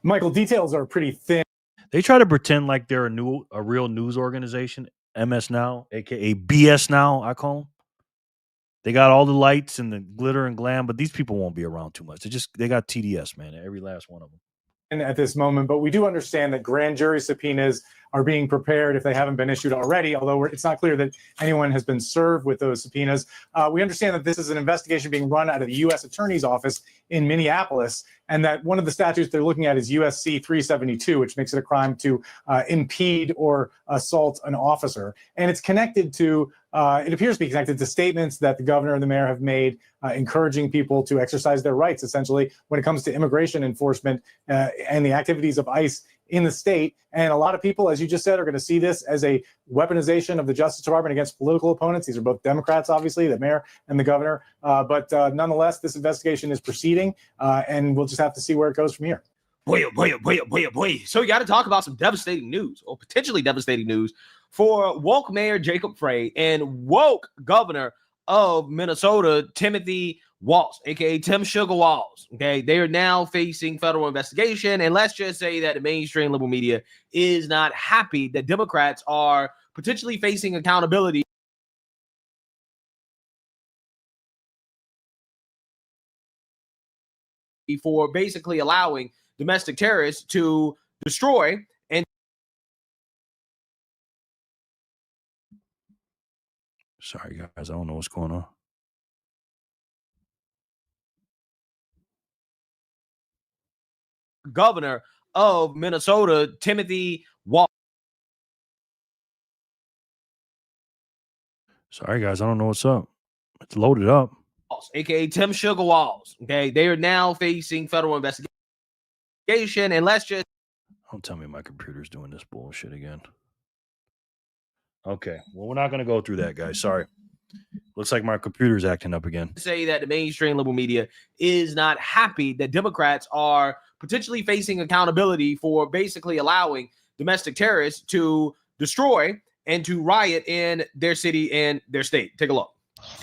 Michael, details are pretty thin. They try to pretend like they're a real news organization, MS Now, aka BS Now, I call them. They got all the lights and the glitter and glam, but these people won't be around too much. They got TDS, man, every last one of them. At this moment, but we do understand that grand jury subpoenas are being prepared if they haven't been issued already, although it's not clear that anyone has been served with those subpoenas. We understand that this is an investigation being run out of the U.S. Attorney's Office in Minneapolis, and that one of the statutes they're looking at is USC 372, which makes it a crime to impede or assault an officer. And it's connected to, it appears to be connected to statements that the governor and the mayor have made encouraging people to exercise their rights, essentially, when it comes to immigration enforcement and the activities of ICE in the state. And a lot of people, as you just said, are going to see this as a weaponization of the Justice Department against political opponents. These are both Democrats, obviously, the mayor and the governor. But nonetheless, this investigation is proceeding, and we'll just have to see where it goes from here. Boy. So you got to talk about some devastating news, or potentially devastating news, for woke Mayor Jacob Frey and woke Governor of Minnesota, Timothy Walz, aka Tim Sugar Walz. Okay, they are now facing federal investigation, and let's just say that the mainstream liberal media is not happy that Democrats are potentially facing accountability for basically allowing domestic terrorists to destroy and sorry guys, I don't know what's going on. Governor of Minnesota, Timothy Walz. Sorry guys, I don't know what's up. It's loaded up. AKA Tim Sugar Walz. Okay, they are now facing federal investigation, and let's just don't tell me my computer's doing this bullshit again. Okay, well, we're not going to go through that, guys. Sorry. Looks like my computer's acting up again. Say that the mainstream liberal media is not happy that Democrats are potentially facing accountability for basically allowing domestic terrorists to destroy and to riot in their city and their state. Take a look.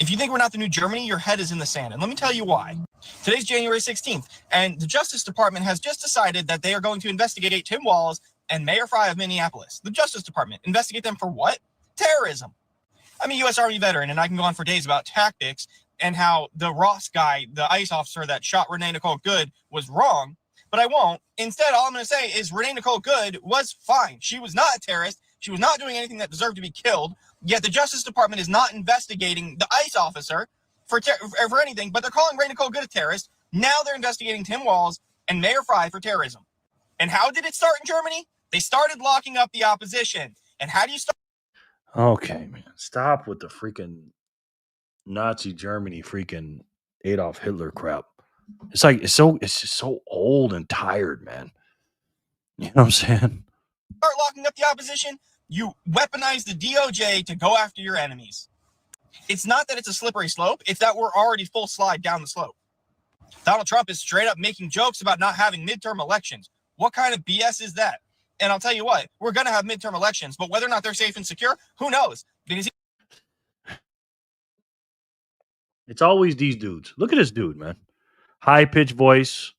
If you think we're not the new Germany, your head is in the sand. And let me tell you why. Today's January 16th, and the Justice Department has just decided that they are going to investigate Tim Walz and Mayor Fry of Minneapolis. The Justice Department. Investigate them for what? Terrorism. I'm a U.S. Army veteran, and I can go on for days about tactics and how the Ross guy, the ICE officer that shot Renee Nicole Good, was wrong, but I won't. Instead, all I'm going to say is Renee Nicole Good was fine. She was not a terrorist. She was not doing anything that deserved to be killed, yet the Justice Department is not investigating the ICE officer for anything, but they're calling Renee Nicole Good a terrorist. Now they're investigating Tim Walz and Mayor Fry for terrorism. And how did it start in Germany? They started locking up the opposition. And how do you start? Okay, man. Stop with the freaking Nazi Germany freaking Adolf Hitler crap. It's like it's just so old and tired, man. You know what I'm saying? Start locking up the opposition, you weaponize the DOJ to go after your enemies. It's not that it's a slippery slope, it's that we're already full slide down the slope. Donald Trump is straight up making jokes about not having midterm elections. What kind of BS is that? And I'll tell you what, we're going to have midterm elections, but whether or not they're safe and secure, who knows? Because It's always these dudes. Look at this dude, man. High-pitched voice,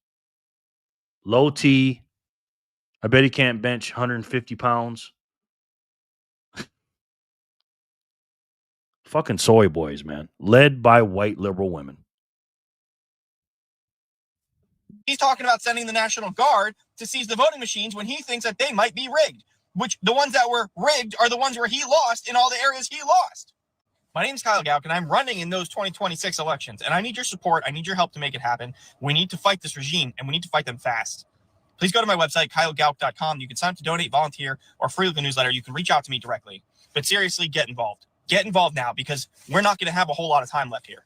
low T. I bet he can't bench 150 pounds. Fucking soy boys, man. Led by white liberal women. he's talking about sending the National Guard to seize the voting machines when he thinks that they might be rigged, which the ones that were rigged are the ones where he lost in all the areas he lost. My name is Kyle Gauck, and I'm running in those 2026 elections, and I need your support. I need your help to make it happen. We need to fight this regime, and we need to fight them fast. Please go to my website, kylegauck.com. You can sign up to donate, volunteer, or free the newsletter. You can reach out to me directly. But seriously, get involved. Get involved now, because we're not going to have a whole lot of time left here.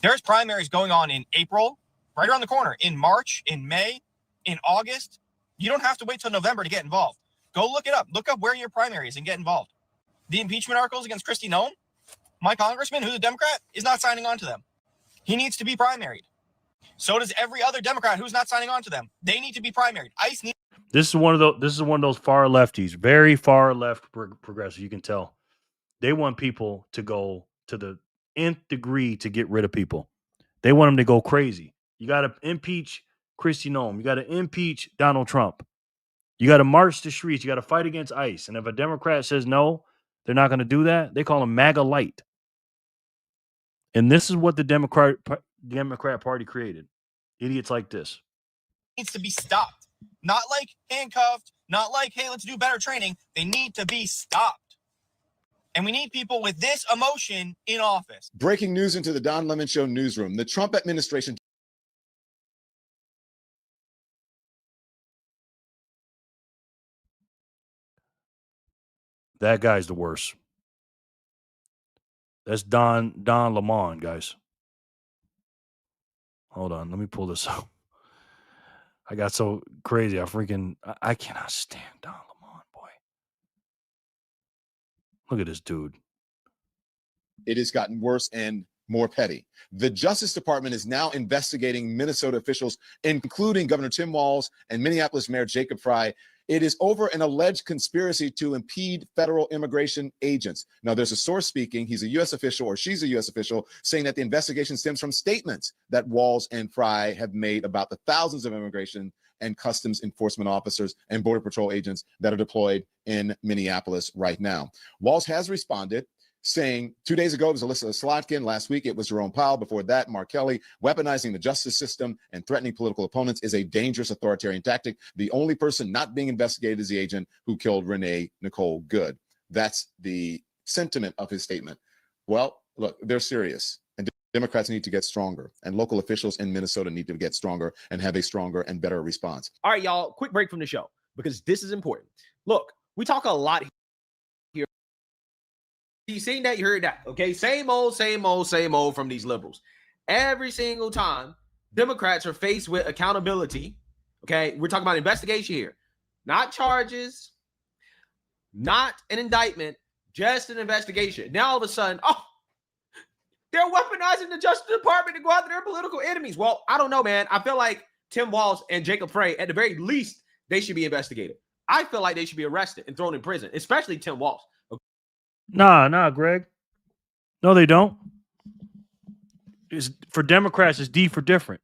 There's primaries going on in April, right around the corner, in March, in May, in August. You don't have to wait till November to get involved. Go look it up. Look up where your primary is and get involved. The impeachment articles against Kristi Noem, my congressman, who's a Democrat, is not signing on to them. He needs to be primaried. So does every other Democrat who's not signing on to them. They need to be primaried. ICE needs. This is one of those far lefties, very far left progressive. You can tell they want people to go to the nth degree to get rid of people. They want them to go crazy. You got to impeach Kristi Noem. You got to impeach Donald Trump. You got to march the streets. You got to fight against ICE. And if a Democrat says no, they're not going to do that, they call them MAGA light. And this is what the Democrat Party created. Idiots like this. Needs to be stopped. Not like handcuffed, not like, hey, let's do better training. They need to be stopped. And we need people with this emotion in office. Breaking news into the Don Lemon Show newsroom. The Trump administration. That guy's the worst. That's Don Lemon, guys. Hold on, let me pull this up. I got so crazy. I cannot stand Don Lemon, boy. Look at this dude. It has gotten worse and more petty. The Justice Department is now investigating Minnesota officials, including Governor Tim Walz and Minneapolis Mayor Jacob Fry. It is over an alleged conspiracy to impede federal immigration agents. Now, there's a source speaking. He's a U.S. official, or she's a U.S. official, saying that the investigation stems from statements that Walz and Fry have made about the thousands of immigration and customs enforcement officers and Border Patrol agents that are deployed in Minneapolis right now. Walz has responded, saying 2 days ago it was Alyssa Slotkin. Last week it was Jerome Powell. Before that, Mark Kelly. Weaponizing the justice system and threatening political opponents is a dangerous authoritarian tactic. The only person not being investigated is the agent who killed Renee Nicole Good. That's the sentiment of his statement. Well, look, they're serious. And Democrats need to get stronger. And local officials in Minnesota need to get stronger and have a stronger and better response. All right, y'all, quick break from the show because this is important. Look, we talk a lot here. You seen that, you heard that. Okay, same old from these liberals. Every single time Democrats are faced with accountability, okay, we're talking about investigation here, not charges, not an indictment, just an investigation. Now all of a sudden, they're weaponizing the Justice Department to go after their political enemies. Well, I don't know, man. I feel like Tim Walz and Jacob Frey, at the very least, they should be investigated. I feel like they should be arrested and thrown in prison, especially Tim Walz. Nah, Greg. No, they don't. for Democrats is D for different.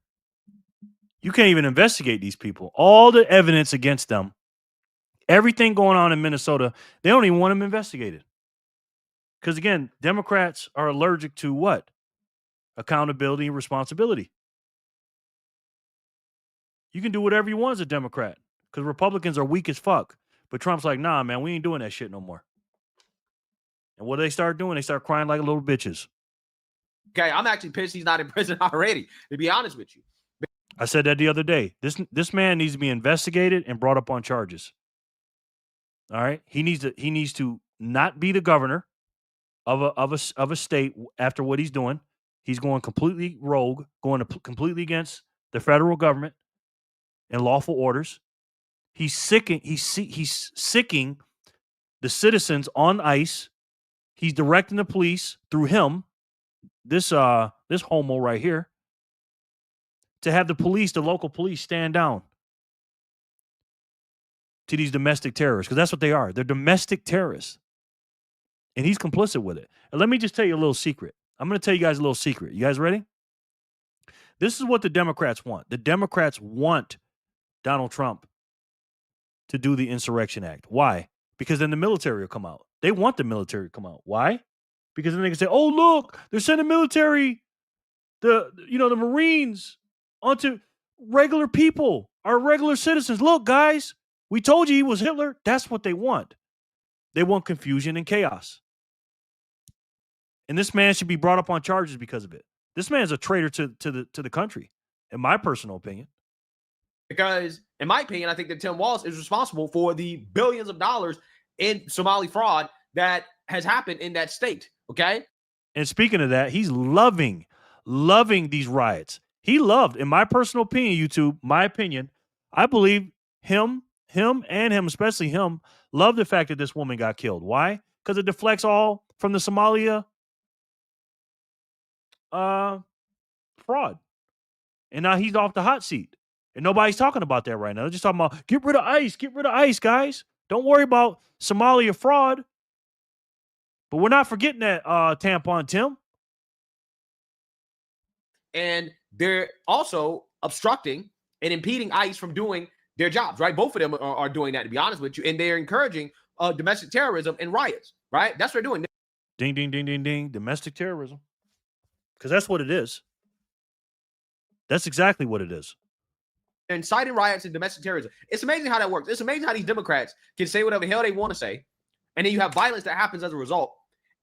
You can't even investigate these people. All the evidence against them, everything going on in Minnesota, they don't even want them investigated. Because again, Democrats are allergic to what? Accountability and responsibility. You can do whatever you want as a Democrat because Republicans are weak as fuck. But Trump's like, nah, man, we ain't doing that shit no more. And what do they start doing? They start crying like little bitches. Okay, I'm actually pissed he's not in prison already, to be honest with you. I said that the other day. This man needs to be investigated and brought up on charges. All right? He needs to not be the governor of a state after what he's doing. He's going completely rogue, going completely against the federal government and lawful orders. He's sicking the citizens on ICE. He's directing the police through him, this homo right here, to have the local police stand down to these domestic terrorists, because that's what they are. They're domestic terrorists. And he's complicit with it. And let me just tell you a little secret. I'm going to tell you guys a little secret. You guys ready? This is what the Democrats want. The Democrats want Donald Trump to do the Insurrection Act. Why? Because then the military will come out. They want the military to come out. Why? Because then they can say, oh, look, they're sending military, the Marines onto regular people, our regular citizens. Look, guys, we told you he was Hitler. That's what they want. They want confusion and chaos. And this man should be brought up on charges because of it. This man is a traitor to the country, in my personal opinion. Because, in my opinion, I think that Tim Walz is responsible for the billions of dollars in Somali fraud that has happened in that state. Okay. And speaking of that, he's loving these riots. He loved, in my personal opinion, YouTube, my opinion, I believe him, especially him, love the fact that this woman got killed. Why? Because it deflects all from the Somalia fraud. And now he's off the hot seat. And nobody's talking about that right now. They're just talking about, get rid of ICE, guys. Don't worry about Somalia fraud. But we're not forgetting that tampon, Tim. And they're also obstructing and impeding ICE from doing their jobs, right? Both of them are doing that, to be honest with you. And they're encouraging domestic terrorism and riots, right? That's what they're doing. Ding, ding, ding, ding, ding. Domestic terrorism. Because that's what it is. That's exactly what it is. They're inciting riots and domestic terrorism. It's amazing how that works. It's amazing how these Democrats can say whatever the hell they want to say. And then you have violence that happens as a result.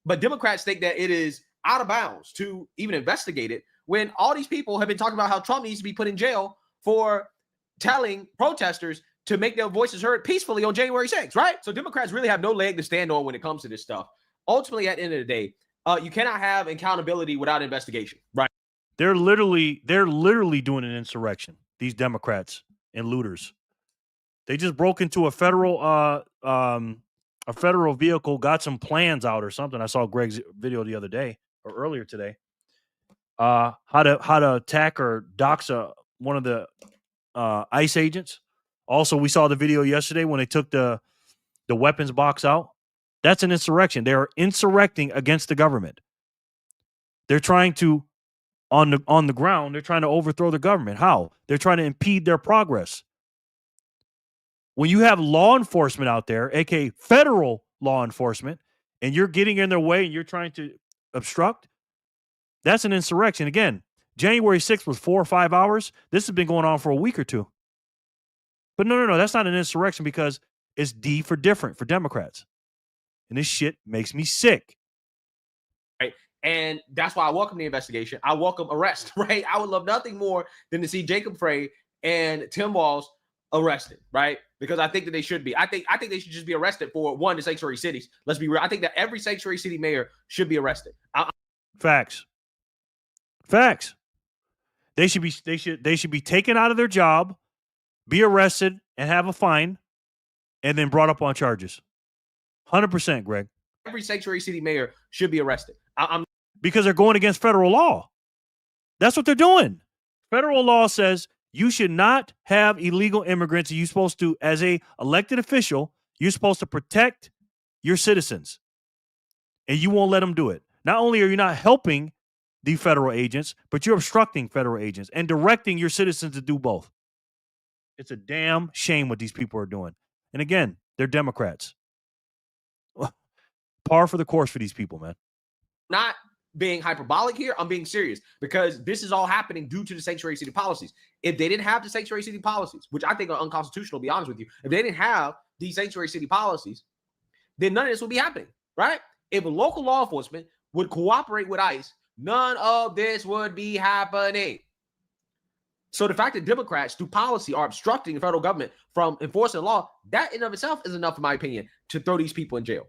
But Democrats think that it is out of bounds to even investigate it when all these people have been talking about how Trump needs to be put in jail for telling protesters to make their voices heard peacefully on January 6th, right? So Democrats really have no leg to stand on when it comes to this stuff. Ultimately, at the end of the day, you cannot have accountability without investigation, right? They're literally doing an insurrection, these Democrats and looters. They just broke into a federal vehicle, got some plans out or something. I saw Greg's video the other day or earlier today. How to attack or dox one of the ICE agents. Also, we saw the video yesterday when they took the weapons box out. That's an insurrection. They are insurrecting against the government. They're trying to, on the ground, they're trying to overthrow the government. How? They're trying to impede their progress. When you have law enforcement out there, aka federal law enforcement, and you're getting in their way and you're trying to obstruct, that's an insurrection. Again, January 6th was 4 or 5 hours. This has been going on for a week or two. But no, that's not an insurrection because it's D for different for Democrats. And this shit makes me sick. Right. And that's why I welcome the investigation. I welcome arrest, right? I would love nothing more than to see Jacob Frey and Tim Walz arrested, right? Because I think that they should be. I think they should just be arrested for the sanctuary cities. Let's be real. I think that every sanctuary city mayor should be arrested. Facts. They should be taken out of their job, be arrested, and have a fine, and then brought up on charges. 100%, Greg. Every sanctuary city mayor should be arrested. Because they're going against federal law. That's what they're doing. Federal law says you should not have illegal immigrants. You're supposed to, as a elected official, you're supposed to protect your citizens. And you won't let them do it. Not only are you not helping the federal agents, but you're obstructing federal agents and directing your citizens to do both. It's a damn shame what these people are doing. And again, they're Democrats. Par for the course for these people, man. Not being hyperbolic here. I'm being serious because this is all happening due to the sanctuary city policies. If they didn't have the sanctuary city policies, which I think are unconstitutional, to be honest with you, if they didn't have these sanctuary city policies, then none of this would be happening, right? If a local law enforcement would cooperate with ICE, none of this would be happening. So the fact that Democrats, through policy, are obstructing the federal government from enforcing the law, that in and of itself is enough, in my opinion, to throw these people in jail.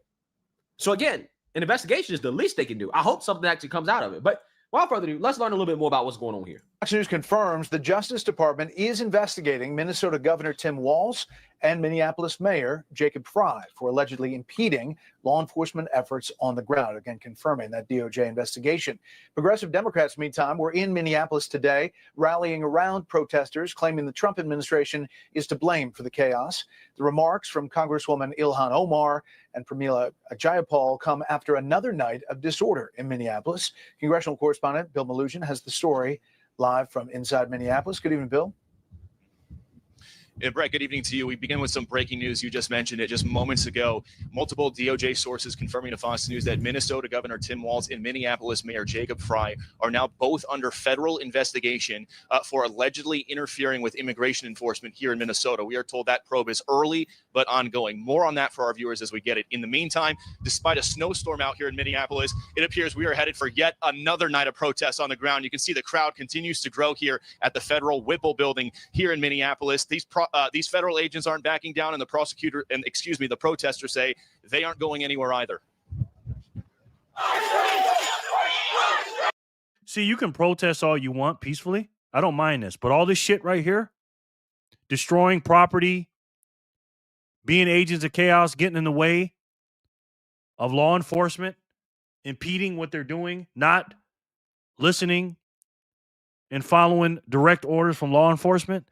So again, an investigation is the least they can do. I hope something actually comes out of it. But without further ado, let's learn a little bit more about what's going on here. Fox News confirms the Justice Department is investigating Minnesota Governor Tim Walz and Minneapolis Mayor Jacob Frey for allegedly impeding law enforcement efforts on the ground. Again, confirming that DOJ investigation. Progressive Democrats, meantime, were in Minneapolis today, rallying around protesters, claiming the Trump administration is to blame for the chaos. The remarks from Congresswoman Ilhan Omar and Pramila Jayapal come after another night of disorder in Minneapolis. Congressional correspondent Bill Malugin has the story live from inside Minneapolis. Good evening, Bill. Brett, good evening to you. We begin with some breaking news. You just mentioned it just moments ago. Multiple DOJ sources confirming to Fox News that Minnesota Governor Tim Walz and Minneapolis Mayor Jacob Frey are now both under federal investigation for allegedly interfering with immigration enforcement here in Minnesota. We are told that probe is early but ongoing. More on that for our viewers as we get it. In the meantime, despite a snowstorm out here in Minneapolis, it appears we are headed for yet another night of protests on the ground. You can see the crowd continues to grow here at the federal Whipple building here in Minneapolis. These federal agents aren't backing down, and the protesters say they aren't going anywhere either. See, you can protest all you want peacefully. I don't mind this, but all this shit right here, destroying property, being agents of chaos, getting in the way of law enforcement, impeding what they're doing, not listening and following direct orders from law enforcement.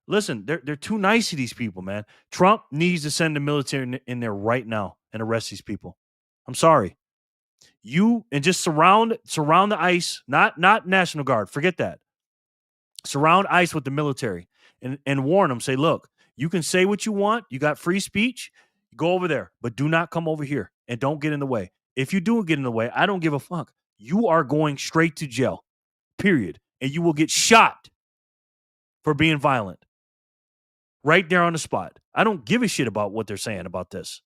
Listen, they're too nice to these people, man. Trump needs to send the military in there right now and arrest these people. I'm sorry. And just surround the ICE, not National Guard. Forget that. Surround ICE with the military and warn them. Say, look, you can say what you want. You got free speech. Go over there, but do not come over here and don't get in the way. If you do get in the way, I don't give a fuck. You are going straight to jail, period. And you will get shot for being violent. Right there on the spot. I don't give a shit about what they're saying about this.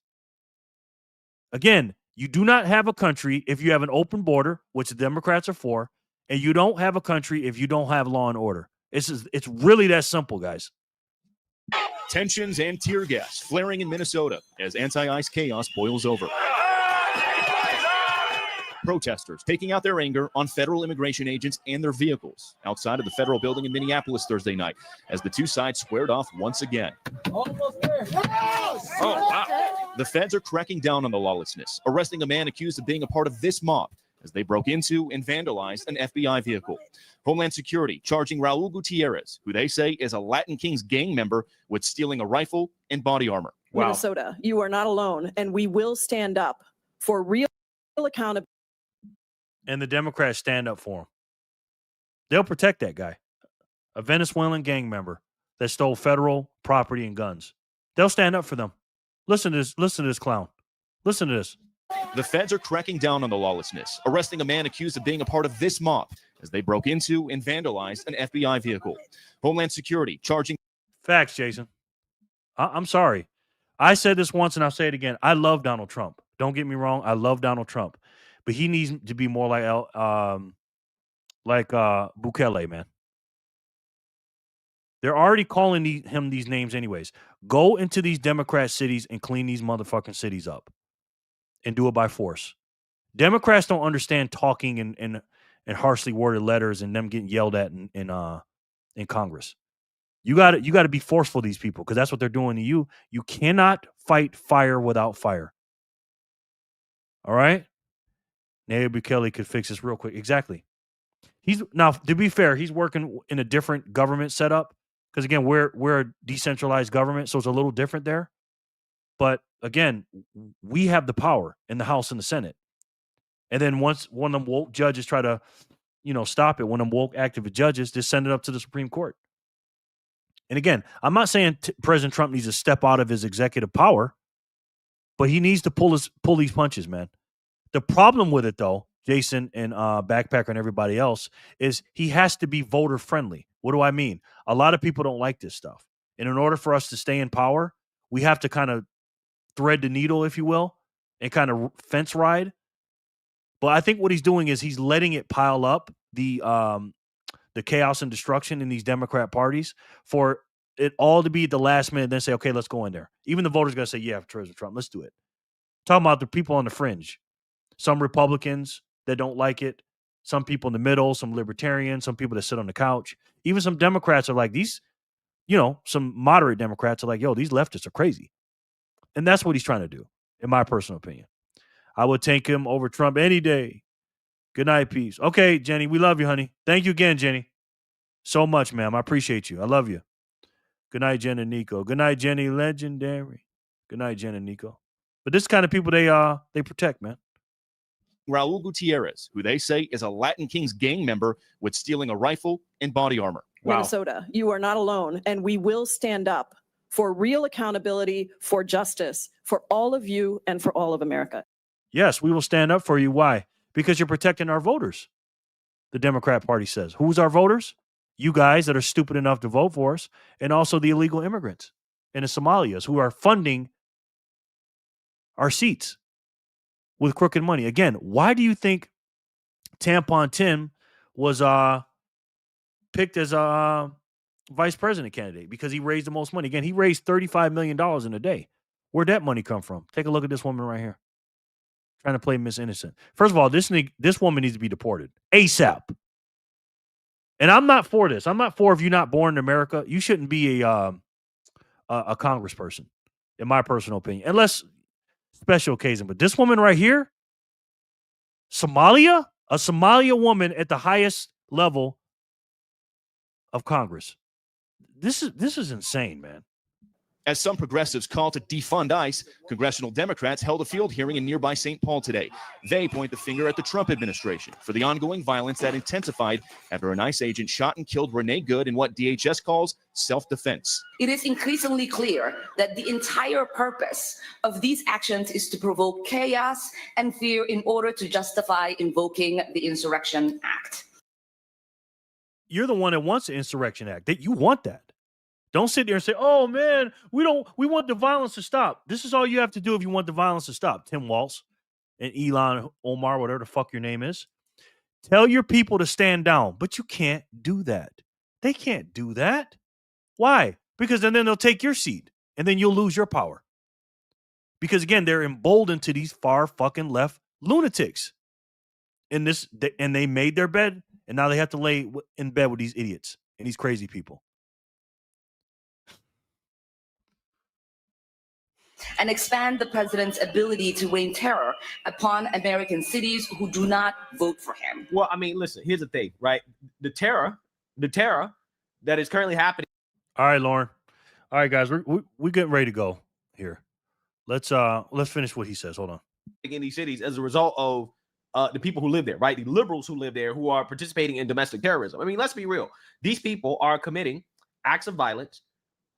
Again, you do not have a country if you have an open border, which the Democrats are for, and you don't have a country if you don't have law and order. It's really that simple, guys. Tensions and tear gas flaring in Minnesota as anti-ICE chaos boils over. Protesters taking out their anger on federal immigration agents and their vehicles outside of the federal building in Minneapolis Thursday night as the two sides squared off once again. Oh, wow. The feds are cracking down on the lawlessness, arresting a man accused of being a part of this mob as they broke into and vandalized an FBI vehicle. Homeland Security charging Raul Gutierrez, who they say is a Latin Kings gang member, with stealing a rifle and body armor. Wow. Minnesota, you are not alone, and we will stand up for real accountability. And the Democrats stand up for him. They'll protect that guy, a Venezuelan gang member that stole federal property and guns. They'll stand up for them. Listen to this clown. Listen to this. The feds are cracking down on the lawlessness, arresting a man accused of being a part of this mob as they broke into and vandalized an FBI vehicle. Homeland Security charging. Facts, Jason. I'm sorry. I said this once and I'll say it again. I love Donald Trump. Don't get me wrong. I love Donald Trump. But he needs to be more like Bukele, man. They're already calling him these names anyways. Go into these Democrat cities and clean these motherfucking cities up. And do it by force. Democrats don't understand talking and harshly worded letters and them getting yelled at in Congress. You got to be forceful to these people because that's what they're doing to you. You cannot fight fire without fire. All right? Nayib Bukele could fix this real quick. Exactly. Now, to be fair, he's working in a different government setup because, again, we're a decentralized government, so it's a little different there. But, again, we have the power in the House and the Senate. And then once one of them woke judges try to stop it when them woke activist judges just send it up to the Supreme Court. And again, I'm not saying President Trump needs to step out of his executive power, but he needs to pull these punches, man. The problem with it, though, Jason and Backpacker and everybody else, is he has to be voter friendly. What do I mean? A lot of people don't like this stuff. And in order for us to stay in power, we have to kind of thread the needle, if you will, and kind of fence ride. But I think what he's doing is he's letting it pile up, the chaos and destruction in these Democrat parties, for it all to be at the last minute, then say, okay, let's go in there. Even the voters got to say, yeah, for President Trump, let's do it. Talking about the people on the fringe. Some Republicans that don't like it, some people in the middle, some libertarians, some people that sit on the couch. Even some Democrats are like, these, some moderate Democrats are like, yo, these leftists are crazy. And that's what he's trying to do, in my personal opinion. I would take him over Trump any day. Good night, peace. Okay, Jenny, we love you, honey. Thank you again, Jenny. So much, ma'am. I appreciate you. I love you. Good night, Jen and Nico. Good night, Jenny. Legendary. Good night, Jen and Nico. But this kind of people they protect, man. Raul Gutierrez, who they say is a Latin Kings gang member with stealing a rifle and body armor. Minnesota, you are not alone, and we will stand up for real accountability, for justice, for all of you and for all of America. Yes, we will stand up for you. Why? Because you're protecting our voters. The Democrat Party says. Who's our voters? You guys that are stupid enough to vote for us, and also the illegal immigrants and the Somalians who are funding our seats with crooked money. Again, why do you think Tampon Tim was picked as a vice president candidate? Because he raised the most money. Again, he raised $35 million in a day. Where'd that money come from? Take a look at this woman right here. Trying to play Miss Innocent. First of all, this woman needs to be deported ASAP. And I'm not for this. I'm not for, if you're not born in America, you shouldn't be a congressperson, in my personal opinion, unless special occasion. But this woman right here, Somalia, a Somalia woman at the highest level of Congress. This is insane, man. As some progressives call to defund ICE, congressional Democrats held a field hearing in nearby St. Paul today. They point the finger at the Trump administration for the ongoing violence that intensified after an ICE agent shot and killed Renee Good in what DHS calls self-defense. It is increasingly clear that the entire purpose of these actions is to provoke chaos and fear in order to justify invoking the Insurrection Act. You're the one that wants the Insurrection Act. That you want that. Don't sit there and say, oh, man, we want the violence to stop. This is all you have to do if you want the violence to stop. Tim Walz and Elon Omar, whatever the fuck your name is. Tell your people to stand down, but you can't do that. They can't do that. Why? Because then they'll take your seat and then you'll lose your power. Because again, they're emboldened to these far fucking left lunatics. And they made their bed and now they have to lay in bed with these idiots and these crazy people. And expand the president's ability to rain terror upon American cities who do not vote for him. Well, I mean, listen, here's the thing, right? The terror that is currently happening. All right, Lauren. All right, guys, we're getting ready to go here. Let's finish what he says. Hold on. In these cities as a result of the people who live there, right? The liberals who live there who are participating in domestic terrorism. I mean, let's be real. These people are committing acts of violence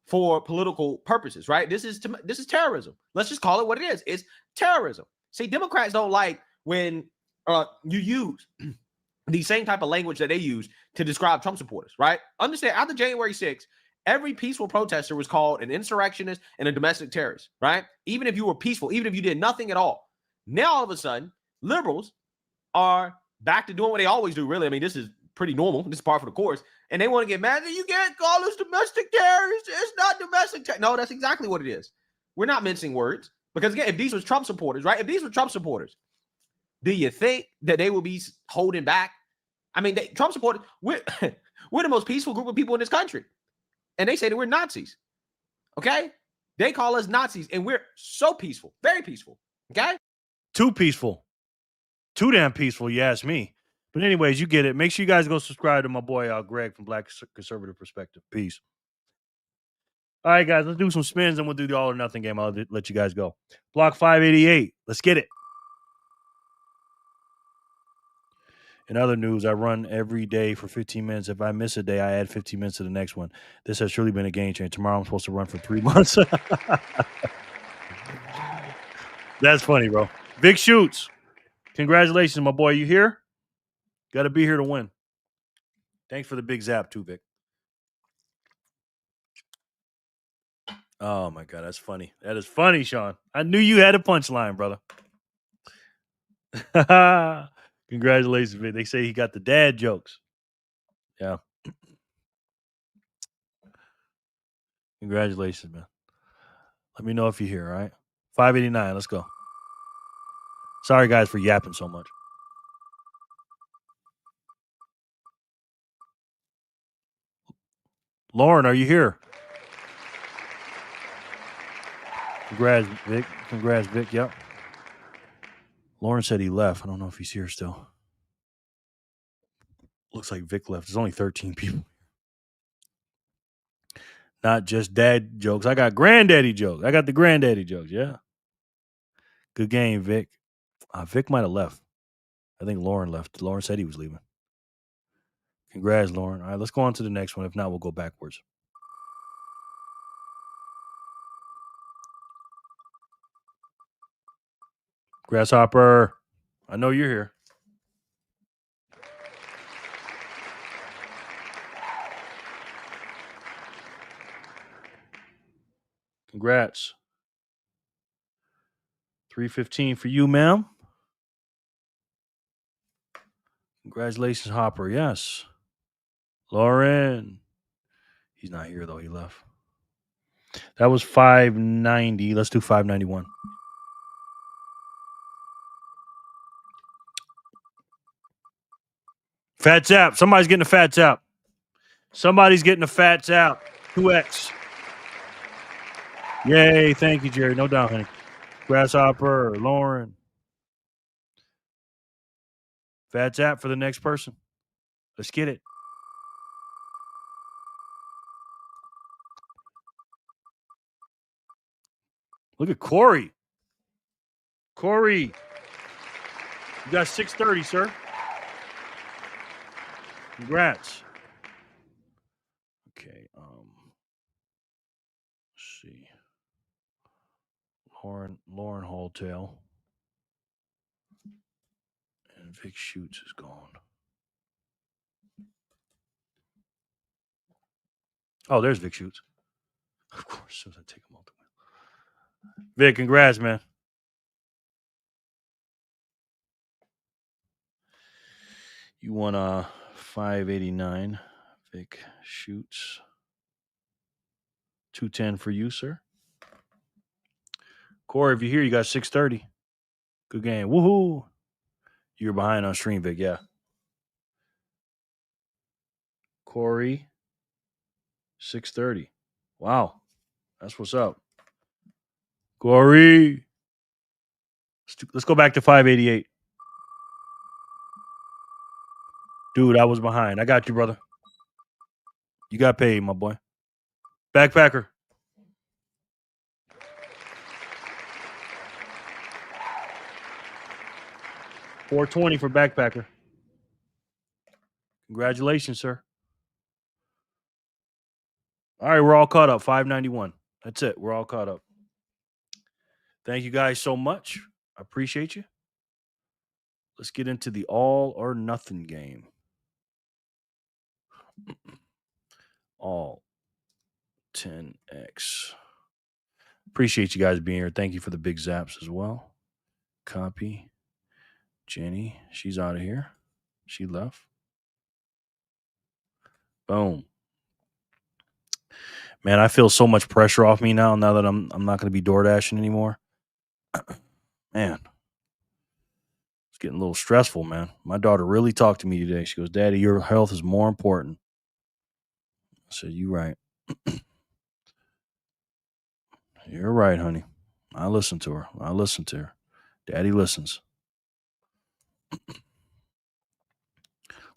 for political purposes, right? This is terrorism. Let's just call it what it is. It's terrorism. See, Democrats don't like when you use the same type of language that they use to describe Trump supporters, right? Understand, after January 6th, every peaceful protester was called an insurrectionist and a domestic terrorist, right? Even if you were peaceful, even if you did nothing at all. Now, all of a sudden, liberals are back to doing what they always do, really. I mean, this is pretty normal. This is par for the course. And they want to get mad that you can't call us domestic terrorists. It's not domestic terror. No, that's exactly what it is. We're not mincing words. Because again, if these were Trump supporters, right? If these were Trump supporters, do you think that they will be holding back? I mean, Trump supporters, we're the most peaceful group of people in this country. And they say that we're Nazis. Okay? They call us Nazis. And we're so peaceful. Very peaceful. Okay? Too peaceful. Too damn peaceful, you ask me. But anyways, you get it. Make sure you guys go subscribe to my boy Greg from Black Conservative Perspective. Peace. All right, guys, let's do some spins and we'll do the all or nothing game. I'll let you guys go. Block 588. Let's get it. In other news, I run every day for 15 minutes. If I miss a day, I add 15 minutes to the next one. This has surely been a game changer. Tomorrow I'm supposed to run for 3 months. That's funny, bro. Vic Shoots. Congratulations, my boy. You here? Got to be here to win. Thanks for the big zap too, Vic. Oh, my God. That's funny. That is funny, Sean. I knew you had a punchline, brother. Congratulations, Vic. They say he got the dad jokes. Yeah. Congratulations, man. Let me know if you're here, all right? 589. Let's go. Sorry, guys, for yapping so much. Lauren, are you here? Congrats, Vic. Congrats, Vic. Yep. Lauren said he left. I don't know if he's here still. Looks like Vic left. There's only 13 people. Not just dad jokes. I got granddaddy jokes. I got the granddaddy jokes. Yeah. Good game, Vic. Vic might have left. I think Lauren left. Lauren said he was leaving. Congrats, Lauren. All right, let's go on to the next one. If not, we'll go backwards. Grasshopper, I know you're here. Congrats. 315 for you, ma'am. Congratulations, Hopper. Yes. Lauren. He's not here, though. He left. That was 590. Let's do 591. Fat Zap. Somebody's getting a Fat Zap. Somebody's getting a Fat Zap. 2X. Yay. Thank you, Jerry. No doubt, honey. Grasshopper, Lauren. Fat Zap for the next person. Let's get it. Look at Corey. Corey, you got 630, sir. Congrats. Okay. Let's see. Lauren Halltail. And Vic Shoots is gone. Oh, there's Vic Shoots. Of course, as soon as I take him off the wheel. Vic, congrats, man. You won 589. Vic Shoots. 210 for you, sir. Corey, if you're here, you got 630. Good game. Woohoo. You're behind on stream, Vic. Yeah. Corey, 630. Wow. That's what's up. Corey. Let's go back to 588. Dude, I was behind. I got you, brother. You got paid, my boy. Backpacker. $420 for Backpacker. Congratulations, sir. All right, we're all caught up. 591. That's it. We're all caught up. Thank you guys so much. I appreciate you. Let's get into the all or nothing game. All 10x. Appreciate you guys being here. Thank you for the big zaps as well. Copy. Jenny, she's out of here. She left. Boom. Man, I feel so much pressure off me now that I'm not going to be door dashing anymore. Man, it's getting a little stressful, man. My daughter really talked to me today. She goes, Daddy, your health is more important. I said, you right. You're right, honey. I listen to her. Daddy listens.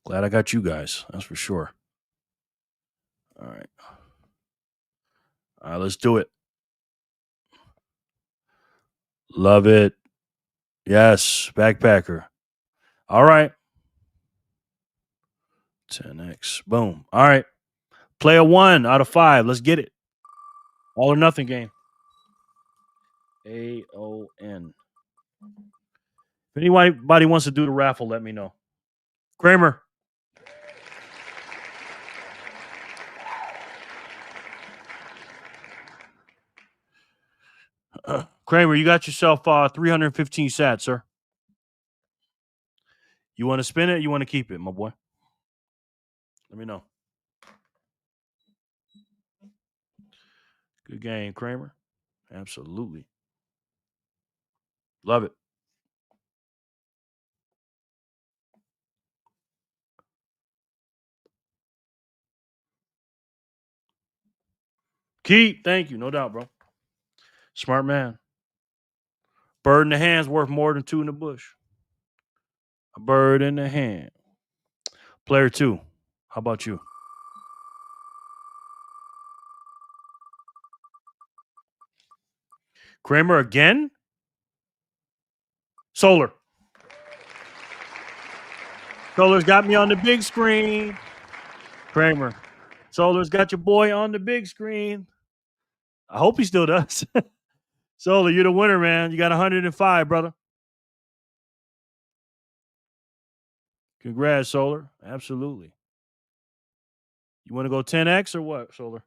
Glad I got you guys. That's for sure. All right. All right, let's do it. Love it. Yes, Backpacker. All right. 10x. Boom. All right. Player 1 out of 5. Let's get it. All or nothing game. AON. If anybody wants to do the raffle, let me know. Kramer. Kramer, you got yourself 315 sats, sir. You want to spin it? You want to keep it, my boy? Let me know. Good game, Kramer. Absolutely. Love it. Keep. Thank you. No doubt, bro. Smart man. Bird in the hand's worth more than 2 in the bush. A bird in the hand. Player 2. How about you? Kramer again? Solar. Solar's got me on the big screen. Kramer. Solar's got your boy on the big screen. I hope he still does. Solar, you're the winner, man. You got 105, brother. Congrats, Solar. Absolutely. You want to go 10x or what, Solar?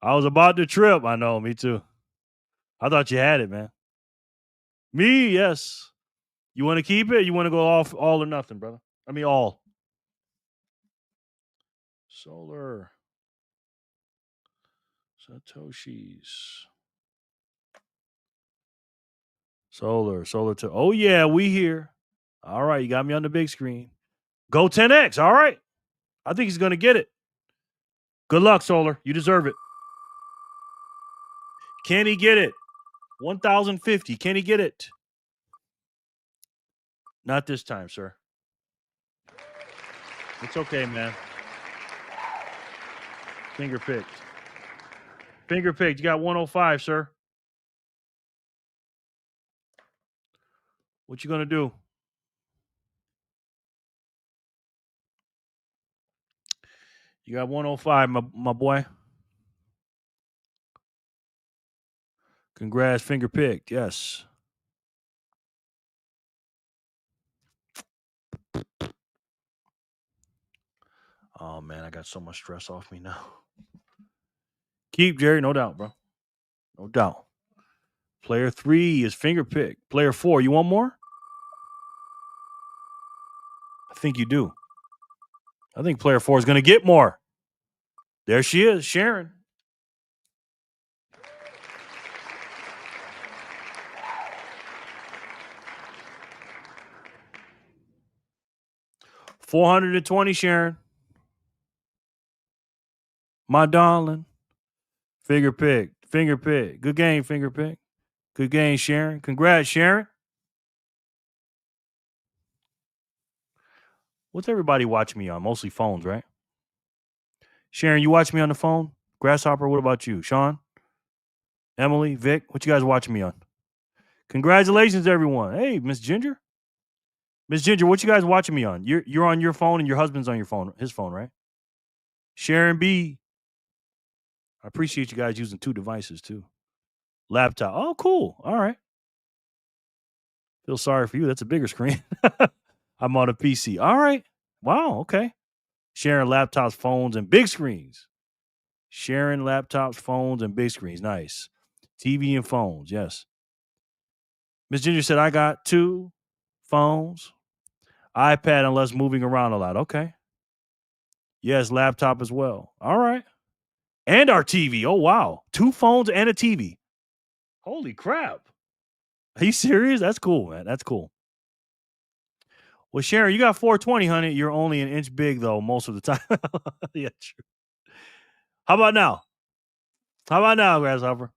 I was about to trip. I know, me too. I thought you had it, man. Me, yes. You want to keep it? You want to go off all or nothing, brother? I mean, all. Solar. Satoshis. Solar to. Oh, yeah, we here. All right, you got me on the big screen. Go 10x. All right. I think he's going to get it. Good luck, Solar. You deserve it. Can he get it? 1,050. Can he get it? Not this time, sir. It's okay, man. Finger picked. Finger picked. You got 105, sir. What you going to do? You got 105, my boy. Congrats, finger picked. Yes. Oh, man, I got so much stress off me now. Keep, Jerry. No doubt, bro. No doubt. Player 3 is finger picked. Player 4, you want more? I think you do. I think player 4 is going to get more. There she is, Sharon. $420, Sharon. My darling. Finger pick. Finger pick. Good game, finger pick. Good game, Sharon. Congrats, Sharon. What's everybody watching me on? Mostly phones, right? Sharon, you watch me on the phone? Grasshopper, what about you? Sean? Emily? Vic? What you guys watching me on? Congratulations, everyone. Hey, Miss Ginger. Miss Ginger, what you guys watching me on? You're on your phone and your husband's on your phone, his phone, right? Sharon B. I appreciate you guys using 2 devices too. Laptop. Oh, cool. All right. Feel sorry for you. That's a bigger screen. I'm on a PC. All right. Wow. Okay. Sharing laptops, phones, and big screens. Sharing laptops, phones, and big screens. Nice. TV and phones. Yes. Miss Ginger said, I got 2 phones, iPad, unless moving around a lot. Okay. Yes, laptop as well. All right. And our TV. Oh, wow. 2 phones and a TV. Holy crap. Are you serious? That's cool, man. That's cool. Well, Sharon, you got 420, honey. You're only an inch big, though, most of the time. Yeah, true. How about now? How about now, Grasshopper?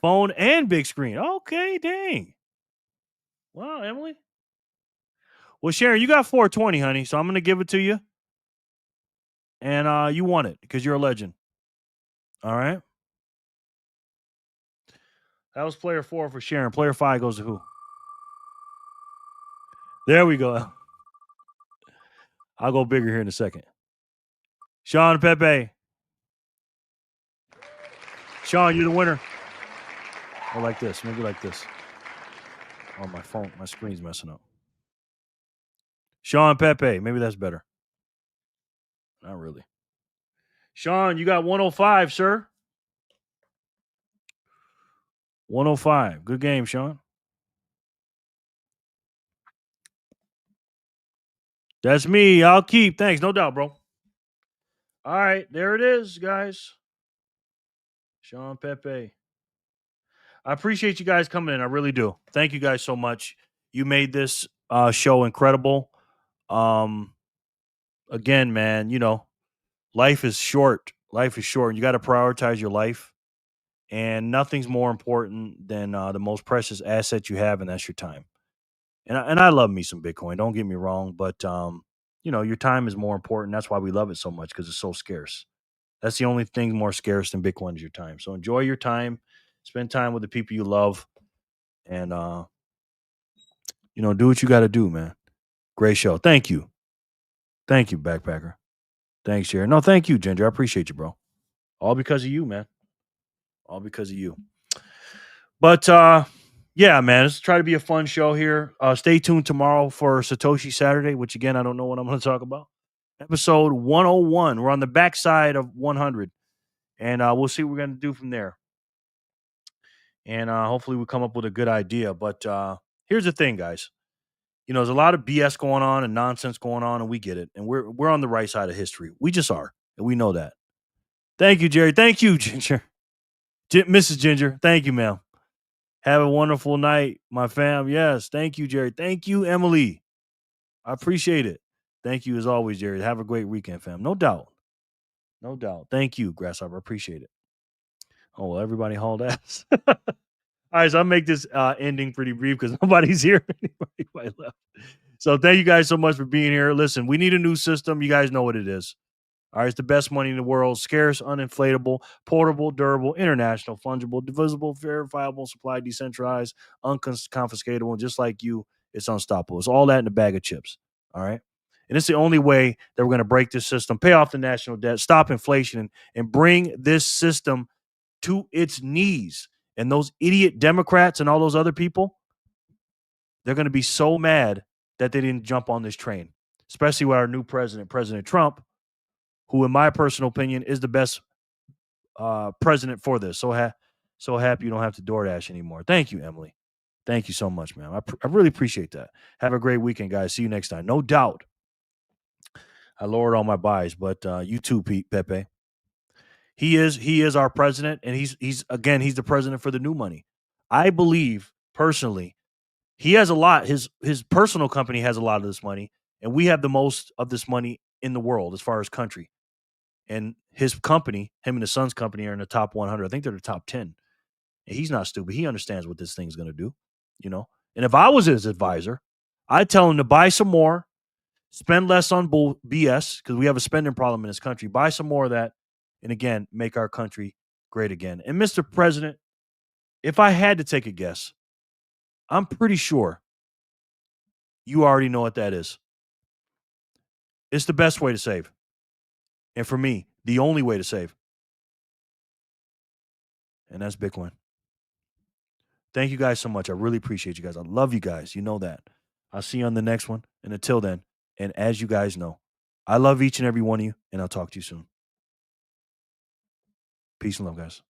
Phone and big screen. Okay, dang. Wow, Emily. Well, Sharon, you got 420, honey, so I'm going to give it to you. And you won it because you're a legend. All right? That was player 4 for Sharon. Player 5 goes to who? There we go. I'll go bigger here in a second. Sean Pepe. Sean, you're the winner. Or like this. Maybe like this. Oh, my screen's messing up. Sean Pepe. Maybe that's better. Not really. Sean, you got 105, sir. 105. Good game, Sean. That's me. I'll keep. Thanks. No doubt, bro. All right. There it is, guys. Sean Pepe. I appreciate you guys coming in. I really do. Thank you guys so much. You made this show incredible. Again, man, you know, life is short. Life is short. You got to prioritize your life. And nothing's more important than the most precious asset you have, and that's your time. And I love me some Bitcoin. Don't get me wrong, but you know, your time is more important. That's why we love it so much, because it's so scarce. That's the only thing more scarce than Bitcoin is your time. So enjoy your time. Spend time with the people you love, and you know, do what you got to do, man. Great show. Thank you, Backpacker. Thanks, Jared. No, thank you, Ginger. I appreciate you, bro. All because of you, man. All because of you. But yeah, man, let's try to be a fun show here. Stay tuned tomorrow for Satoshi Saturday, which again, I don't know what I'm going to talk about. Episode 101. We're on the backside of 100, and we'll see what we're going to do from there. And hopefully we come up with a good idea. But here's the thing, guys. You know, there's a lot of BS going on and nonsense going on, and we get it. And we're on the right side of history. We just are, and we know that. Thank you, Jerry. Thank you, Ginger. Mrs. Ginger. Thank you, ma'am. Have a wonderful night, my fam. Yes. Thank you, Jerry. Thank you, Emily. I appreciate it. Thank you, as always, Jerry. Have a great weekend, fam. No doubt. No doubt. Thank you, Grasshopper. Appreciate it. Oh, well, everybody hauled ass. All right, so I'll make this ending pretty brief because nobody's here. Anybody left. So thank you guys so much for being here. Listen, we need a new system. You guys know what it is. All right, it's the best money in the world. Scarce, uninflatable, portable, durable, international, fungible, divisible, verifiable, supply, decentralized, unconfiscatable. Just like you, it's unstoppable. It's all that in a bag of chips. All right. And it's the only way that we're going to break this system, pay off the national debt, stop inflation, and bring this system to its knees. And those idiot Democrats and all those other people, they're going to be so mad that they didn't jump on this train, especially with our new president, President Trump, who, in my personal opinion, is the best president for this. So happy you don't have to DoorDash anymore. Thank you, Emily. Thank you so much, man. I really appreciate that. Have a great weekend, guys. See you next time. No doubt. I lowered all my buys, but you too, Pepe. He is our president, and he's the president for the new money. I believe personally, he has a lot. His personal company has a lot of this money, and we have the most of this money in the world as far as country. And his company, him and his son's company, are in the top 100. I think they're the top 10. And he's not stupid. He understands what this thing's going to do, you know. And if I was his advisor, I'd tell him to buy some more, spend less on BS, because we have a spending problem in this country. Buy some more of that, and again, make our country great again. And Mr. President, if I had to take a guess, I'm pretty sure you already know what that is. It's the best way to save. And for me, the only way to save. And that's Bitcoin. Thank you guys so much. I really appreciate you guys. I love you guys. You know that. I'll see you on the next one. And until then, and as you guys know, I love each and every one of you, and I'll talk to you soon. Peace and love, guys.